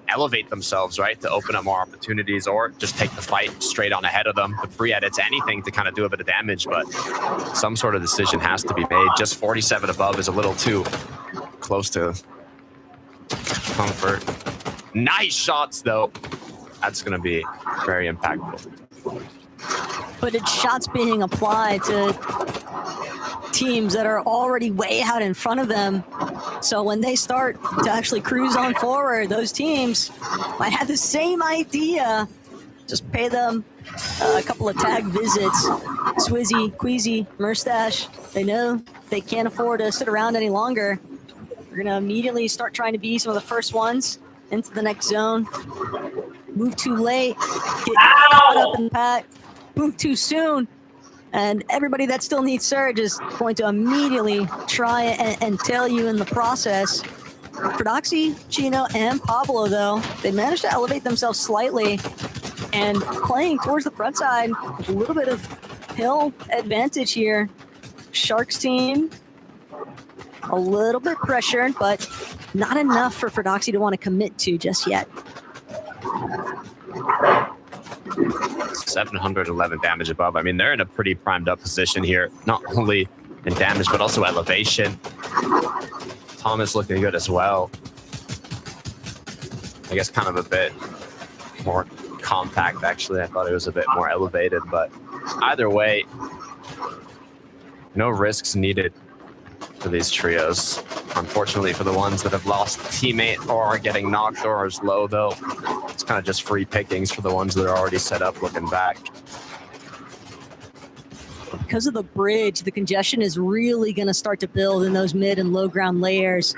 elevate themselves, right, to open up more opportunities, or just take the fight straight on ahead of them. The free edits, anything to kind of do a bit of damage, but some sort of decision has to be made. Just 47 above is a little too close to comfort. Nice shots, though. That's going to be very impactful. But it's shots being applied to teams that are already way out in front of them. So when they start to actually cruise on forward, those teams might have the same idea. Just pay them a couple of tag visits. Swizzy, Queasy, Murstache, they know they can't afford to sit around any longer. We're going to immediately start trying to be some of the first ones into the next zone. Move too late, get caught up in the pack. Move too soon, and everybody that still needs surge is going to immediately try and tail you in the process. For Doxy, Chino, and Pablo, though, they managed to elevate themselves slightly and playing towards the front side with a little bit of hill advantage here. Sharks team, a little bit pressured, but not enough for Doxy to want to commit to just yet. 711 damage above. I mean, they're in a pretty primed up position here, not only in damage, but also elevation. Thomas looking good as well. I guess kind of a bit more compact, actually. I thought it was a bit more elevated, but either way, no risks needed for these trios. Unfortunately, for the ones that have lost a teammate or are getting knocked or is low, though, it's kind of just free pickings for the ones that are already set up looking back. Because of the bridge, the congestion is really going to start to build in those mid and low ground layers.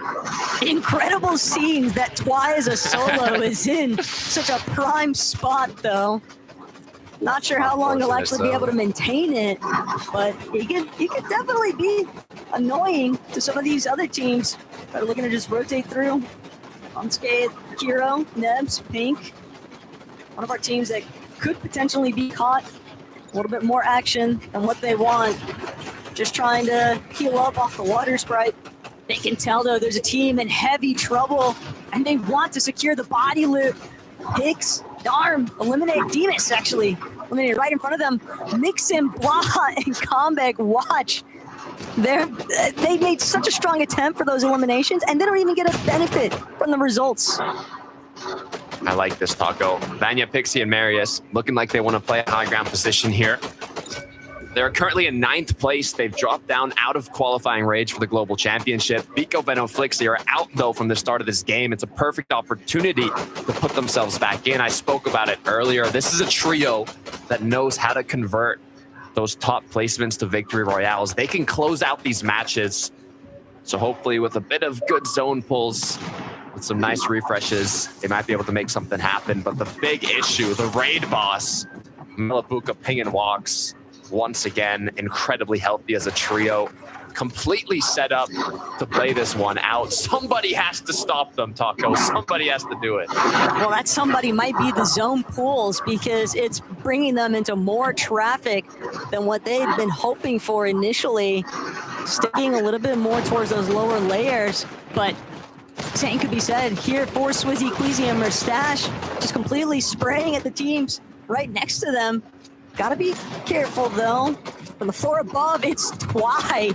Incredible scenes that Twiza solo is in such a prime spot, though. Not sure how long he'll actually be able to maintain it, but he could definitely be annoying to some of these other teams that are looking to just rotate through. Unscathed, Kiro, Nebs, Pink. One of our teams that could potentially be caught. A little bit more action than what they want. Just trying to heal up off the water sprite. They can tell, though, there's a team in heavy trouble, and they want to secure the body loot. Hicks, Darm, eliminate Demas, actually. Eliminated right in front of them. Mixin, Blah, and Comeback watch. They made such a strong attempt for those eliminations, and they don't even get a benefit from the results. I like this, Taco. Vanya, Pixie, and Marius looking like they want to play a high ground position here. They're currently in 9th place. They've dropped down out of qualifying range for the Global Championship. Vico, Veno, Flixie are out, though, from the start of this game. It's a perfect opportunity to put themselves back in. I spoke about it earlier. This is a trio that knows how to convert those top placements to victory royales. They can close out these matches. So hopefully with a bit of good zone pulls, with some nice refreshes, they might be able to make something happen. But the big issue, the raid boss, Melabuka Ping and Walks, once again, incredibly healthy as a trio, completely set up to play this one out. Somebody has to stop them, Taco. Somebody has to do it. Well, that somebody might be the zone pools, because it's bringing them into more traffic than what they had been hoping for initially, sticking a little bit more towards those lower layers. But same could be said here for Swizzy, Queasy, and Murstache, just completely spraying at the teams right next to them. Gotta be careful, though. From the floor above, it's Twy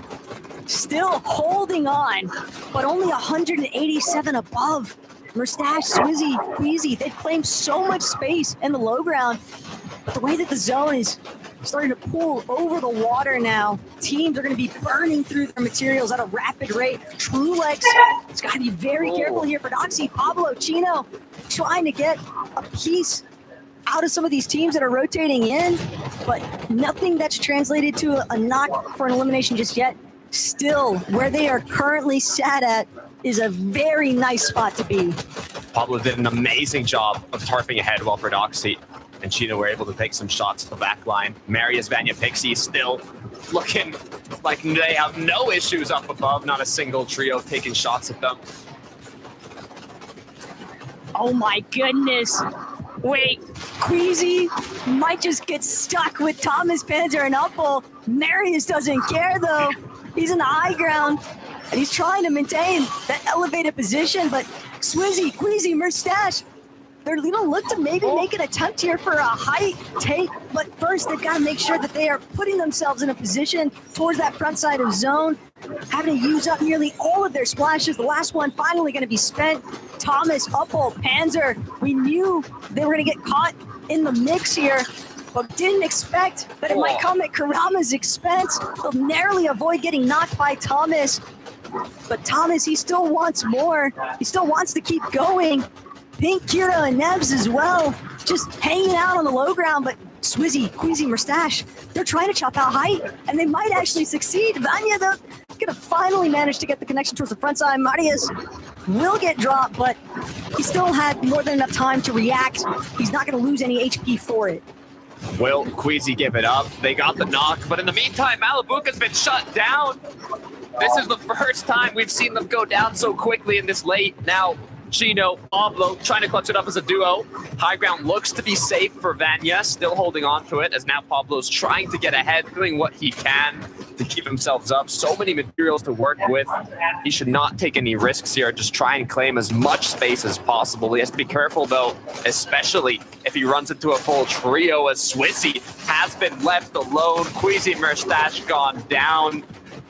still holding on, but only 187 above. Murstache, Swizzy, Queasy, they've claimed so much space in the low ground. But the way that the zone is starting to pull over the water now, teams are going to be burning through their materials at a rapid rate. Trulex has got to be very careful here for Doxy. Pablo, Chino, trying to get a piece out of some of these teams that are rotating in, but nothing that's translated to a knock for an elimination just yet. Still, where they are currently sat at is a very nice spot to be. Pablo did an amazing job of tarping ahead while Doxy and Chino were able to take some shots at the back line. Marius, Vanya, Pixie still looking like they have no issues up above, not a single trio taking shots at them. Oh my goodness. Wait, Queasy might just get stuck with Thomas, Panzer, and Upple. Marius doesn't care, though. He's in the high ground, and he's trying to maintain that elevated position, but Swizzy, Queasy, Murstache, they're going to look to maybe make an attempt here for a height take, but first they've got to make sure that they are putting themselves in a position towards that front side of zone, having to use up nearly all of their splashes. The last one finally going to be spent. Thomas, Upple, Panzer. We knew they were going to get caught in the mix here, but didn't expect that it might come at Kurama's expense. They'll narrowly avoid getting knocked by Thomas. But Thomas, he still wants more. He still wants to keep going. Pink, Kira, and Nebs as well, just hanging out on the low ground, but Swizzy, Queasy, Mustache, they're trying to chop out height, and they might actually succeed. Vanya, they're gonna finally manage to get the connection towards the front side. Marius will get dropped, but he still had more than enough time to react. He's not gonna lose any HP for it. Will Queasy give it up? They got the knock, but in the meantime, Malabuka's been shut down. This is the first time we've seen them go down so quickly in this late. Now, Chino, Pablo trying to clutch it up as a duo. High ground looks to be safe for Vanya, still holding on to it as now Pablo's trying to get ahead, doing what he can to keep himself up. So many materials to work with. He should not take any risks here, just try and claim as much space as possible. He has to be careful though, especially if he runs into a full trio as Swizzy has been left alone. Queasy Mustache gone down.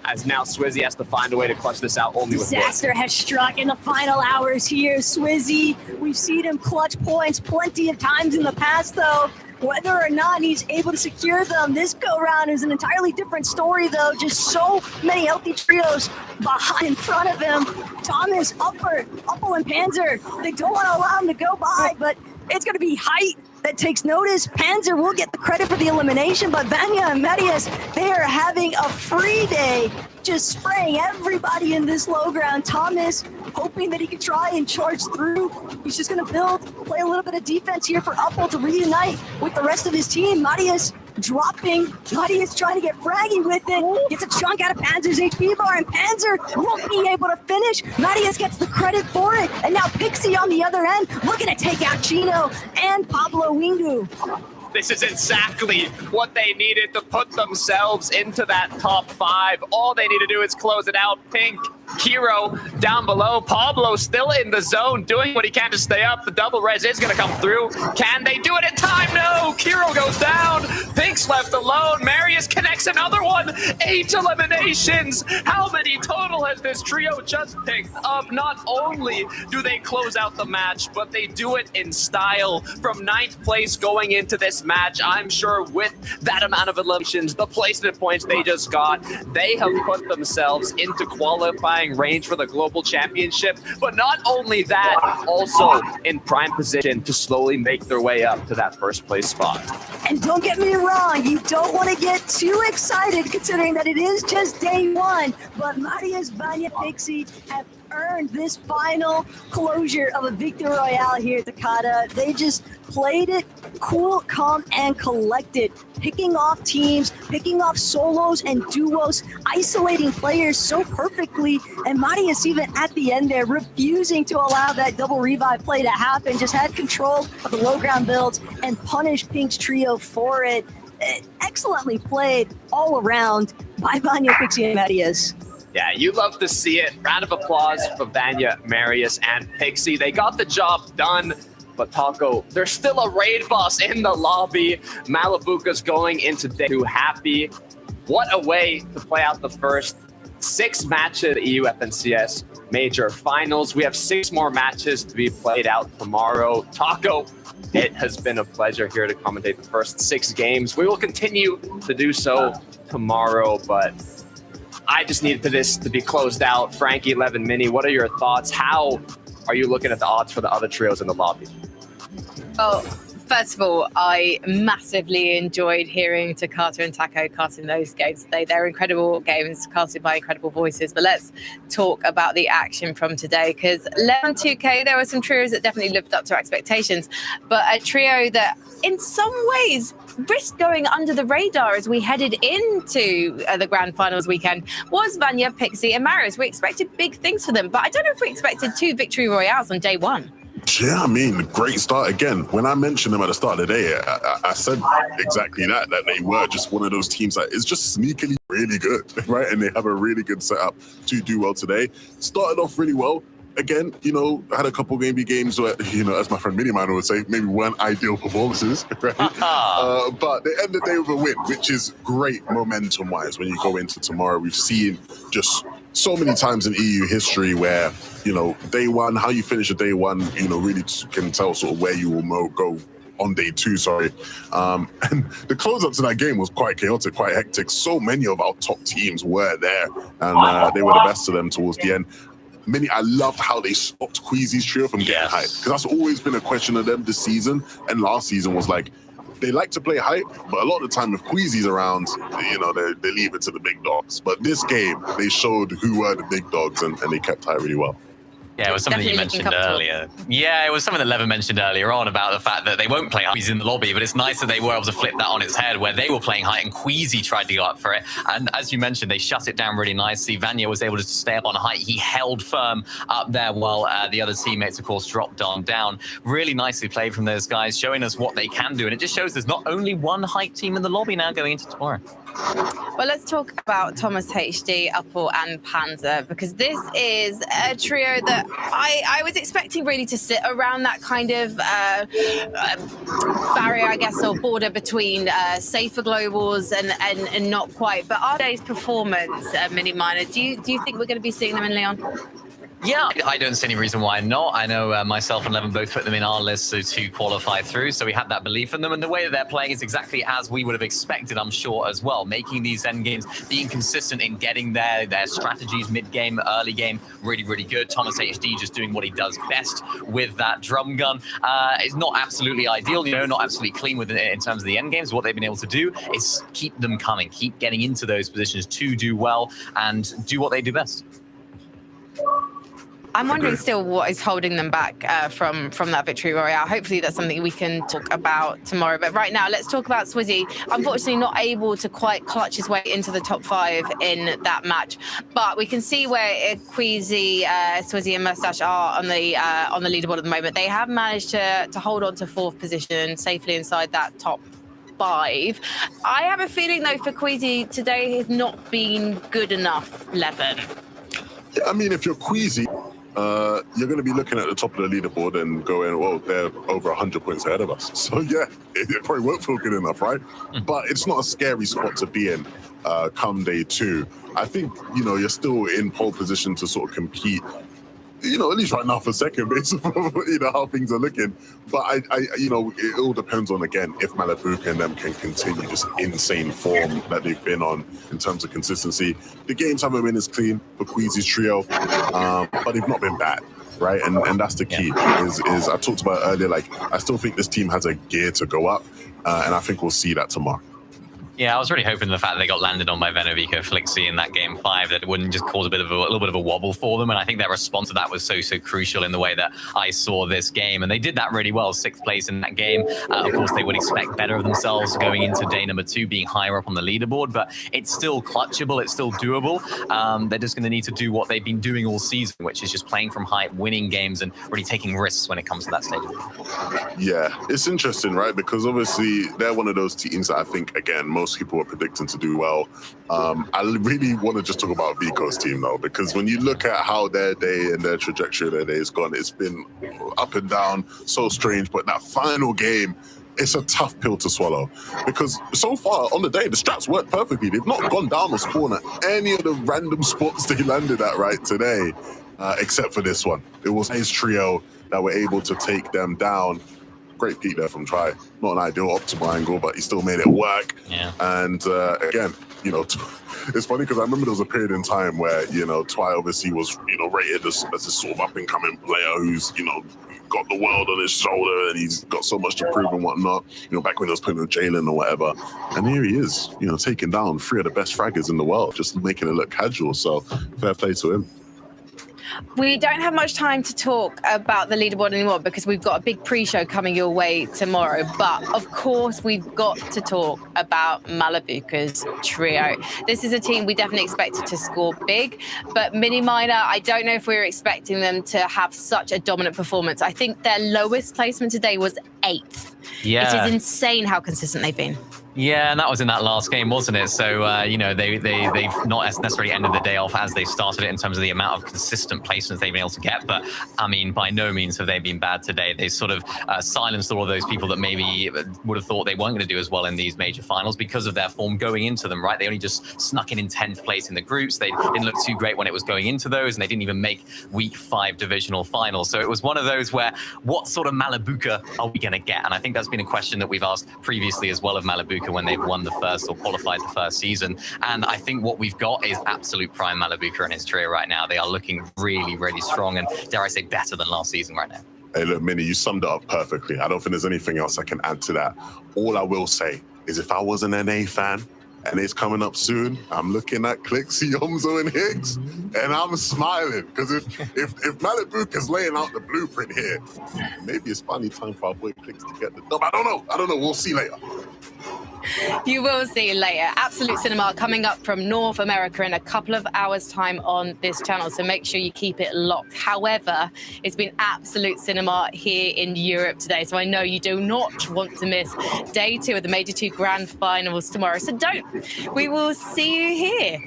As now Swizzy has to find a way to clutch this out only with Disaster has struck in the final hours here. Swizzy, we've seen him clutch points plenty of times in the past though. Whether or not he's able to secure them this go-round is an entirely different story though. Just so many healthy trios behind in front of him. Thomas, Upple, and Panzer, they don't want to allow him to go by, but it's going to be height that takes notice. Panzer will get the credit for the elimination, but Vanya and Medius, they are having a free day, just spraying everybody in this low ground. Thomas hoping that he could try and charge through. He's just going to play a little bit of defense here for Upple to reunite with the rest of his team. Marius dropping. Marius trying to get fraggy with it. Gets a chunk out of Panzer's HP bar, and Panzer won't be able to finish. Marius gets the credit for it, and now Pixie on the other end looking to take out Chino and Pablo Wingu. This is exactly what they needed to put themselves into that top 5. All they need to do is close it out. Pink, Kiro down below. Pablo still in the zone, doing what he can to stay up. The double res is going to come through. Can they do it in time? No! Kiro goes down. Pink's left alone. Marius connects another one. 8 eliminations. How many total has this trio just picked up? Not only do they close out the match, but they do it in style. From 9th place going into this match, I'm sure with that amount of eliminations, the placement points they just got, they have put themselves into qualifying range for the global championship. But not only that, also in prime position to slowly make their way up to that first place spot. And don't get me wrong, you don't want to get too excited considering that it is just day 1, but Marius, Vanya, Pixie have earned this final closure of a victory royale here at Takata. They just played it cool, calm, and collected, picking off teams, picking off solos and duos, isolating players so perfectly, and Marius even at the end there refusing to allow that double revive play to happen, just had control of the low ground builds and punished Pink's trio for it. Excellently played all around by Vanya, Pixie, and Marius. Yeah, you love to see it. Round of applause for Vanya, Marius, and Pixie. They got the job done. But Taco, there's still a raid boss in the lobby. Malabuka's going into day 2 happy. What a way to play out the first 6 matches of the EU FNCS Major Finals. We have 6 more matches to be played out tomorrow. Taco, it has been a pleasure here to commentate the first 6 games. We will continue to do so tomorrow, but I just needed this to be closed out. Frankie, 11 Mini, what are your thoughts? How are you looking at the odds for the other trios in the lobby? Oh, first of all, I massively enjoyed hearing Takata and Taco casting those games today. They're incredible games casted by incredible voices. But let's talk about the action from today, because 11-2K, there were some trios that definitely lived up to expectations. But a trio that in some ways risked going under the radar as we headed into the grand finals weekend was Vanya, Pixie, and Marius. We expected big things for them, but I don't know if we expected 2 victory royales on day 1. Yeah, I mean, great start again. When I mentioned them at the start of the day, I said exactly that they were just one of those teams that is just sneakily really good, right? And they have a really good setup to do well today. Started off really well. Again, had a couple games where, as my friend Miniman would say, maybe weren't ideal performances, right? But they ended the day with a win, which is great momentum-wise when you go into tomorrow. We've seen just so many times in EU history where, you know, day one, how you finish a day one, you know, really can tell sort of where you will go on day two, sorry. And the close up to that game was quite chaotic, quite hectic. So many of our top teams were there, and they were the best of them towards the end. I loved how they stopped Queasy's trio from getting hype, because that's always been a question of them this season and last season was like, they like to play hype, but a lot of the time if Queasy's around, you know, they leave it to the big dogs. But this game, they showed who were the big dogs, and they kept hype really well. Yeah, it was something that you mentioned earlier. Yeah, it was something that Levin mentioned earlier on about the fact that they won't play Queasy in the lobby, but it's nice that they were able to flip that on its head where they were playing height and Queasy tried to go up for it. And as you mentioned, they shut it down really nicely. Vanya was able to stay up on height. He held firm up there while the other teammates, of course, dropped on down. Really nicely played from those guys, showing us what they can do. And it just shows there's not only one height team in the lobby now going into tomorrow. Well, let's talk about Thomas HD, Uppal, and Panzer, because this is a trio that I was expecting really to sit around that kind of barrier, I guess, or border between safer globals and not quite. But our day's performance, Mini Minor, do you think we're going to be seeing them in Leon? Yeah, I don't see any reason why not. I know myself and Levin both put them in our list to qualify through, so we had that belief in them. And the way that they're playing is exactly as we would have expected, I'm sure, as well. Making these end games, being consistent in getting there, their strategies, mid-game, early game, really, really good. Thomas HD just doing what he does best with that drum gun. It's not absolutely ideal, you know, not absolutely clean with in terms of the end games. What they've been able to do is keep them coming, keep getting into those positions to do well and do what they do best. I'm wondering still what is holding them back from that victory royale. Hopefully that's something we can talk about tomorrow. But right now, let's talk about Swizzy. Unfortunately, not able to quite clutch his way into the top 5 in that match. But we can see where Queasy, Swizzy, and Mustache are on the leaderboard at the moment. They have managed to hold on to 4th position safely inside that top 5. I have a feeling though for Queasy today has not been good enough, Levin. Yeah, I mean, if you're Queasy, you're going to be looking at the top of the leaderboard and going, well, they're over 100 points ahead of us. So, yeah, it probably won't feel good enough, right? But it's not a scary spot to be in come day 2. I think, you know, you're still in pole position to sort of compete, you know, at least right now for second based on, you know, how things are looking. But I you know, it all depends on, again, if Malabuka and them can continue this insane form that they've been on in terms of consistency. The games haven't been as clean for Queasy's trio, but they've not been bad, right? And that's the key. Is I talked about earlier, like, I still think this team has a gear to go up, and I think we'll see that tomorrow. Yeah, I was really hoping the fact that they got landed on by Venovico Flixi in that game 5, that it wouldn't just cause a little bit of a wobble for them. And I think their response to that was so crucial in the way that I saw this game. And they did that really well, 6th place in that game. Of course, they would expect better of themselves going into day number 2, being higher up on the leaderboard, but it's still clutchable, it's still doable. They're just going to need to do what they've been doing all season, which is just playing from height, winning games, and really taking risks when it comes to that stage. Yeah, it's interesting, right? Because obviously they're one of those teams that I think, again, most people are predicting to do well. I really want to just talk about Vico's team though, because when you look at how their day and their trajectory of their day has gone, it's been up and down, so strange. But that final game, it's a tough pill to swallow, because so far on the day, the strats worked perfectly. They've not gone down or spawn at any of the random spots they landed at right today, except for this one. It was his trio that were able to take them down. Great peek there from Try. Not an ideal optimal angle, but he still made it work. Yeah. And again, you know, it's funny because I remember there was a period in time where, you know, Twy obviously was, you know, rated as a sort of up-and-coming player who's, you know, got the world on his shoulder and he's got so much to prove and whatnot, you know, back when he was playing with Jalen or whatever. And here he is, you know, taking down 3 of the best fraggers in the world, just making it look casual. So fair play to him. We don't have much time to talk about the leaderboard anymore because we've got a big pre-show coming your way tomorrow. But of course, we've got to talk about Malabuka's trio. This is a team we definitely expected to score big, but Mini Minor, I don't know if we were expecting them to have such a dominant performance. I think their lowest placement today was 8th. Yeah. It is insane how consistent they've been. Yeah, and that was in that last game, wasn't it? So, you know, they've not necessarily ended the day off as they started it in terms of the amount of consistent placements they've been able to get. But, I mean, by no means have they been bad today. They sort of silenced all of those people that maybe would have thought they weren't going to do as well in these major finals because of their form going into them, right? They only just snuck in 10th place in the groups. They didn't look too great when it was going into those, and they didn't even make week 5 divisional finals. So it was one of those where what sort of Malabuka are we going to get? And I think that's been a question that we've asked previously as well of Malabuka when they've won the first or qualified the first season. And I think what we've got is absolute prime Malabuka in his trio right now. They are looking really, really strong and, dare I say, better than last season right now. Hey, look, Minnie, you summed it up perfectly. I don't think there's anything else I can add to that. All I will say is if I was an NA fan and it's coming up soon, I'm looking at Clixie, Yomzo, and Higgs, and I'm smiling because if Malabuka's laying out the blueprint here, maybe it's finally time for our boy Clix to get the dub. I don't know. We'll see later. You will see later. Absolute Cinema coming up from North America in a couple of hours' time on this channel, so make sure you keep it locked. However, it's been Absolute Cinema here in Europe today, so I know you do not want to miss day 2 of the Major 2 Grand Finals tomorrow, so don't. We will see you here.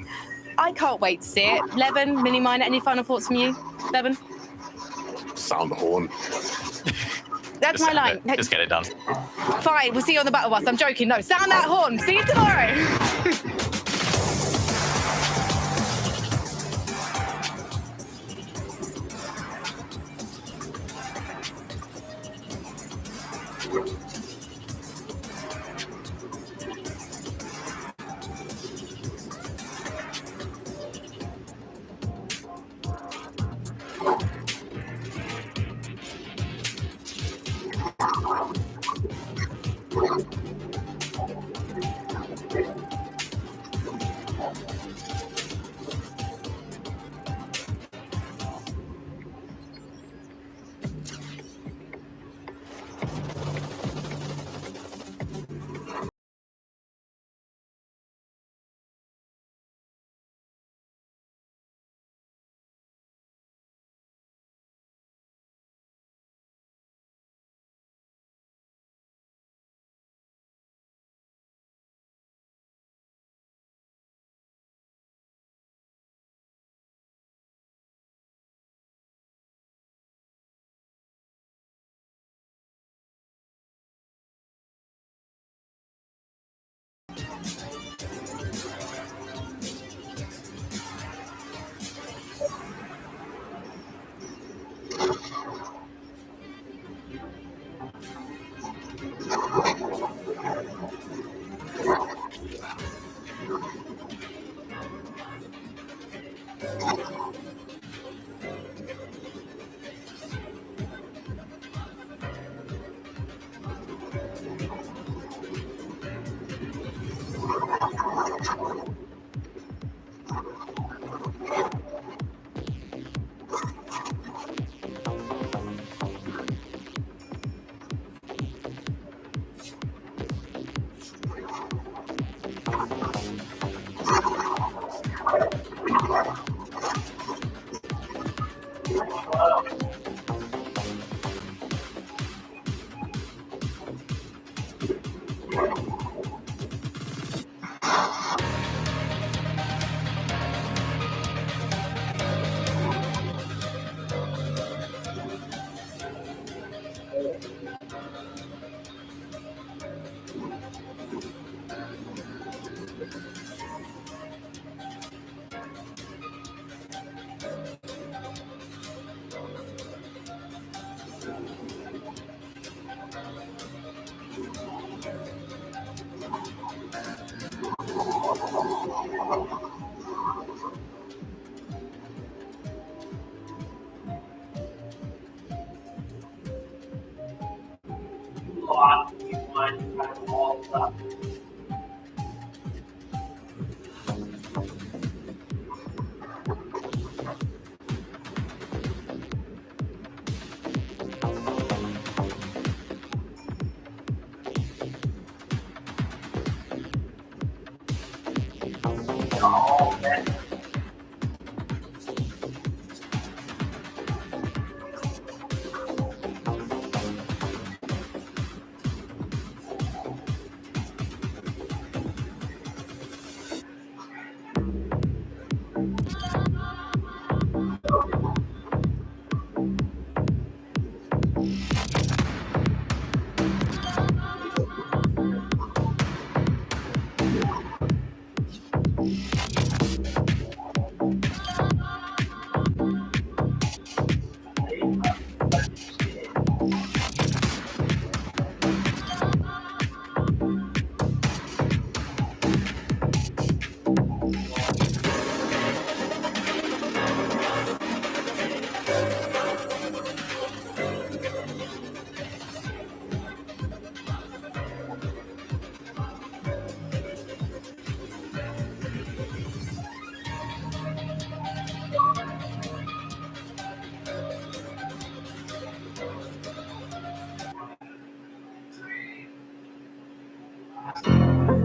I can't wait to see it. Levin, Mini Miner, any final thoughts from you? Levin? Sound the horn. That's Just my line. Just get it done. Fine, we'll see you on the battle bus. I'm joking. No, sound that horn. See you tomorrow.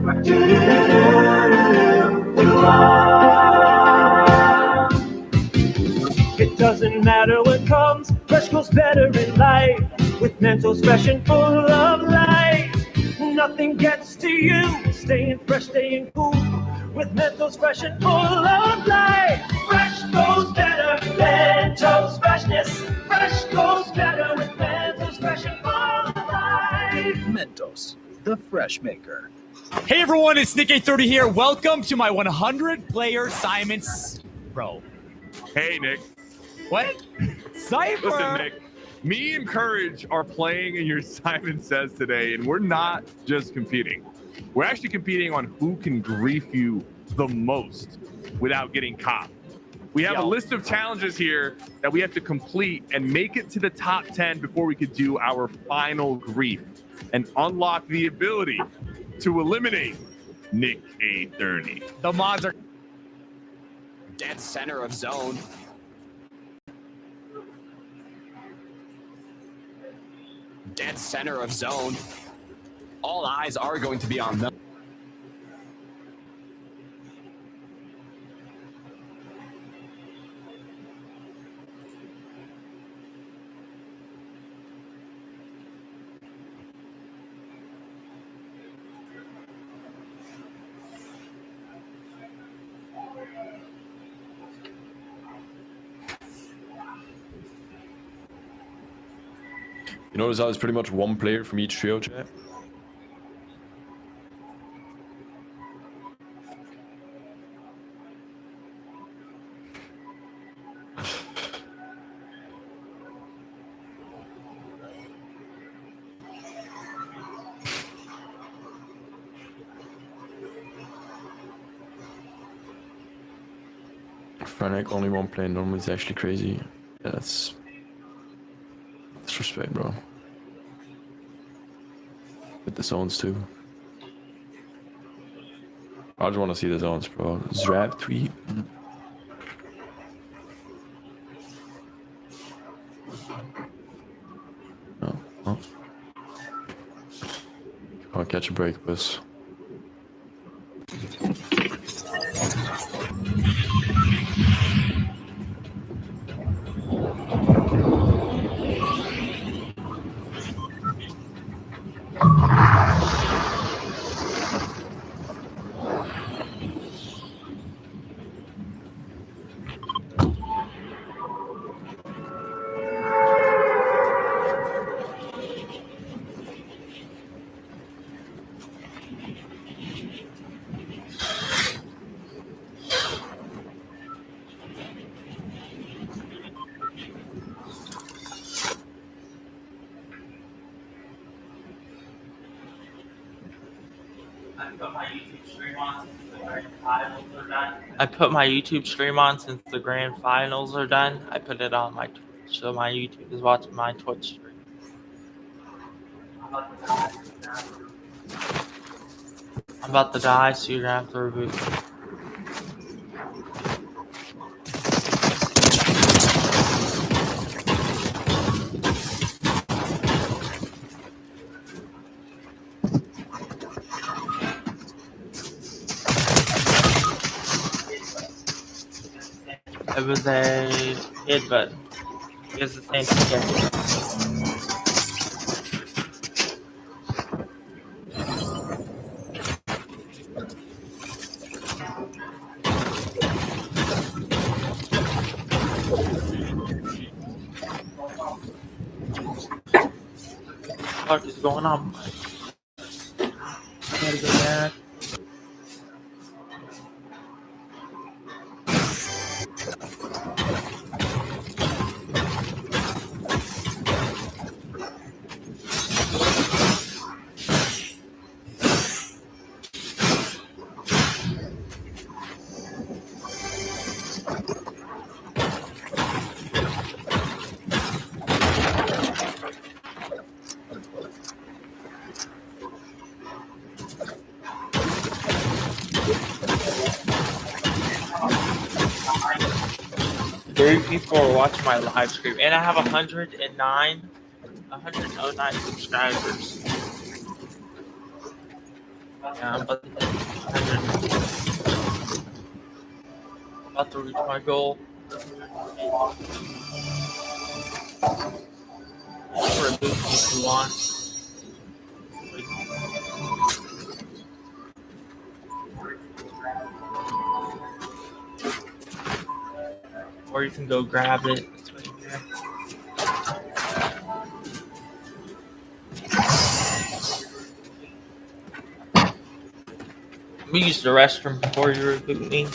It doesn't matter what comes, fresh goes better in life. With Mentos fresh and full of life, nothing gets to you. Staying fresh, staying cool. With Mentos fresh and full of life, fresh goes better. Mentos freshness, fresh goes better with Mentos fresh and full of life. Mentos, the fresh maker. Hey everyone, it's Nick830 here. Welcome to my 100-player Simon's Pro. Hey, Nick. What? Cypher! Listen, Nick, me and Courage are playing in your Simon Says today, and we're not just competing. We're actually competing on who can grief you the most without getting caught. We have a list of challenges here that we have to complete and make it to the top 10 before we could do our final grief and unlock the ability to eliminate Nick830. The mods are Dead center of zone. Dead center of zone. All eyes are going to be on them. You notice how it's pretty much one player from each trio, chat? Frank, only one player normally is actually crazy. Yeah, that's respect, bro. With the zones too. I just want to see the zones, bro. Zrap tweet. No, no. Can't catch a break, boss. I put my YouTube stream on since the grand finals are done. I put it on my Twitch, so my YouTube is watching my Twitch stream. I'm about to die, so you're gonna have to reboot. It was a hit, but it's the same thing. What is going on? I gotta go back. People are watching my live stream, and I have 109 subscribers. Yeah, I'm about to reach my goal. For a boost if you want. Or you can go grab it. It's right here. Let me use the restroom before you reboot me.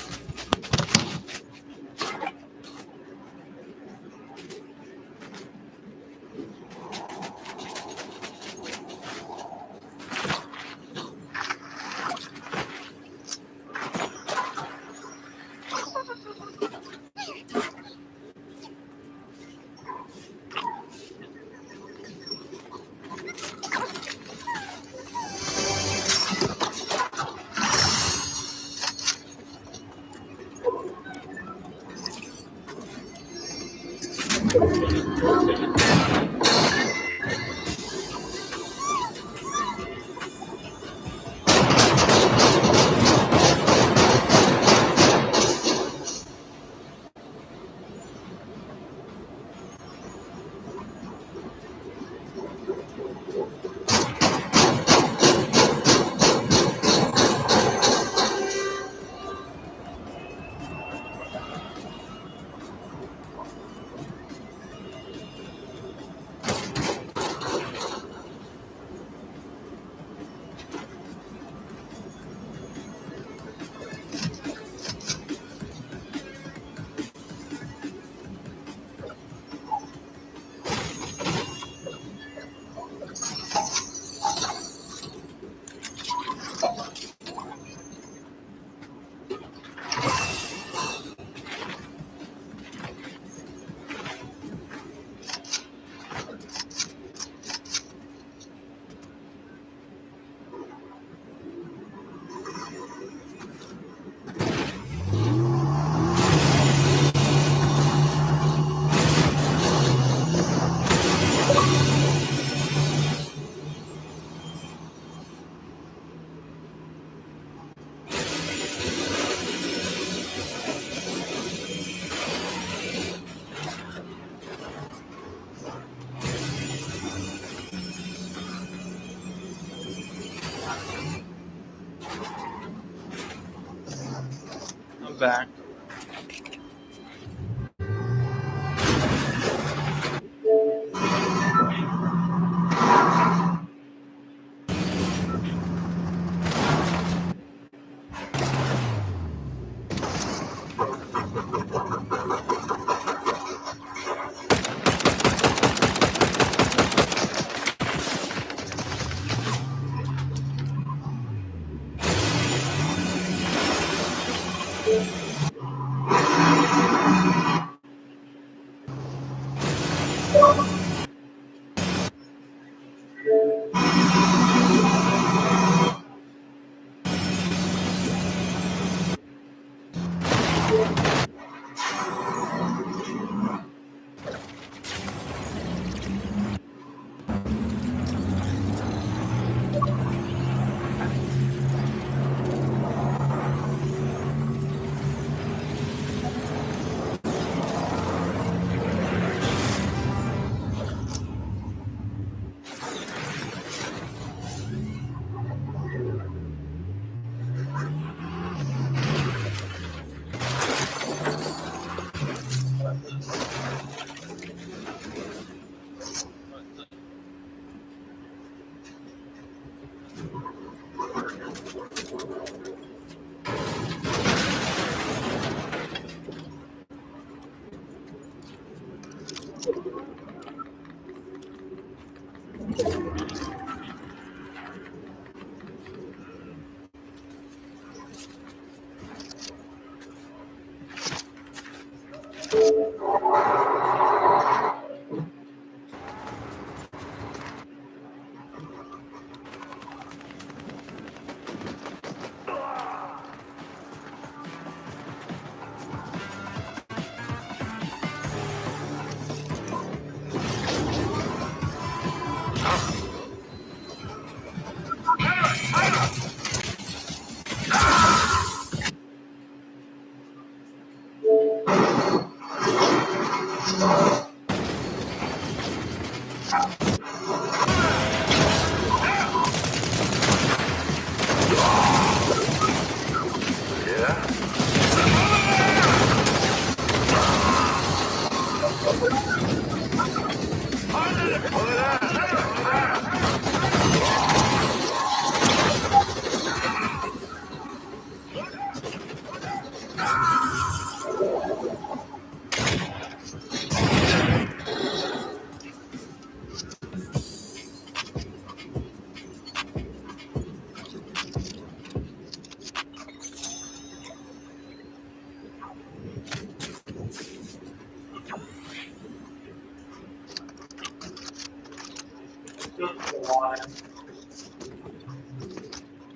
I'm back.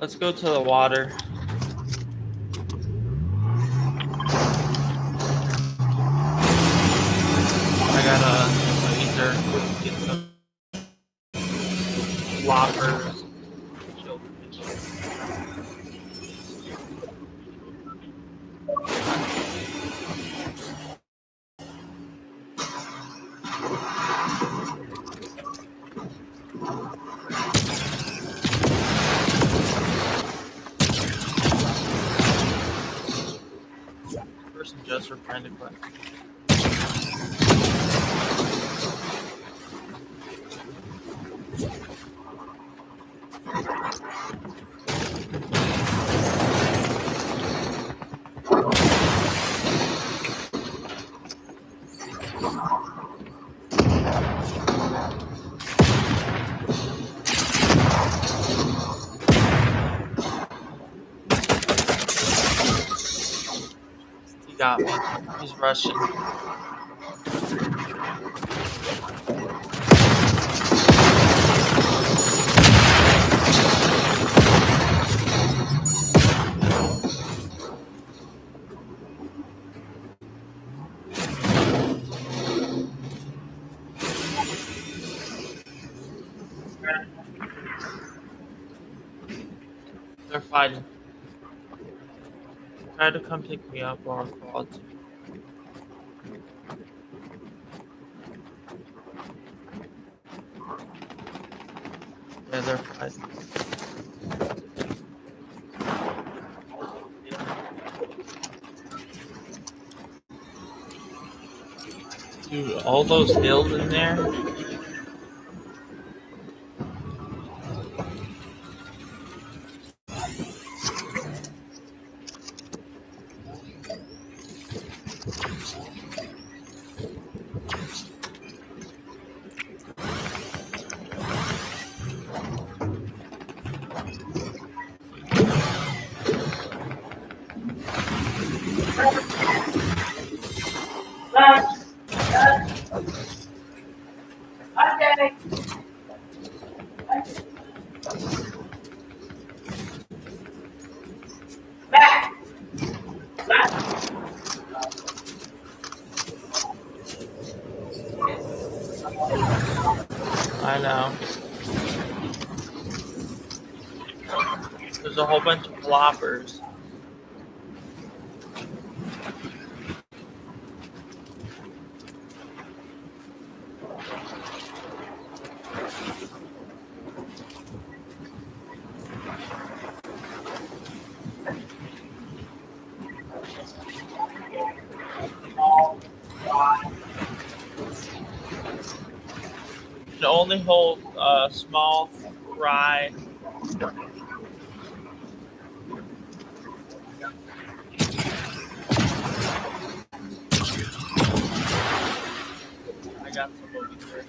Let's go to the water. I gotta either get some lockers. Person just reprinted, but he got me. He's rushing. They're fighting. Try to come pick me up or I'll crawl to. Yeah, they're fighting. Dude, all those hills in there. I know. There's a whole bunch of floppers. You can only hold a small fry. I got some over here.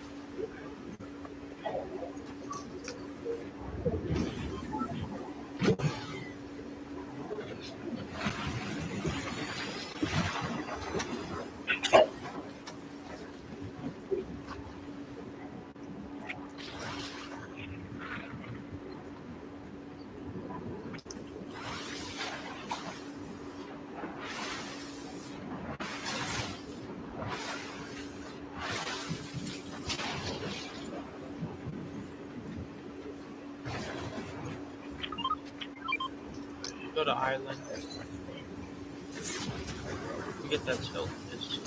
Go to Ireland. You get that shellfish.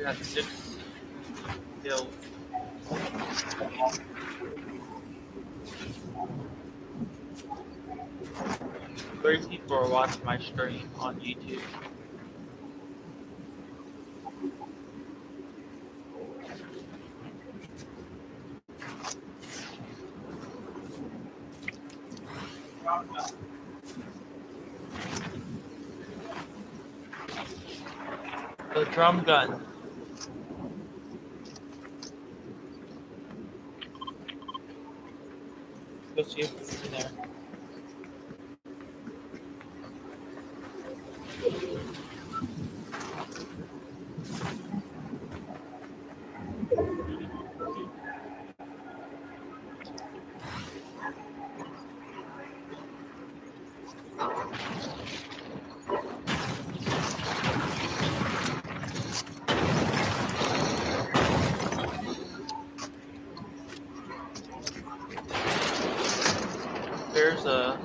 Got 6 kills. 3 people are watching my stream on YouTube. The drum gun. Go see if it's in there. There's a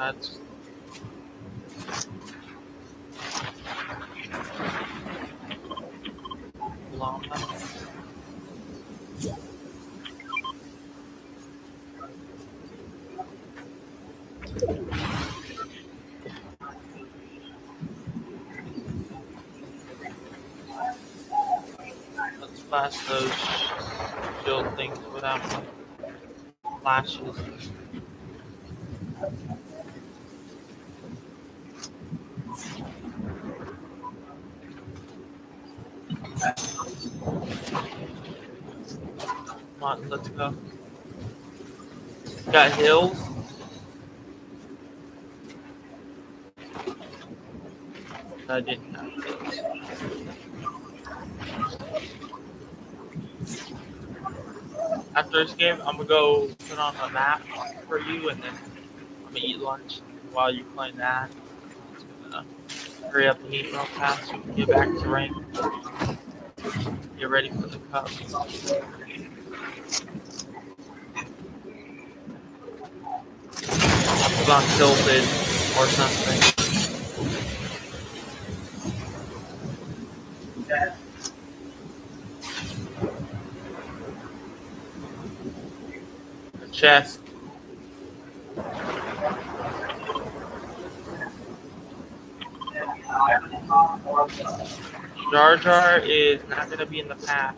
that's llama. Let's flash those shield things without flashes. Come on, let's go. Got hills. I didn't have hills. After this game, I'm gonna go put on a map for you, and then I'm gonna eat lunch while you're playing that. I'm gonna hurry up and eat real fast so we can get back to rank. Get ready for the cup. It's on tilted or something. The chest. Jar Jar is not going to be in the pack.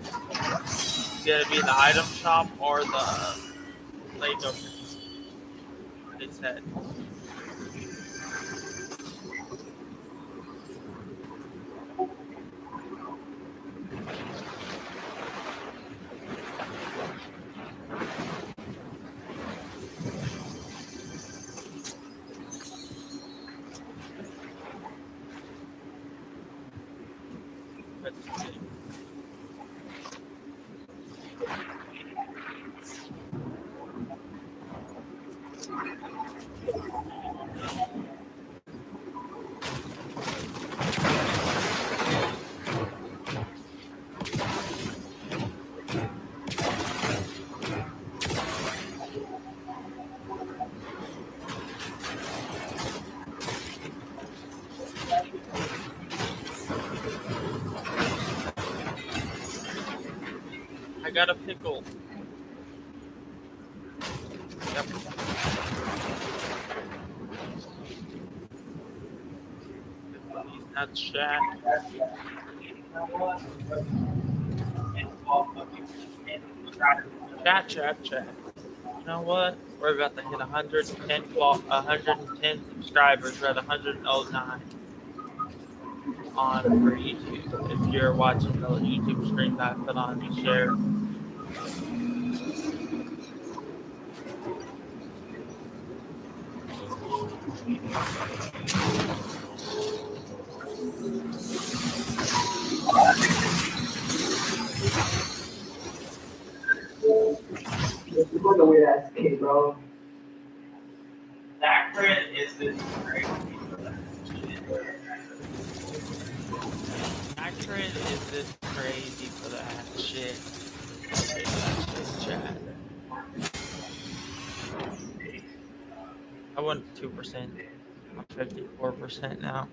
It's going to be in the item shop or the Lego. They said. I got a pickle. Yep. That's chat. Chat. You know what? We're about to hit 110 subscribers. We're at 109 on for YouTube. If you're watching the YouTube stream that I put on the share. That crit is this crazy for that shit. That crit is this crazy for that shit. Say that shit, chat. I went 2%. I'm 54% now.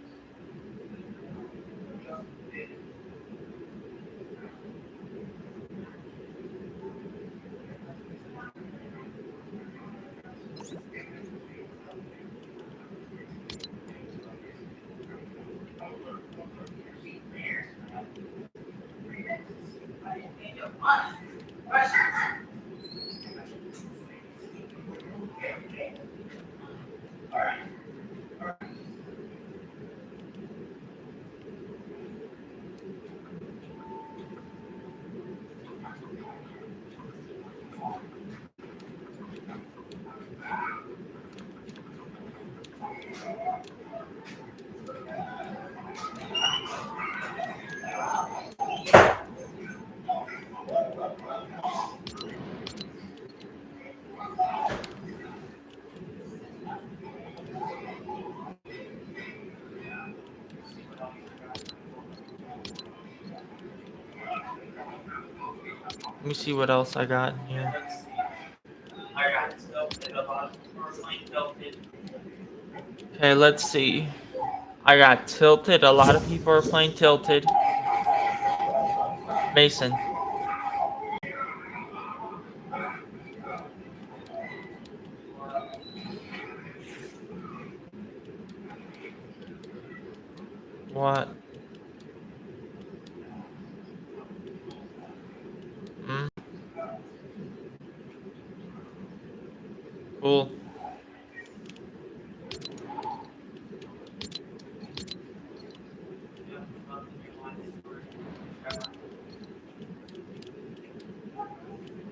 Let me see what else I got in here. Okay, let's see. I got tilted. A lot of people are playing tilted. Mason. What? Hmm. Cool.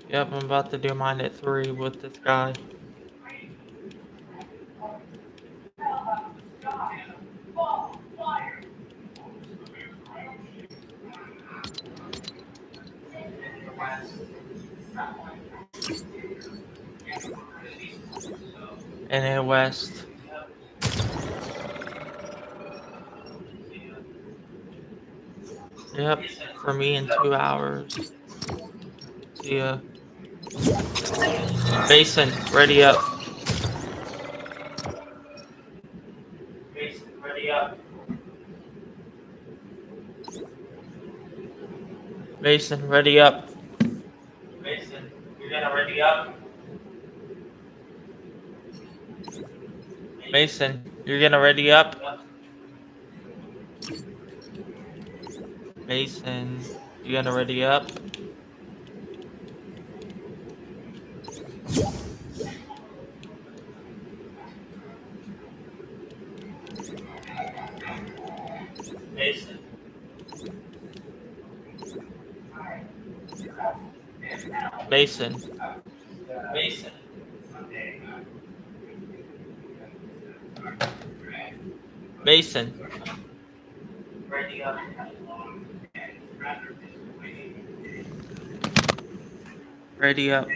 Yep, I'm about to do mine at 3 with this guy. And then West. Yep, for me in 2 hours. See ya. Mason, ready up. Mason, ready up. Mason, ready up. Mason, you're gonna ready up. Mason, you're gonna ready up. Mason, you gonna ready up. Mason. Mason. Mason. Mason. Ready up. Ready up.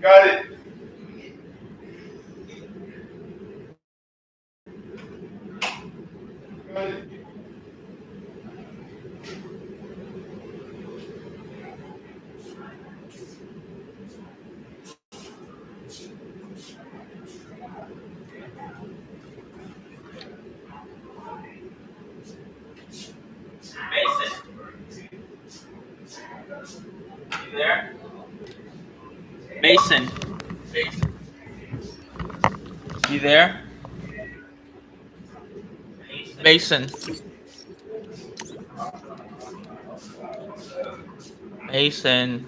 Got it. Got it. Mason, you there? Mason, you there? Mason, Mason,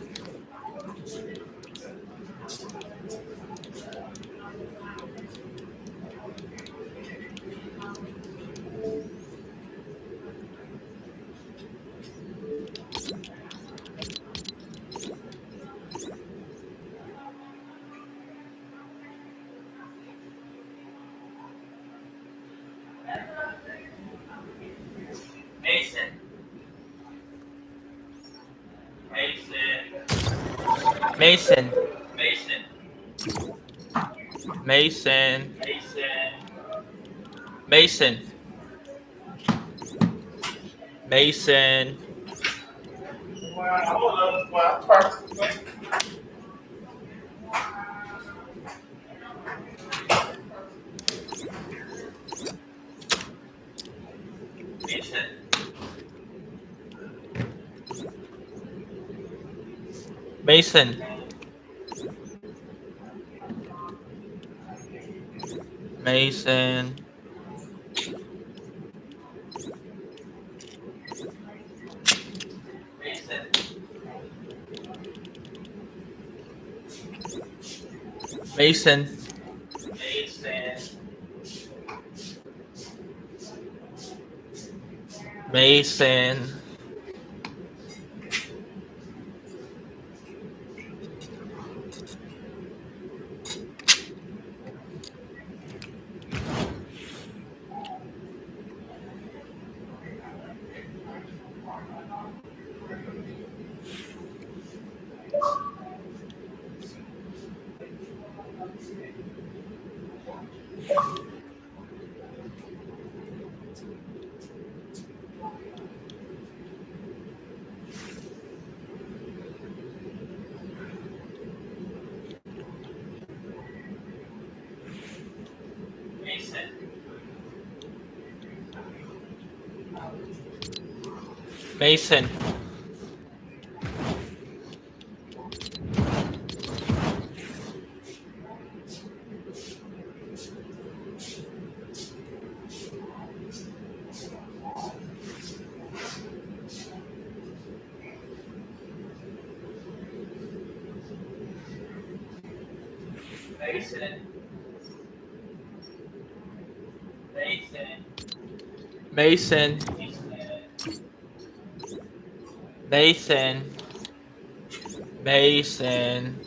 Mason, Mason, Mason, Mason, Mason, Mason, Mason, Mason, Mason, Mason, Mason, Mason, Mason, Mason. Mason. Mason.